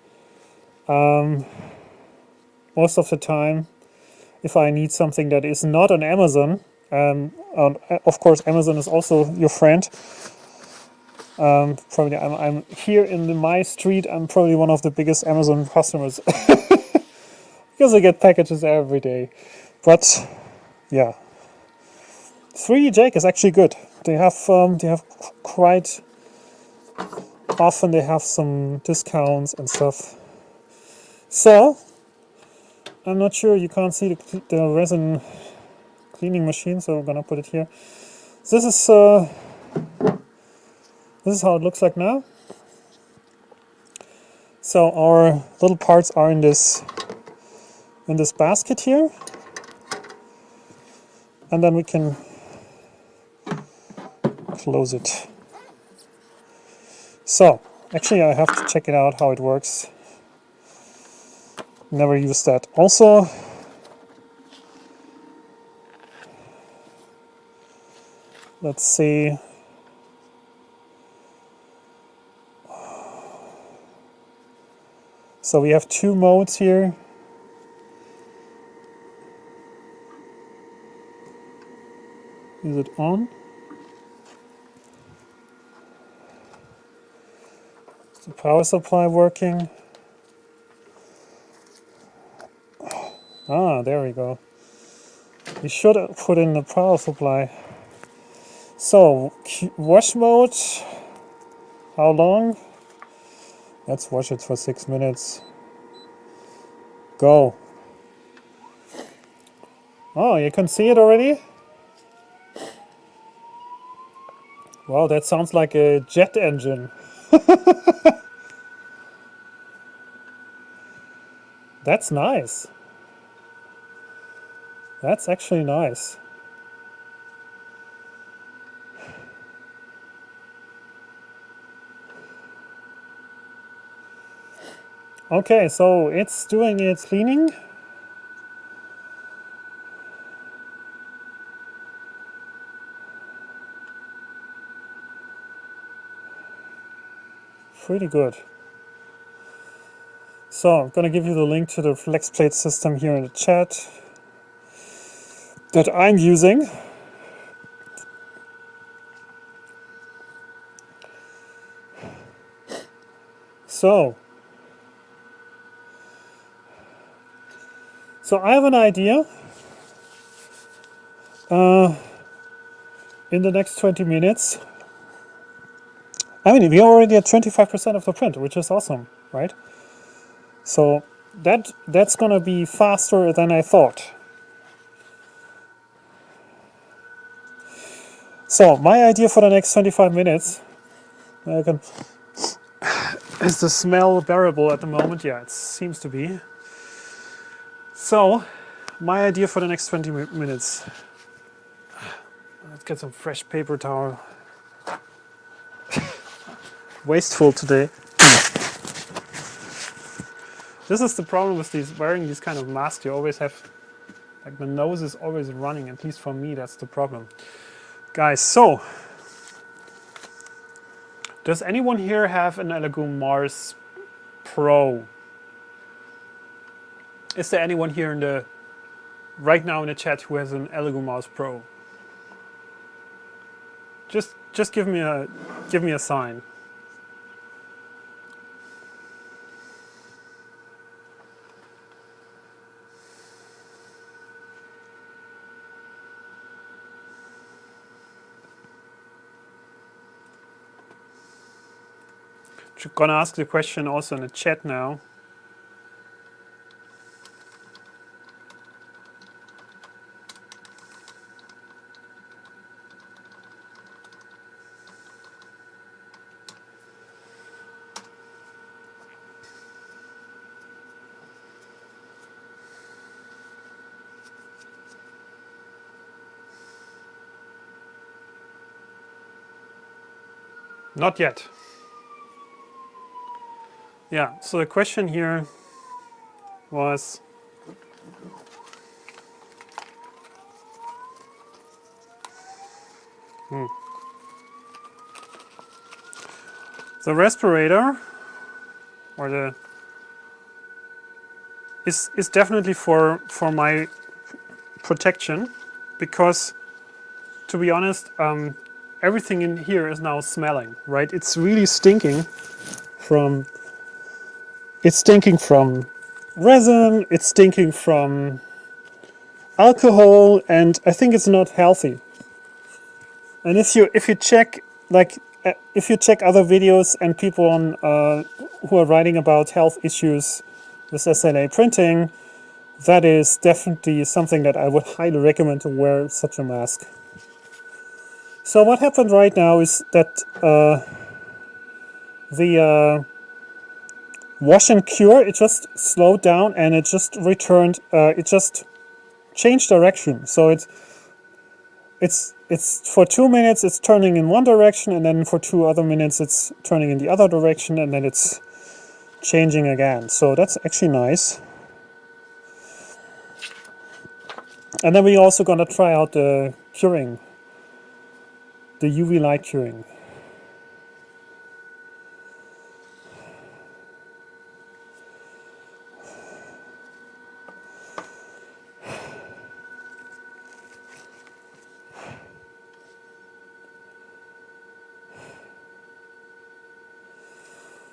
S1: Most of the time, if I need something that is not on Amazon, of course Amazon is also your friend. Probably I'm here in my street. I'm probably one of the biggest Amazon customers because I get packages every day. But yeah, 3D Jake is actually good. They have quite often they have some discounts and stuff. So I'm not sure, you can't see the resin cleaning machine, so I'm gonna put it here. So this is how it looks like now. So our little parts are in this basket here, and then we can close it. So actually I have to check it out how it works. Never used that. Also, let's see. So we have two modes here. Is it on? Is the power supply working? Ah, there we go. We should have put in the power supply. So, wash mode. How long? Let's wash it for 6 minutes. Go. Oh, you can see it already? Wow, that sounds like a jet engine. That's nice. That's actually nice. Okay, so it's doing its cleaning. Pretty good. So I'm going to give you the link to the flex plate system here in the chat that I'm using. So I have an idea. In the next 20 minutes, I mean, we already at 25% of the print, which is awesome, right? So that's gonna be faster than I thought. So my idea for the next 25 minutes, is the smell bearable at the moment? Yeah, it seems to be. So my idea for the next 20 minutes, let's get some fresh paper towel. Wasteful today. This is the problem with wearing these kind of masks. You always have, like, the nose is always running. At least for me, that's the problem. Guys, so does anyone here have an Elegoo Mars Pro? Is there anyone here right now in the chat who has an Elegoo Mars Pro? Just give me a sign. I'm gonna ask the question also in the chat now. Not yet. Yeah, so the question here was, the respirator, or the is definitely for my protection, because to be honest, everything in here is now smelling, right? It's really stinking from resin, it's stinking from alcohol, and I think it's not healthy. And if you check if you check other videos and people on who are writing about health issues with SLA printing, that is definitely something that I would highly recommend to wear such a mask. So what happened right now is that the wash and cure, it just slowed down and it just returned, it just changed direction. So it's for 2 minutes it's turning in one direction, and then for 2 other minutes it's turning in the other direction, and then it's changing again. So that's actually nice. And then we're also gonna try out the curing, the UV light curing.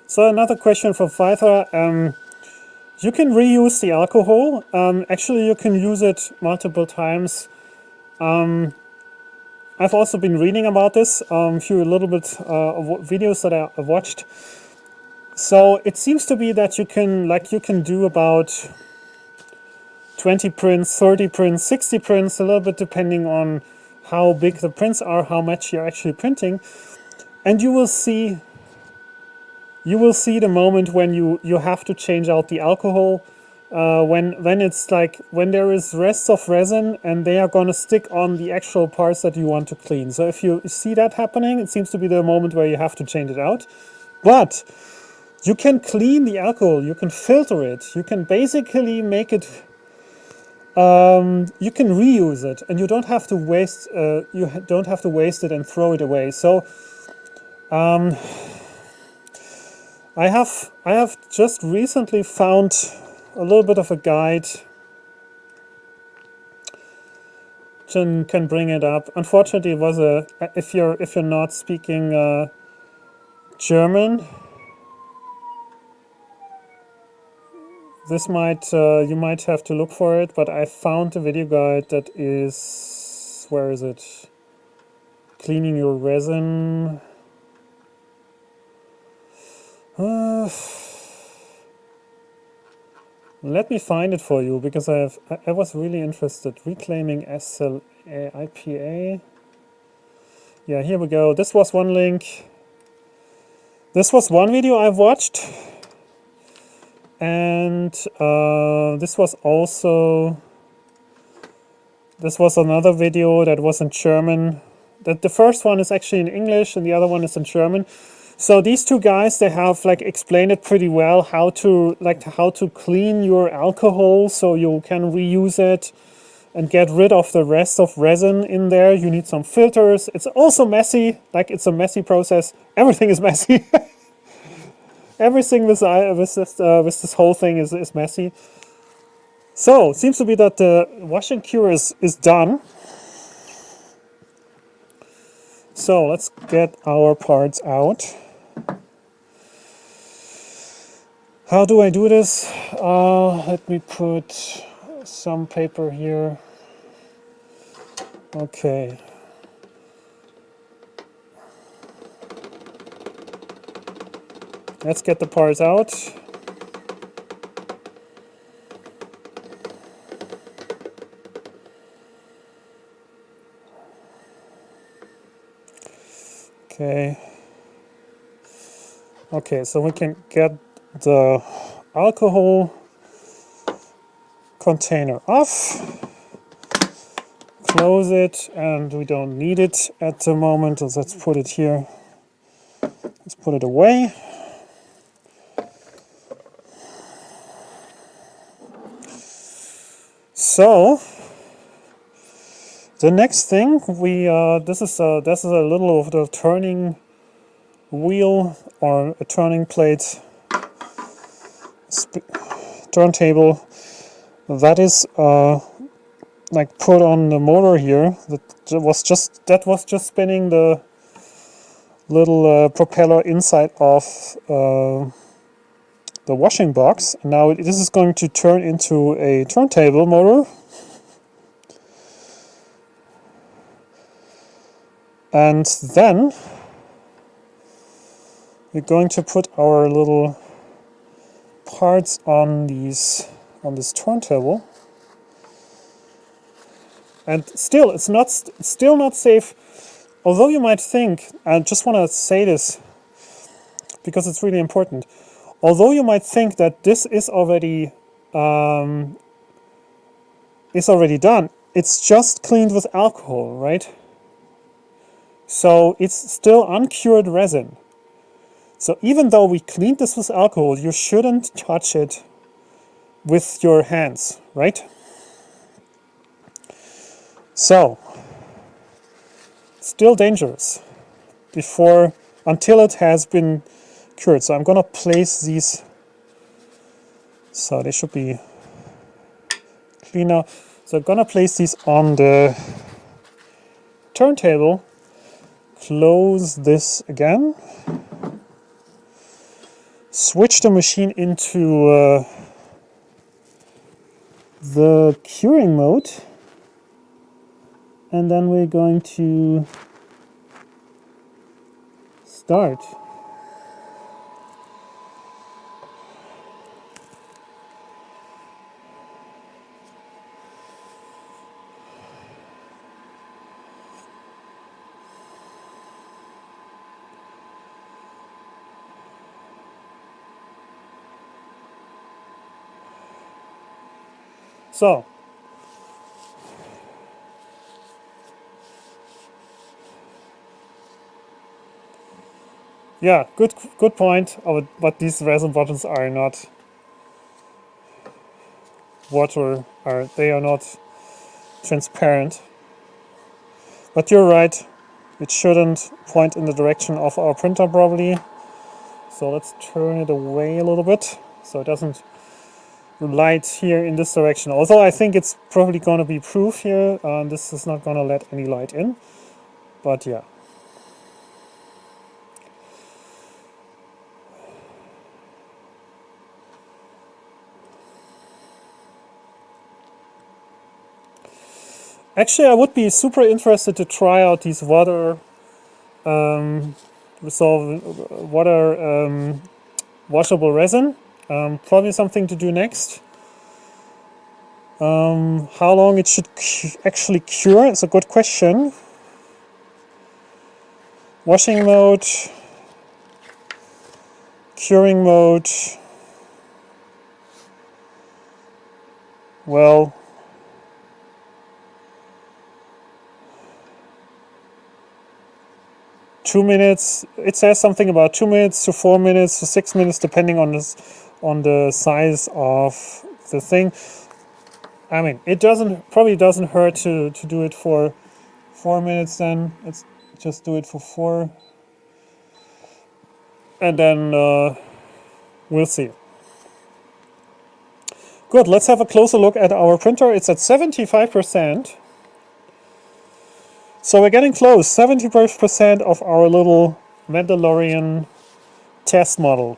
S1: So another question from Pfeiffer. You can reuse the alcohol. Actually, you can use it multiple times. I've also been reading about this, few little bit of videos that I watched. So it seems to be that you can do about 20 prints, 30 prints, 60 prints, a little bit depending on how big the prints are, how much you're actually printing, and you will see the moment when you have to change out the alcohol, when it's when there is rests of resin and they are going to stick on the actual parts that you want to clean. So if you see that happening, it seems to be the moment where you have to change it out. But you can clean the alcohol, you can filter it, you can basically make it, you can reuse it, and you don't have to waste it and throw it away. So I have just recently found a little bit of a guide. Jen can bring it up. Unfortunately, it was if you're not speaking German, this you might have to look for it. But I found a video guide that is, where is it? Cleaning your resin. Let me find it for you, because I was really interested. Reclaiming SLA IPA. Yeah, here we go. This was one link. This was one video I've watched, and this was another video that was in German. The first one is actually in English, and the other one is in German. So these two guys, they have explained it pretty well, how to clean your alcohol so you can reuse it and get rid of the rest of resin in there. You need some filters. It's also messy, it's a messy process. Everything is messy. Everything with this whole thing is messy. So it seems to be that the wash and cure is done. So let's get our parts out. How do I do this? Let me put some paper here. Okay. Let's get the parts out. Okay. Okay, so we can get the alcohol container off, close it, and we don't need it at the moment. Let's put it here. Let's put it away. So the next thing this is a little of the turning wheel or a turning plate turntable that is like put on the motor here. That was just spinning the little propeller inside of the washing box. Now this is going to turn into a turntable motor, and then we're going to put our little parts on this turntable. And still, it's still not safe. Although you might think, I just want to say this because it's really important. Although you might think that this is already done, it's just cleaned with alcohol, right? So it's still uncured resin. So even though we cleaned this with alcohol, you shouldn't touch it with your hands, right? So, still dangerous until it has been cured. So I'm gonna place these, so they should be cleaner. So I'm gonna place these on the turntable, close this again, switch the machine into the curing mode, and then we're going to start. So, yeah, good point. But these resin buttons are not they are not transparent. But you're right, it shouldn't point in the direction of our printer probably. So let's turn it away a little bit so it doesn't light here in this direction. Although I think it's probably going to be proof here. This is not going to let any light in. But yeah. Actually, I would be super interested to try out these water washable resin. Probably something to do next. How long it should actually cure is a good question. Washing mode, curing mode. Well, two minutes. It says something about 2 minutes to 4 minutes to 6 minutes, depending on the size of the thing. I mean, it probably doesn't hurt to do it for 4 minutes. Then let's just do it for 4, and then we'll see. Good. Let's have a closer look at our printer. It's at 75%. So we're getting close. 70% of our little Mandalorian test model.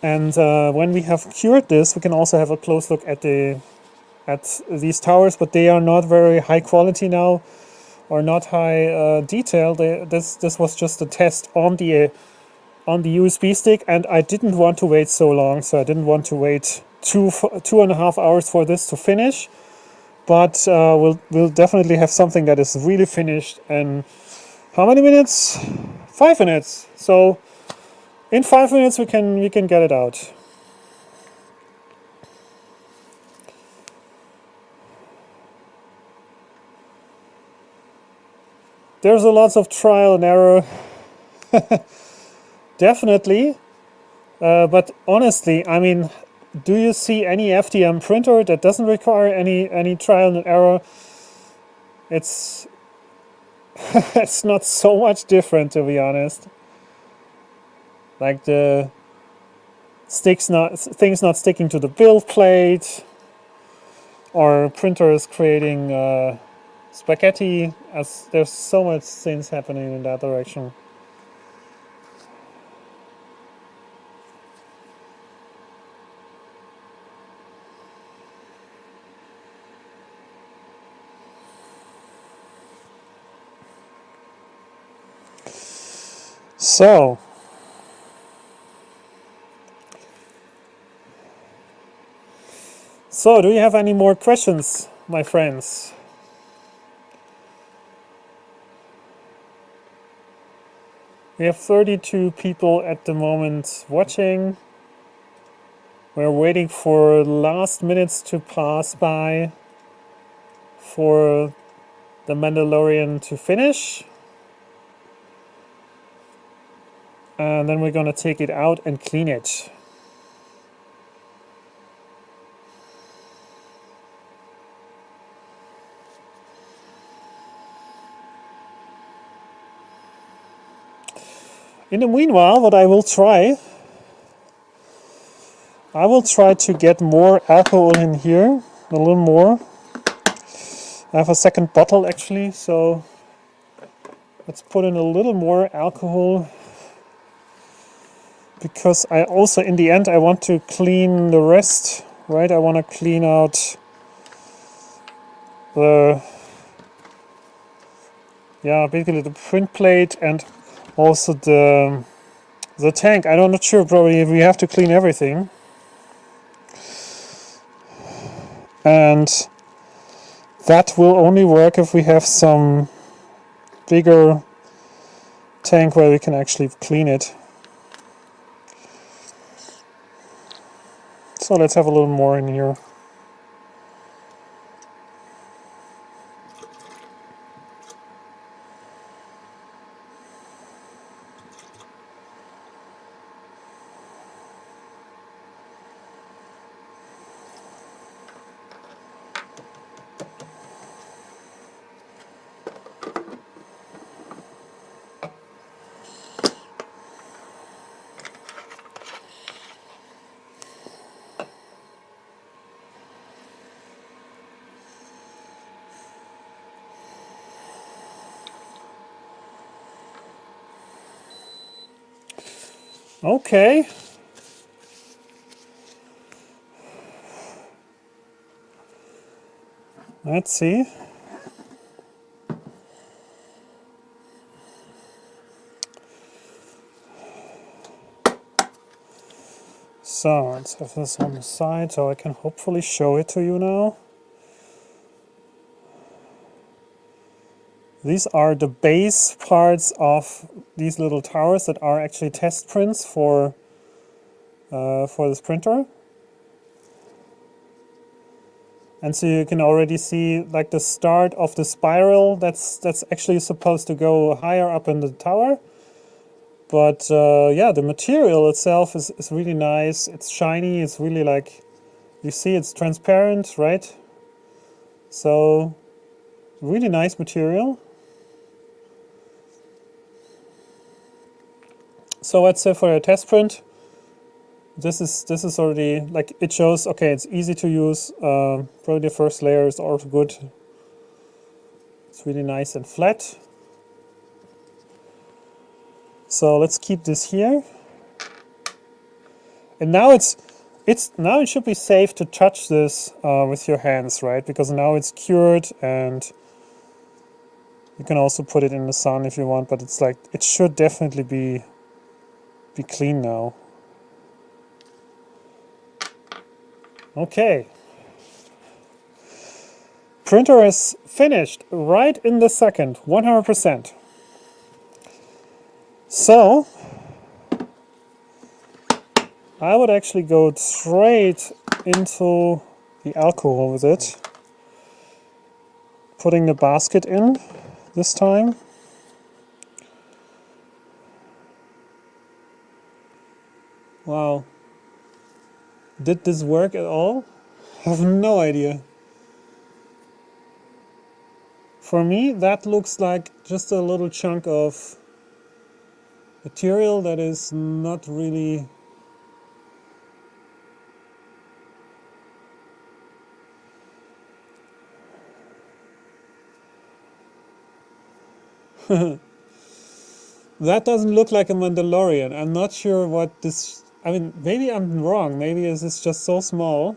S1: And when we have cured this, we can also have a close look at these towers, but they are not very high quality now, or not high detail. This was just a test on the USB stick, and I didn't want to wait so long, so I didn't want to wait 2.5 hours for this to finish. But we'll definitely have something that is really finished. And how many minutes? 5 minutes. So in 5 minutes we can get it out. There's a lots of trial and error. definitely. But honestly, I mean, do you see any FDM printer that doesn't require any trial and error? It's it's not so much different, to be honest. Like the things not sticking to the build plate, or printers creating spaghetti. As there's so much things happening in that direction. So, do you have any more questions, my friends? We have 32 people at the moment watching. We're waiting for last minutes to pass by for the Mandalorian to finish. And then we're gonna take it out and clean it. In the meanwhile, what I will try to get more alcohol in here, a little more. I have a second bottle actually, so let's put in a little more alcohol, because I also, in the end, I want to clean the rest, right? I want to clean out the, basically the print plate and also the tank. I'm not sure, probably we have to clean everything. And that will only work if we have some bigger tank where we can actually clean it. So let's have a little more in here. Okay. Let's see. So let's have this on the side so I can hopefully show it to you now. These are the base parts of these little towers that are actually test prints for this printer. And so you can already see like the start of the spiral that's actually supposed to go higher up in the tower. But yeah, the material itself is really nice. It's shiny, it's really like, you see it's transparent, right? So really nice material. So let's say for a test print, this is already, like, it shows, okay, it's easy to use. Probably the first layer is also good. It's really nice and flat. So let's keep this here. And now now it should be safe to touch this with your hands, right? Because now it's cured, and you can also put it in the sun if you want, but it's like, it should definitely be clean now. Okay. Printer is finished right in the second, 100%. So I would actually go straight into the alcohol with it, putting the basket in this time. Wow. Did this work at all? I have no idea. For me, that looks like just a little chunk of material that is not really... That doesn't look like a Mandalorian. I'm not sure what this... I mean, maybe I'm wrong. Maybe this is just so small.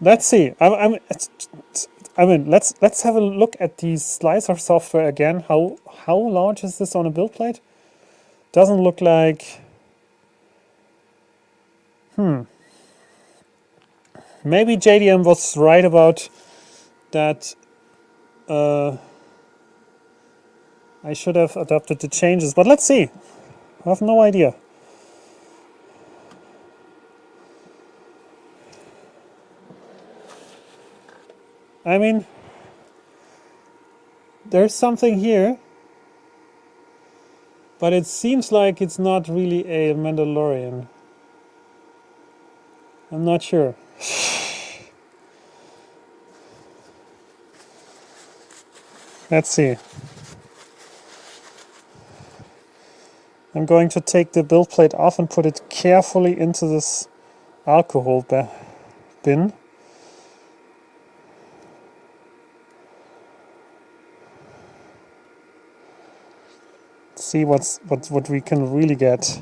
S1: Let's see. I mean, let's have a look at the slicer software again. How large is this on a build plate? Doesn't look like... Maybe JDM was right about that. I should have adopted the changes, but let's see. I have no idea. I mean, there's something here, but it seems like it's not really a Mandalorian. I'm not sure. Let's see. I'm going to take the build plate off and put it carefully into this alcohol bin. See what we can really get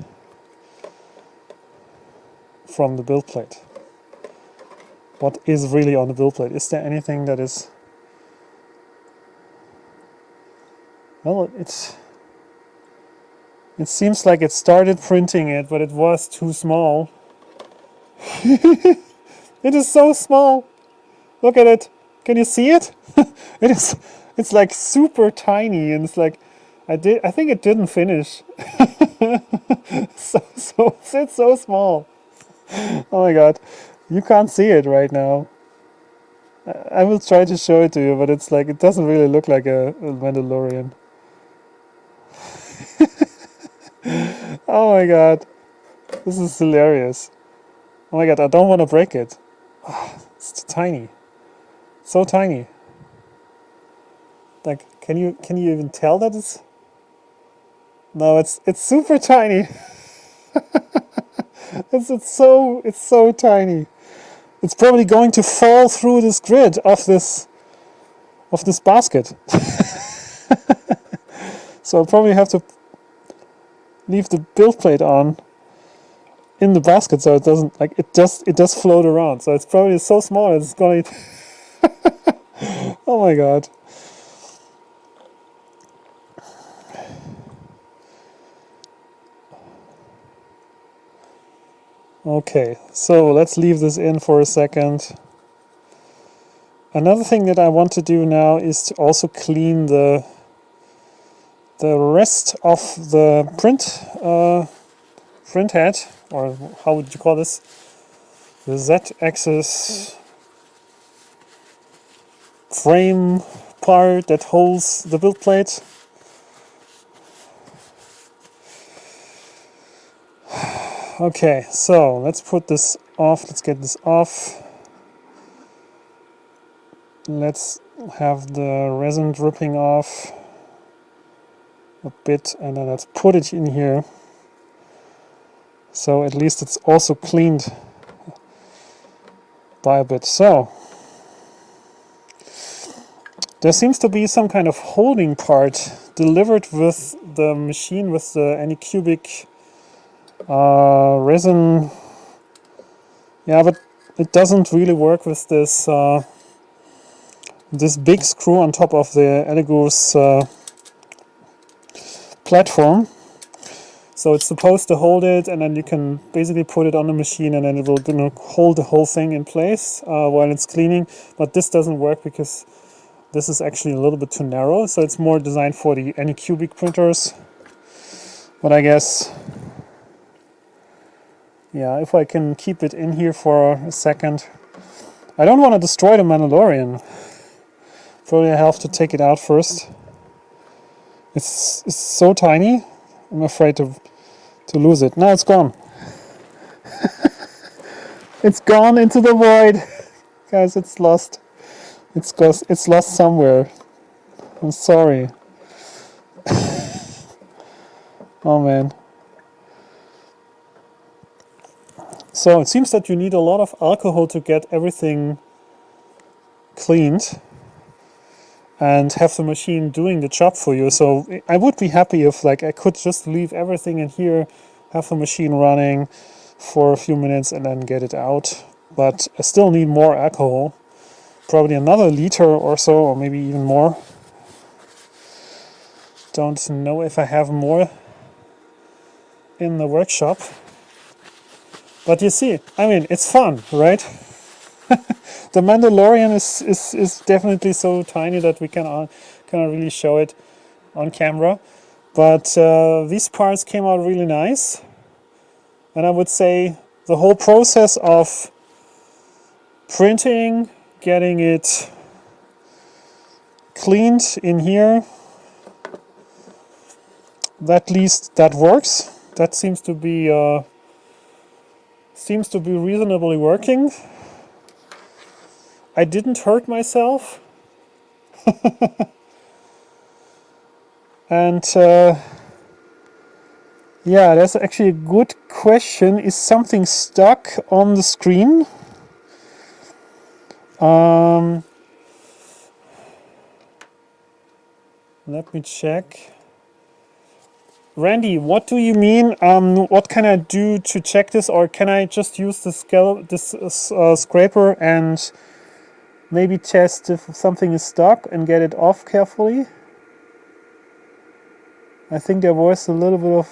S1: from the build plate. What is really on the build plate? Is there anything that is... Well, it seems like it started printing it, but it was too small. It is so small. Look at it. Can you see it? It's like super tiny, and it's like I think it didn't finish. so it's so small. Oh my god. You can't see it right now. I will try to show it to you, but it's like it doesn't really look like a Mandalorian. Oh my god. This is hilarious. Oh my god, I don't want to break it. Oh, it's tiny. So tiny. Like, can you even tell that it's... No, it's super tiny. It's so tiny. It's probably going to fall through this grid of this basket. So I'll probably have to leave the build plate on in the basket so it doesn't, like, it does float around. So it's probably so small it's going to... Oh my god. Okay, so let's leave this in for a second. Another thing that I want to do now is to also clean the rest of the print head, or how would you call this? The Z-axis frame part that holds the build plate. Okay, so let's put this off. Let's get this off. Let's have the resin dripping off a bit, and then let's put it in here. So at least it's also cleaned by a bit. So there seems to be some kind of holding part delivered with the machine, with the anycubic resin. Yeah, but it doesn't really work with this this big screw on top of the Elegoo's platform. So it's supposed to hold it, and then you can basically put it on the machine, and then it will hold the whole thing in place while it's cleaning. But this doesn't work because this is actually a little bit too narrow. So it's more designed for the anycubic printers. But I guess, yeah, if I can keep it in here for a second. I don't want to destroy the Mandalorian. Probably I have to take it out first. It's so tiny, I'm afraid to lose it. Now it's gone. It's gone into the void. Guys, it's lost. It's lost somewhere. I'm sorry. Oh man. So it seems that you need a lot of alcohol to get everything cleaned and have the machine doing the job for you. So I would be happy if like I could just leave everything in here, have the machine running for a few minutes and then get it out. But I still need more alcohol, probably another liter or so, or maybe even more. Don't know if I have more in the workshop. But you see, I mean, it's fun, right? The Mandalorian is definitely so tiny that we cannot really show it on camera. But these parts came out really nice. And I would say the whole process of printing, getting it cleaned in here, at least that works. That seems to be reasonably working. I didn't hurt myself. And yeah, that's actually a good question. Is something stuck on the screen? Let me check. Randy, what do you mean? What can I do to check this, or can I just use the scraper and maybe test if something is stuck and get it off carefully? I think there was a little bit of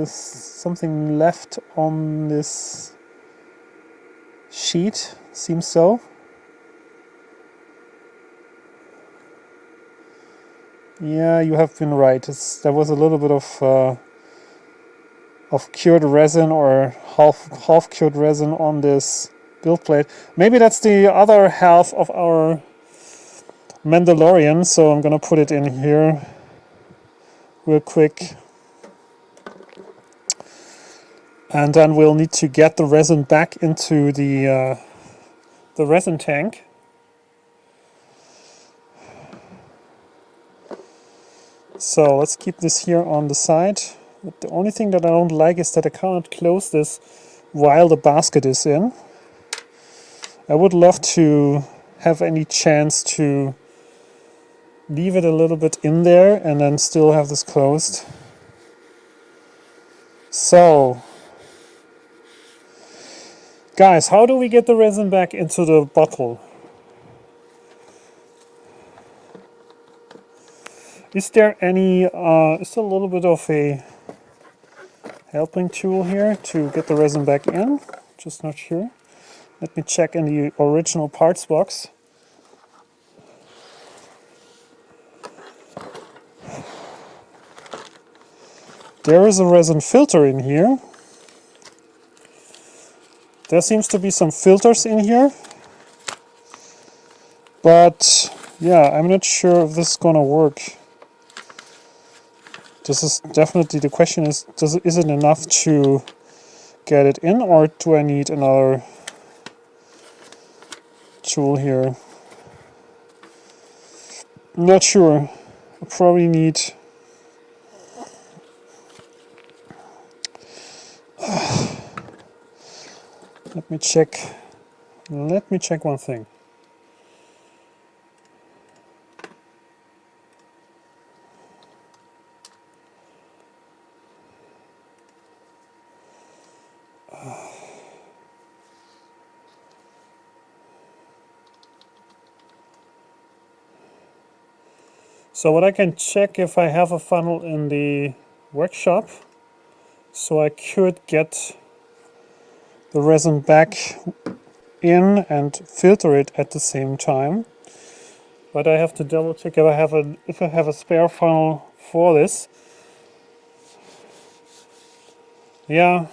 S1: something left on this sheet. Seems so. Yeah, you have been right. There was a little bit of cured resin or half cured resin on this build plate. Maybe that's the other half of our Mandalorian, so I'm gonna put it in here real quick. And then we'll need to get the resin back into the resin tank. So let's keep this here on the side. But the only thing that I don't like is that I cannot close this while the basket is in. I would love to have any chance to leave it a little bit in there and then still have this closed. So, guys, how do we get the resin back into the bottle? Is there any, is there a little bit of a helping tool here to get the resin back in? Just not sure. Let me check in the original parts box. There is a resin filter in here. There seems to be some filters in here. But yeah, I'm not sure if this is gonna work. This is definitely, the question is it enough to get it in, or do I need another tool here? I'm not sure. I probably need let me check one thing. So what I can check if I have a funnel in the workshop, so I could get the resin back in and filter it at the same time. But I have to double check if I have a spare funnel for this. Yeah,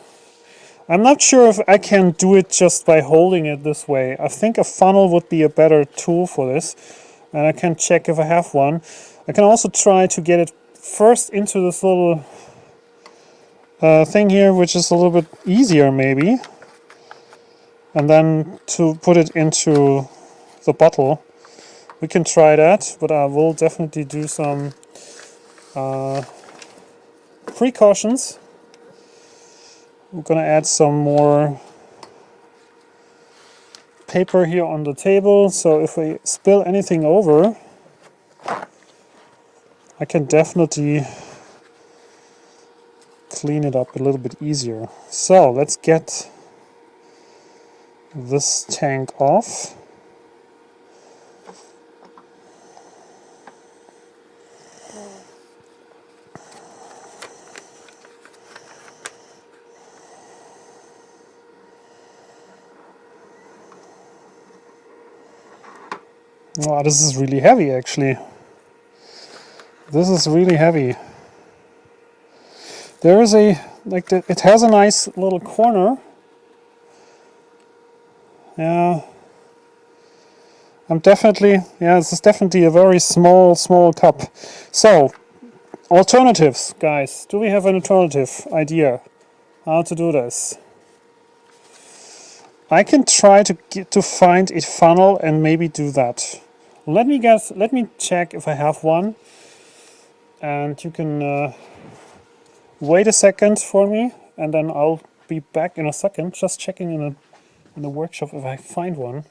S1: I'm not sure if I can do it just by holding it this way. I think a funnel would be a better tool for this. and I can check if I have one. I can also try to get it first into this little thing here, which is a little bit easier maybe, and then to put it into the bottle. We can try that, but I will definitely do some precautions. I'm gonna add some more paper here on the table, so if I spill anything over, I can definitely clean it up a little bit easier. So let's get this tank off. Wow, this is really heavy actually. This is really heavy. There is a, like, it has a nice little corner. Yeah. This is definitely a very small cup. So, alternatives, guys. Do we have an alternative idea how to do this? I can try to find a funnel and maybe do that. Let me check if I have one. And you can wait a second for me, and then I'll be back in a second. Just checking in the workshop if I find one.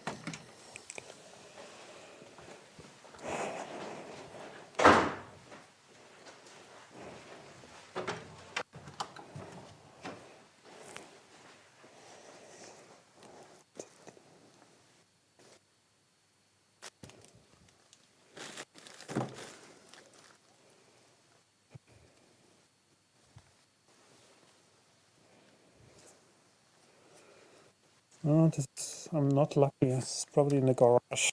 S1: Oh, I'm not lucky. It's probably in the garage.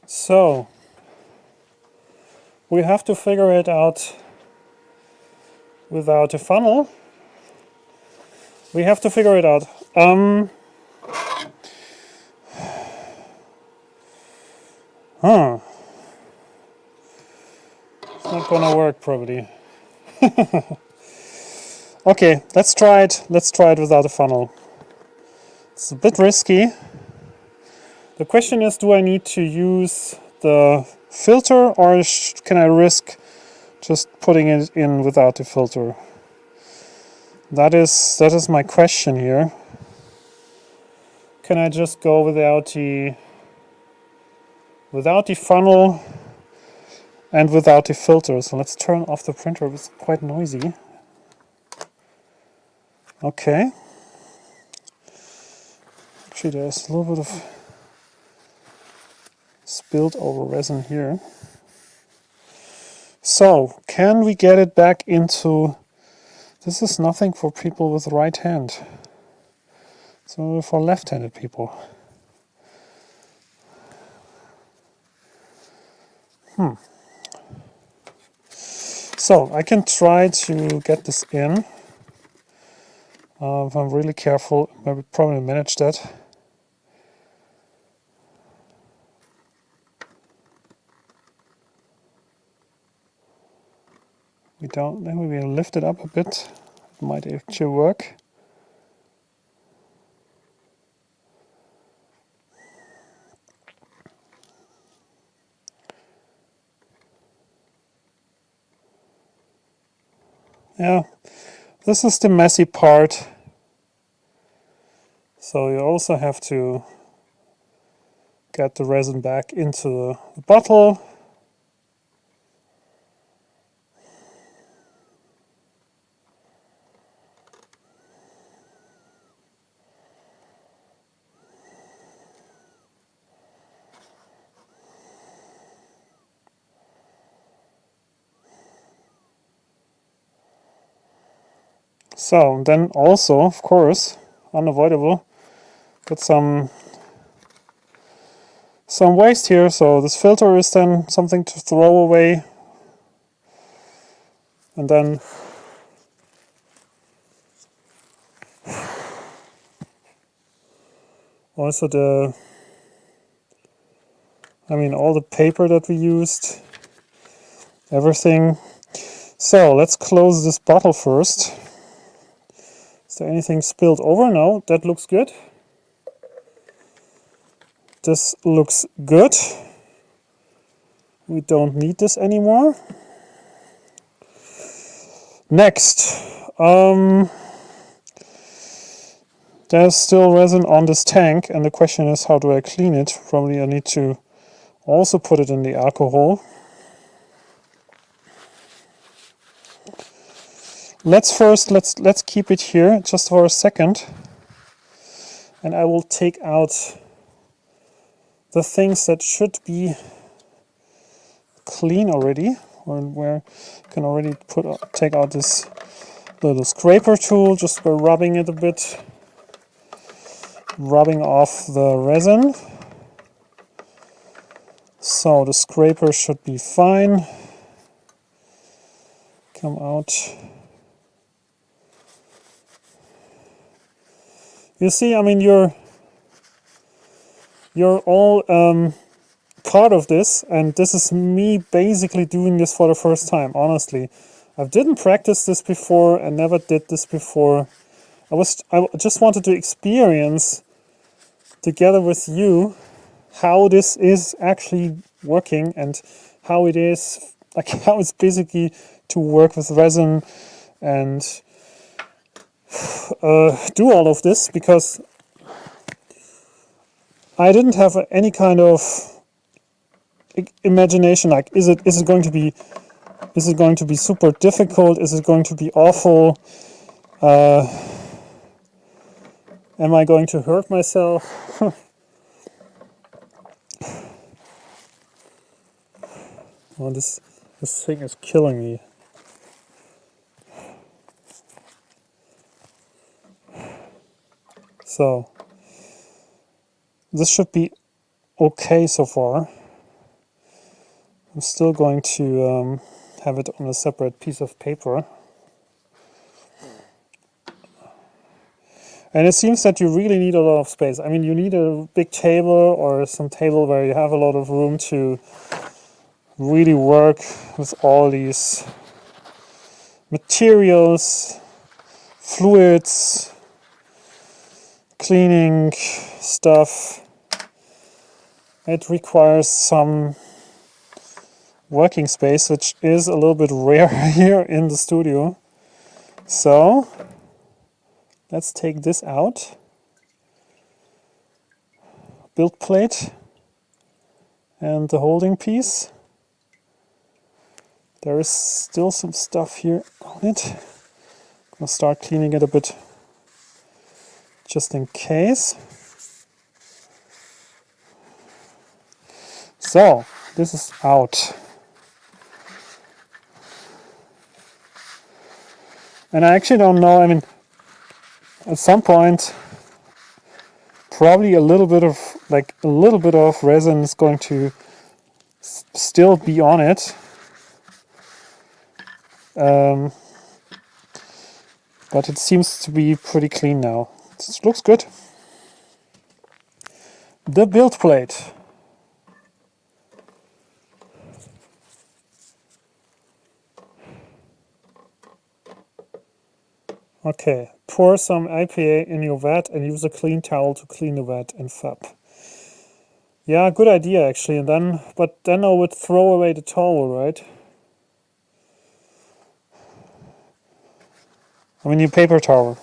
S1: So, we have to figure it out without a funnel. We have to figure it out. It's not gonna work probably. Okay, let's try it. Let's try it without a funnel. It's a bit risky. The question is, do I need to use the filter, or can I risk just putting it in without the filter? That is my question here. Can I just go without the funnel and without the filter? So let's turn off the printer. It's quite noisy. Okay. Actually, there's a little bit of spilled over resin here. So, can we get it back into... This is nothing for people with right hand. So for left-handed people. So I can try to get this in. If I'm really careful, I will probably manage that. Then we will lift it up a bit. It might actually work. Yeah, this is the messy part. So you also have to get the resin back into the bottle. So then also, of course, unavoidable, got some some waste here, so this filter is then something to throw away. And then also all the paper that we used, everything. So let's close this bottle first. Is there anything spilled over? No, that looks good. This looks good. We don't need this anymore. Next, there's still resin on this tank, and the question is, how do I clean it? Probably I need to also put it in the alcohol. Let's keep it here just for a second, and I will take out the things that should be clean already, or where I can already take out this little scraper tool just by rubbing it a bit, rubbing off the resin. So the scraper should be fine. Come out. You see, I mean, you're all part of this, and this is me basically doing this for the first time, honestly. I didn't practice this before, I never did this before. I just wanted to experience together with you how this is actually working and how it is, like how it's basically to work with resin and do all of this, because I didn't have any kind of imagination, like is it going to be super difficult, is it going to be awful, am I going to hurt myself? Well, this thing is killing me. So this should be okay so far. I'm still going to have it on a separate piece of paper. And it seems that you really need a lot of space. I mean, you need a big table or some table where you have a lot of room to really work with all these materials, fluids, cleaning stuff. It requires some working space, which is a little bit rare here in the studio. So let's take this out. Build plate and the holding piece. There is still some stuff here on it. I'm gonna start cleaning it a bit just in case. So this is out. And I actually don't know, I mean, at some point, probably a little bit of resin is going to still be on it. But it seems to be pretty clean now. This looks good. The build plate. Okay, pour some IPA in your vat and use a clean towel to clean the vat and fab. Yeah, good idea actually. But then I would throw away the towel, right? I mean, your paper towel.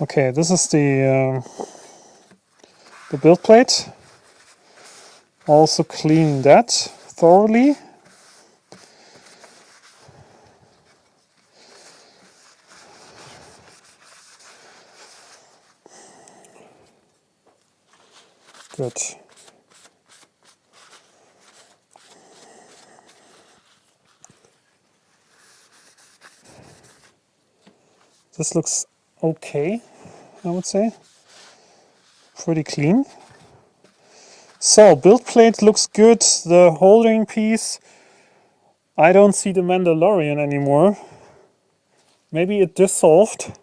S1: Okay, this is the build plate. Also clean that thoroughly. Good. This looks okay, I would say. Pretty clean. So build plate looks good. The holding piece, I don't see the Mandalorian anymore. Maybe it dissolved.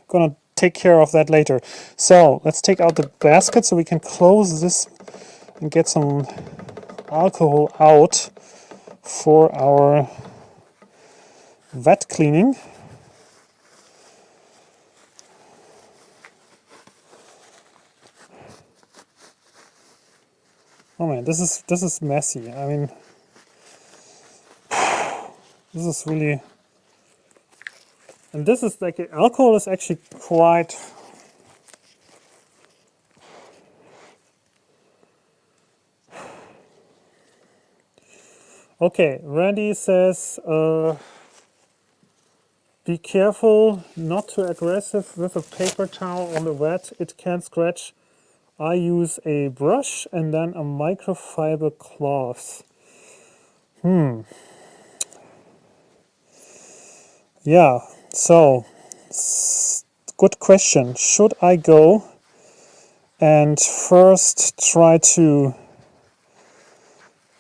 S1: Gonna take care of that later. So let's take out the basket so we can close this and get some alcohol out for our wet cleaning. Oh man, this is messy. I mean, this is really, and this is like, alcohol is actually quite, okay. Randy says, be careful not too aggressive with a paper towel on the wet. It can scratch. I use a brush and then a microfiber cloth. Yeah, so good question. Should I go and first try to,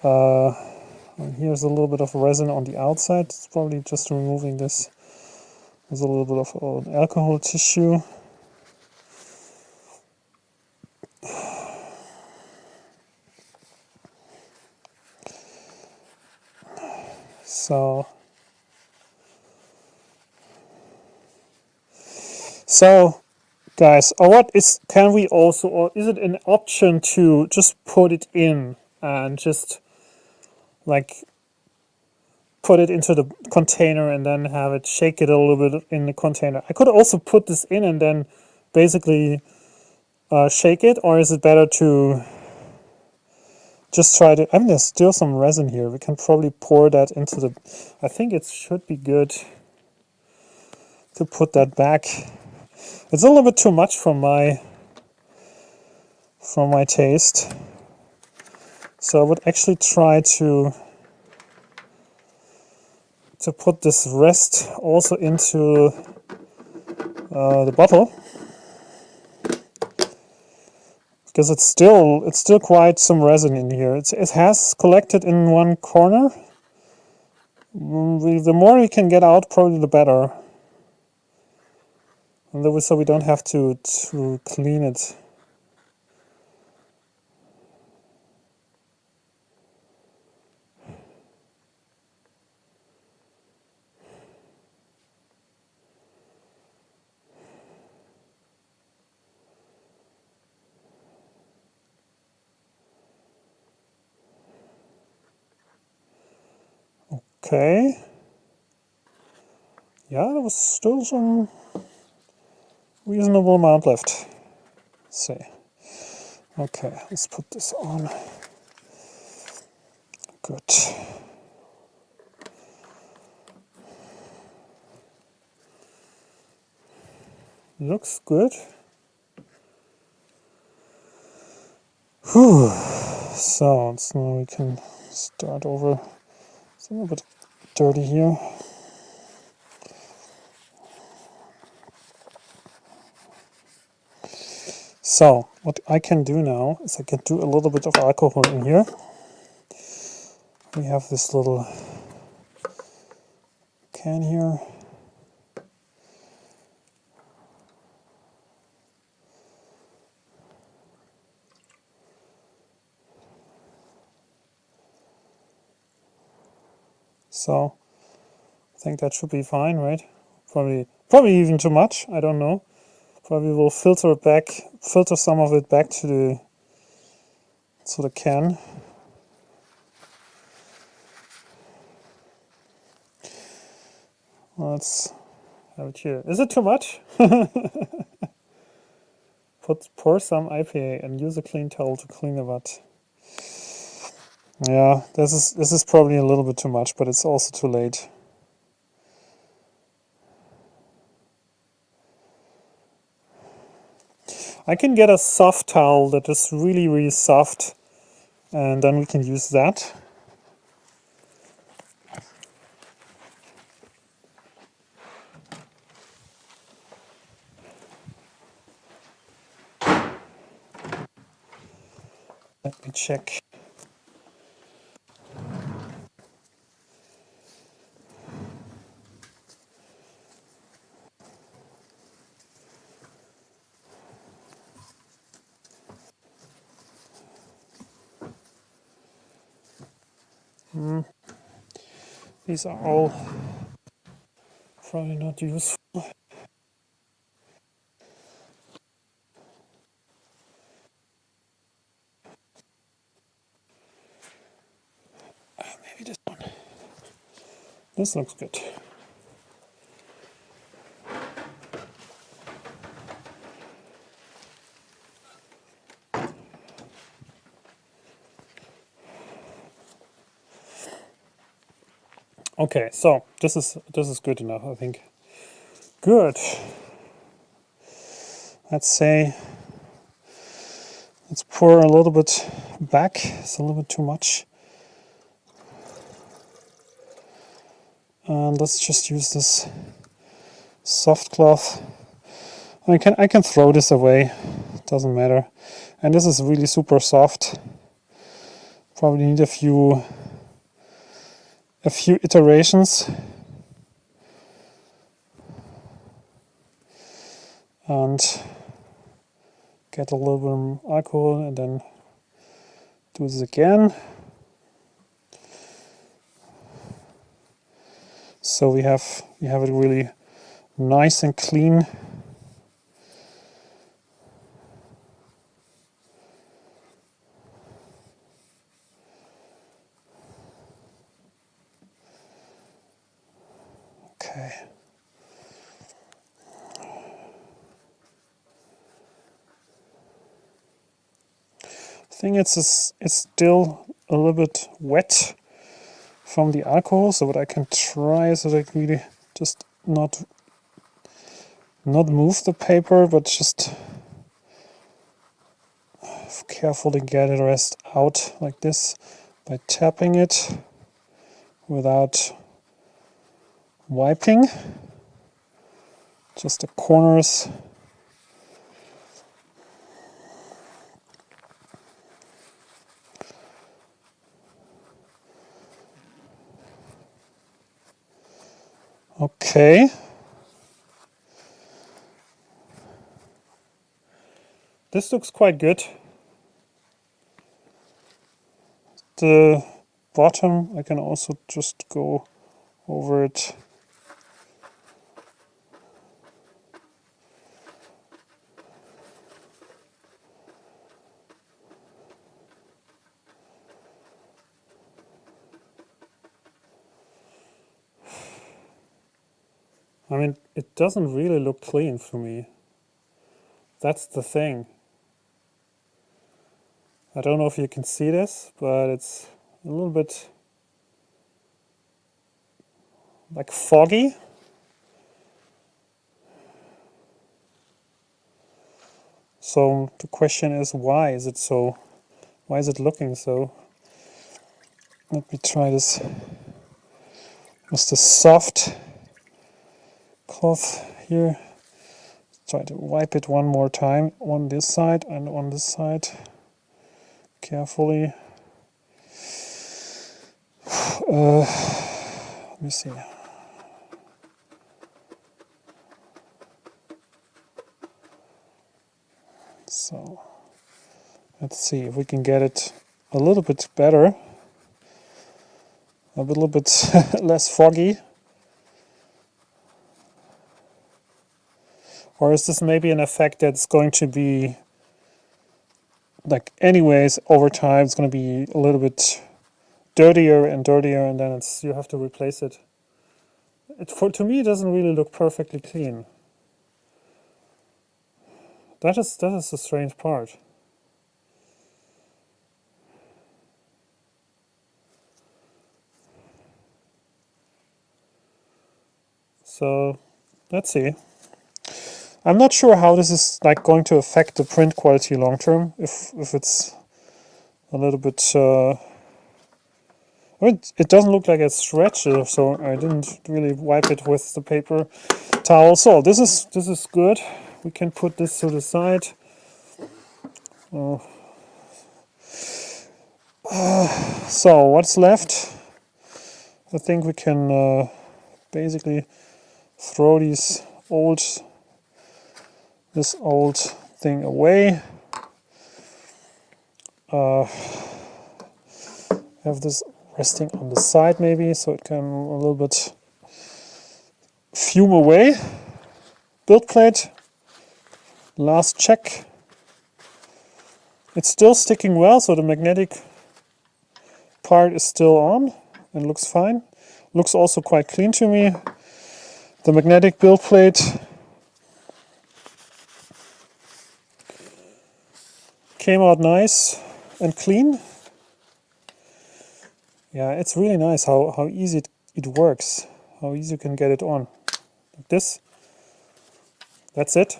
S1: here's a little bit of resin on the outside. It's probably just removing this. There's a little bit of alcohol tissue. So guys, or what is, can we also, or is it an option to just put it in and just like put it into the container and then have it, shake it a little bit in the container? I could also put this in and then basically shake it, or is it better to just try to, I mean, there's still some resin here. We can probably pour that into the, I think it should be good to put that back. It's a little bit too much for my taste. So I would actually try to put this rest also into the bottle, because it's still quite some resin in here. It has collected in one corner. The more we can get out, probably the better. And so we don't have to clean it. Okay. Yeah, there was still some reasonable amount left. Let's see. Okay, let's put this on. Good. Looks good. Whew. So now we can start over. It's a little bit dirty here. So what I can do now is I can do a little bit of alcohol in here. We have this little can here. So I think that should be fine, right? Probably even too much. I don't know. Probably will filter some of it back to the can. Let's have it here. Is it too much? Pour some IPA and use a clean towel to clean the vat. Yeah, this is probably a little bit too much, but it's also too late. I can get a soft towel that is really, really soft, and then we can use that. Let me check. These are all probably not useful. Maybe this one. This looks good. Okay, so this is good enough, I think. Good. Let's pour a little bit back. It's a little bit too much. And let's just use this soft cloth. I can throw this away. It doesn't matter. And this is really super soft. Probably need a few iterations. And get a little bit of alcohol and then do this again. So we have it really nice and clean. Okay. I think it's still a little bit wet from the alcohol, so what I can try is that I can really just not move the paper, but just carefully get the rest out like this by tapping it without wiping. Just the corners. Okay. This looks quite good. The bottom, I can also just go over it. I mean, it doesn't really look clean for me. That's the thing. I don't know if you can see this, but it's a little bit like foggy. So the question is, why is it so? Why is it looking so? Let me try this with the soft cloth here. Try to wipe it one more time on this side and on this side. Carefully. Let me see. So let's see if we can get it a little bit better, a little bit less foggy. Or is this maybe an effect that's going to be like anyways over time it's going to be a little bit dirtier and dirtier, and then you have to replace it. To me it doesn't really look perfectly clean. That is the strange part. So let's see. I'm not sure how this is like going to affect the print quality long term. If it's a little bit, it doesn't look like it's stretchy, so I didn't really wipe it with the paper towel. So this is good. We can put this to the side. So what's left? I think we can basically throw this old thing away. Have this resting on the side maybe, so it can a little bit fume away. Build plate, last check. It's still sticking well, so the magnetic part is still on and looks fine. Looks also quite clean to me. The magnetic build plate came out nice and clean. Yeah, it's really nice how easy it works, how easy you can get it on. Like this. That's it.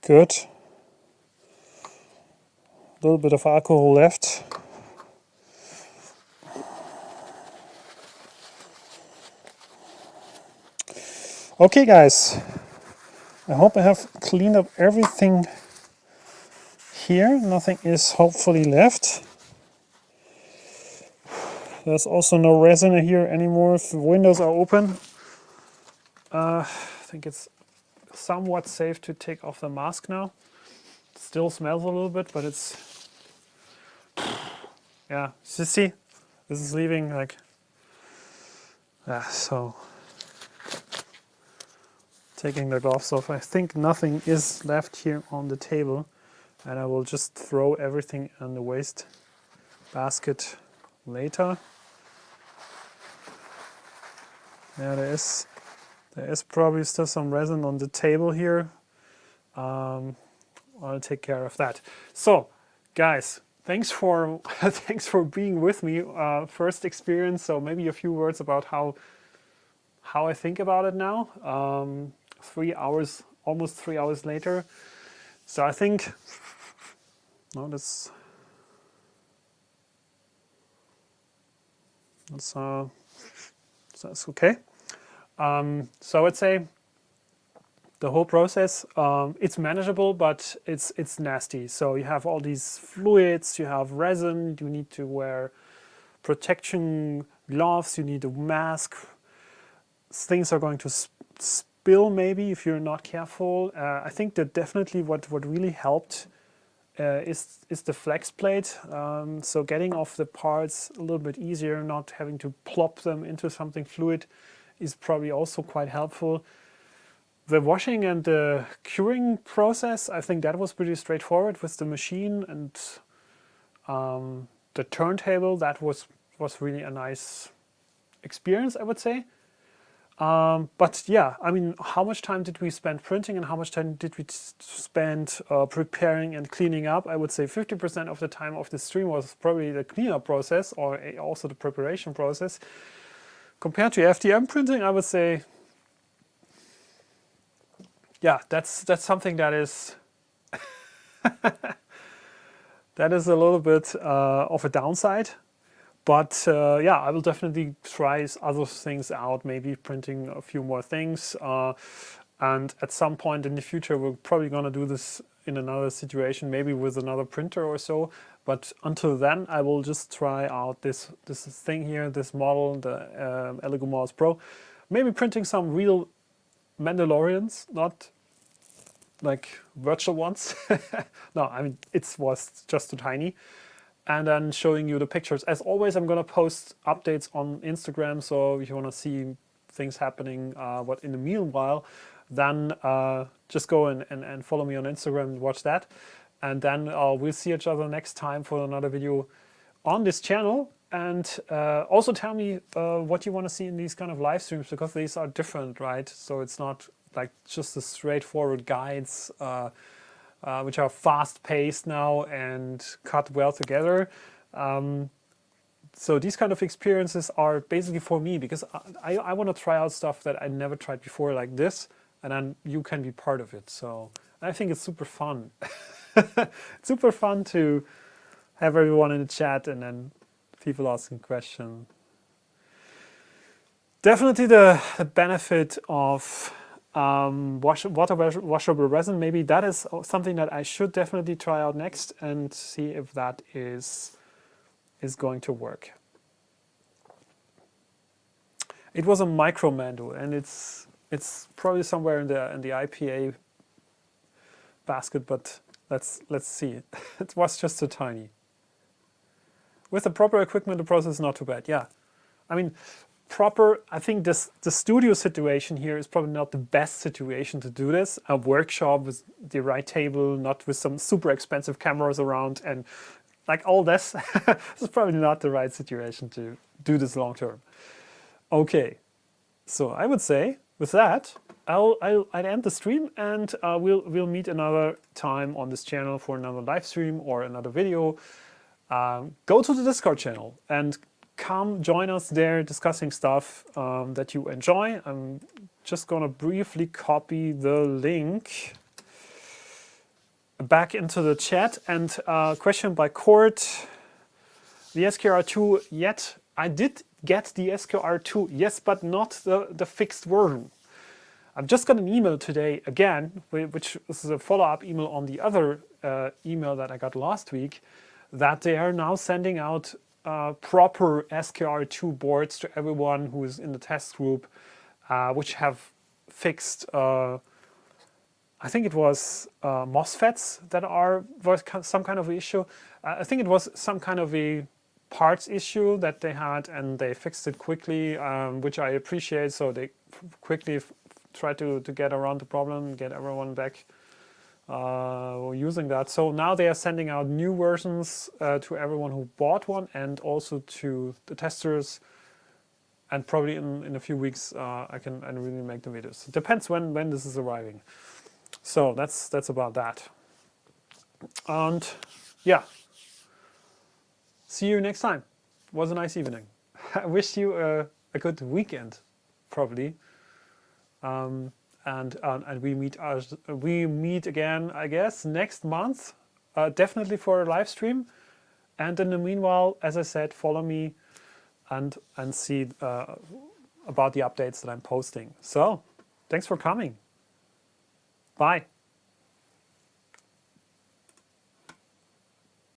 S1: Good. A little bit of alcohol left. Okay guys, I hope I have cleaned up everything here. Nothing is hopefully left. There's also no resin here anymore if the windows are open. I think it's somewhat safe to take off the mask now. It still smells a little bit, but it's... Yeah, you see? This is leaving like... so... Taking the gloves off. I think nothing is left here on the table. And I will just throw everything in the waste basket later. Yeah, there is probably still some resin on the table here. I'll take care of that. So, guys, thanks for thanks for being with me. First experience, so maybe a few words about how I think about it now. 3 hours, almost 3 hours later. So I think no, that's okay. So I would say the whole process, it's manageable, but it's nasty. So you have all these fluids, you have resin, you need to wear protection gloves, you need a mask. Things are going to spill maybe if you're not careful. I think that definitely what really helped is the flex plate. So getting off the parts a little bit easier, not having to plop them into something fluid is probably also quite helpful. The washing and the curing process, I think that was pretty straightforward with the machine and the turntable. That was really a nice experience, I would say. But yeah, I mean, how much time did we spend printing and how much time did we spend preparing and cleaning up? I would say 50% of the time of the stream was probably the cleanup process or also the preparation process. Compared to FDM printing, I would say, yeah, that's something that is that is a little bit of a downside. But yeah, I will definitely try other things out, maybe printing a few more things. And at some point in the future, we're probably going to do this in another situation, maybe with another printer or so. But until then, I will just try out this thing here, this model, the Elegoo Mars Pro. Maybe printing some real Mandalorians, not like virtual ones. No, I mean, it was just too tiny. And then showing you the pictures. As always, I'm going to post updates on Instagram, so if you want to see things happening what in the meanwhile, then just go and follow me on Instagram and watch that. And then we'll see each other next time for another video on this channel. And also tell me what you want to see in these kind of live streams, because these are different, right? So it's not like just the straightforward guides which are fast-paced now and cut well together. So these kind of experiences are basically for me, because I want to try out stuff that I never tried before like this, and then you can be part of it. So I think it's super fun. It's super fun to have everyone in the chat and then people asking questions. Definitely the benefit of washable resin. Maybe that is something that I should definitely try out next and see if that is going to work. It was a micro mantle, and it's probably somewhere in the IPA basket, but let's see. It was just so tiny. With the proper equipment, the process is not too bad. Yeah, I mean, I think the studio situation here is probably not the best situation to do this. A workshop with the right table, not with some super expensive cameras around and like all this. This is probably not the right situation to do this long term. Okay, so I would say with that, I'd end the stream, and we'll meet another time on this channel for another live stream or another video. Go to the Discord channel and come join us there discussing stuff that you enjoy. I'm just gonna briefly copy the link back into the chat. And question by Court, the SKR2 yet? I did get the SKR2, yes, but not the fixed version. I've just got an email today again, which is a follow-up email on the other email that I got last week, that they are now sending out proper SKR2 boards to everyone who is in the test group, which have fixed, I think it was MOSFETs that was some kind of issue. I think it was some kind of a parts issue that they had, and they fixed it quickly, which I appreciate. So they quickly try to get around the problem, get everyone back using that. So now they are sending out new versions to everyone who bought one, and also to the testers. And probably in a few weeks I can really make the videos. It depends when this is arriving. So that's about that. And yeah, see you next time. It was a nice evening. I wish you a good weekend, probably. And we meet again, I guess, next month, definitely for a live stream. And in the meanwhile, as I said, follow me and see about the updates that I'm posting. So, thanks for coming. Bye.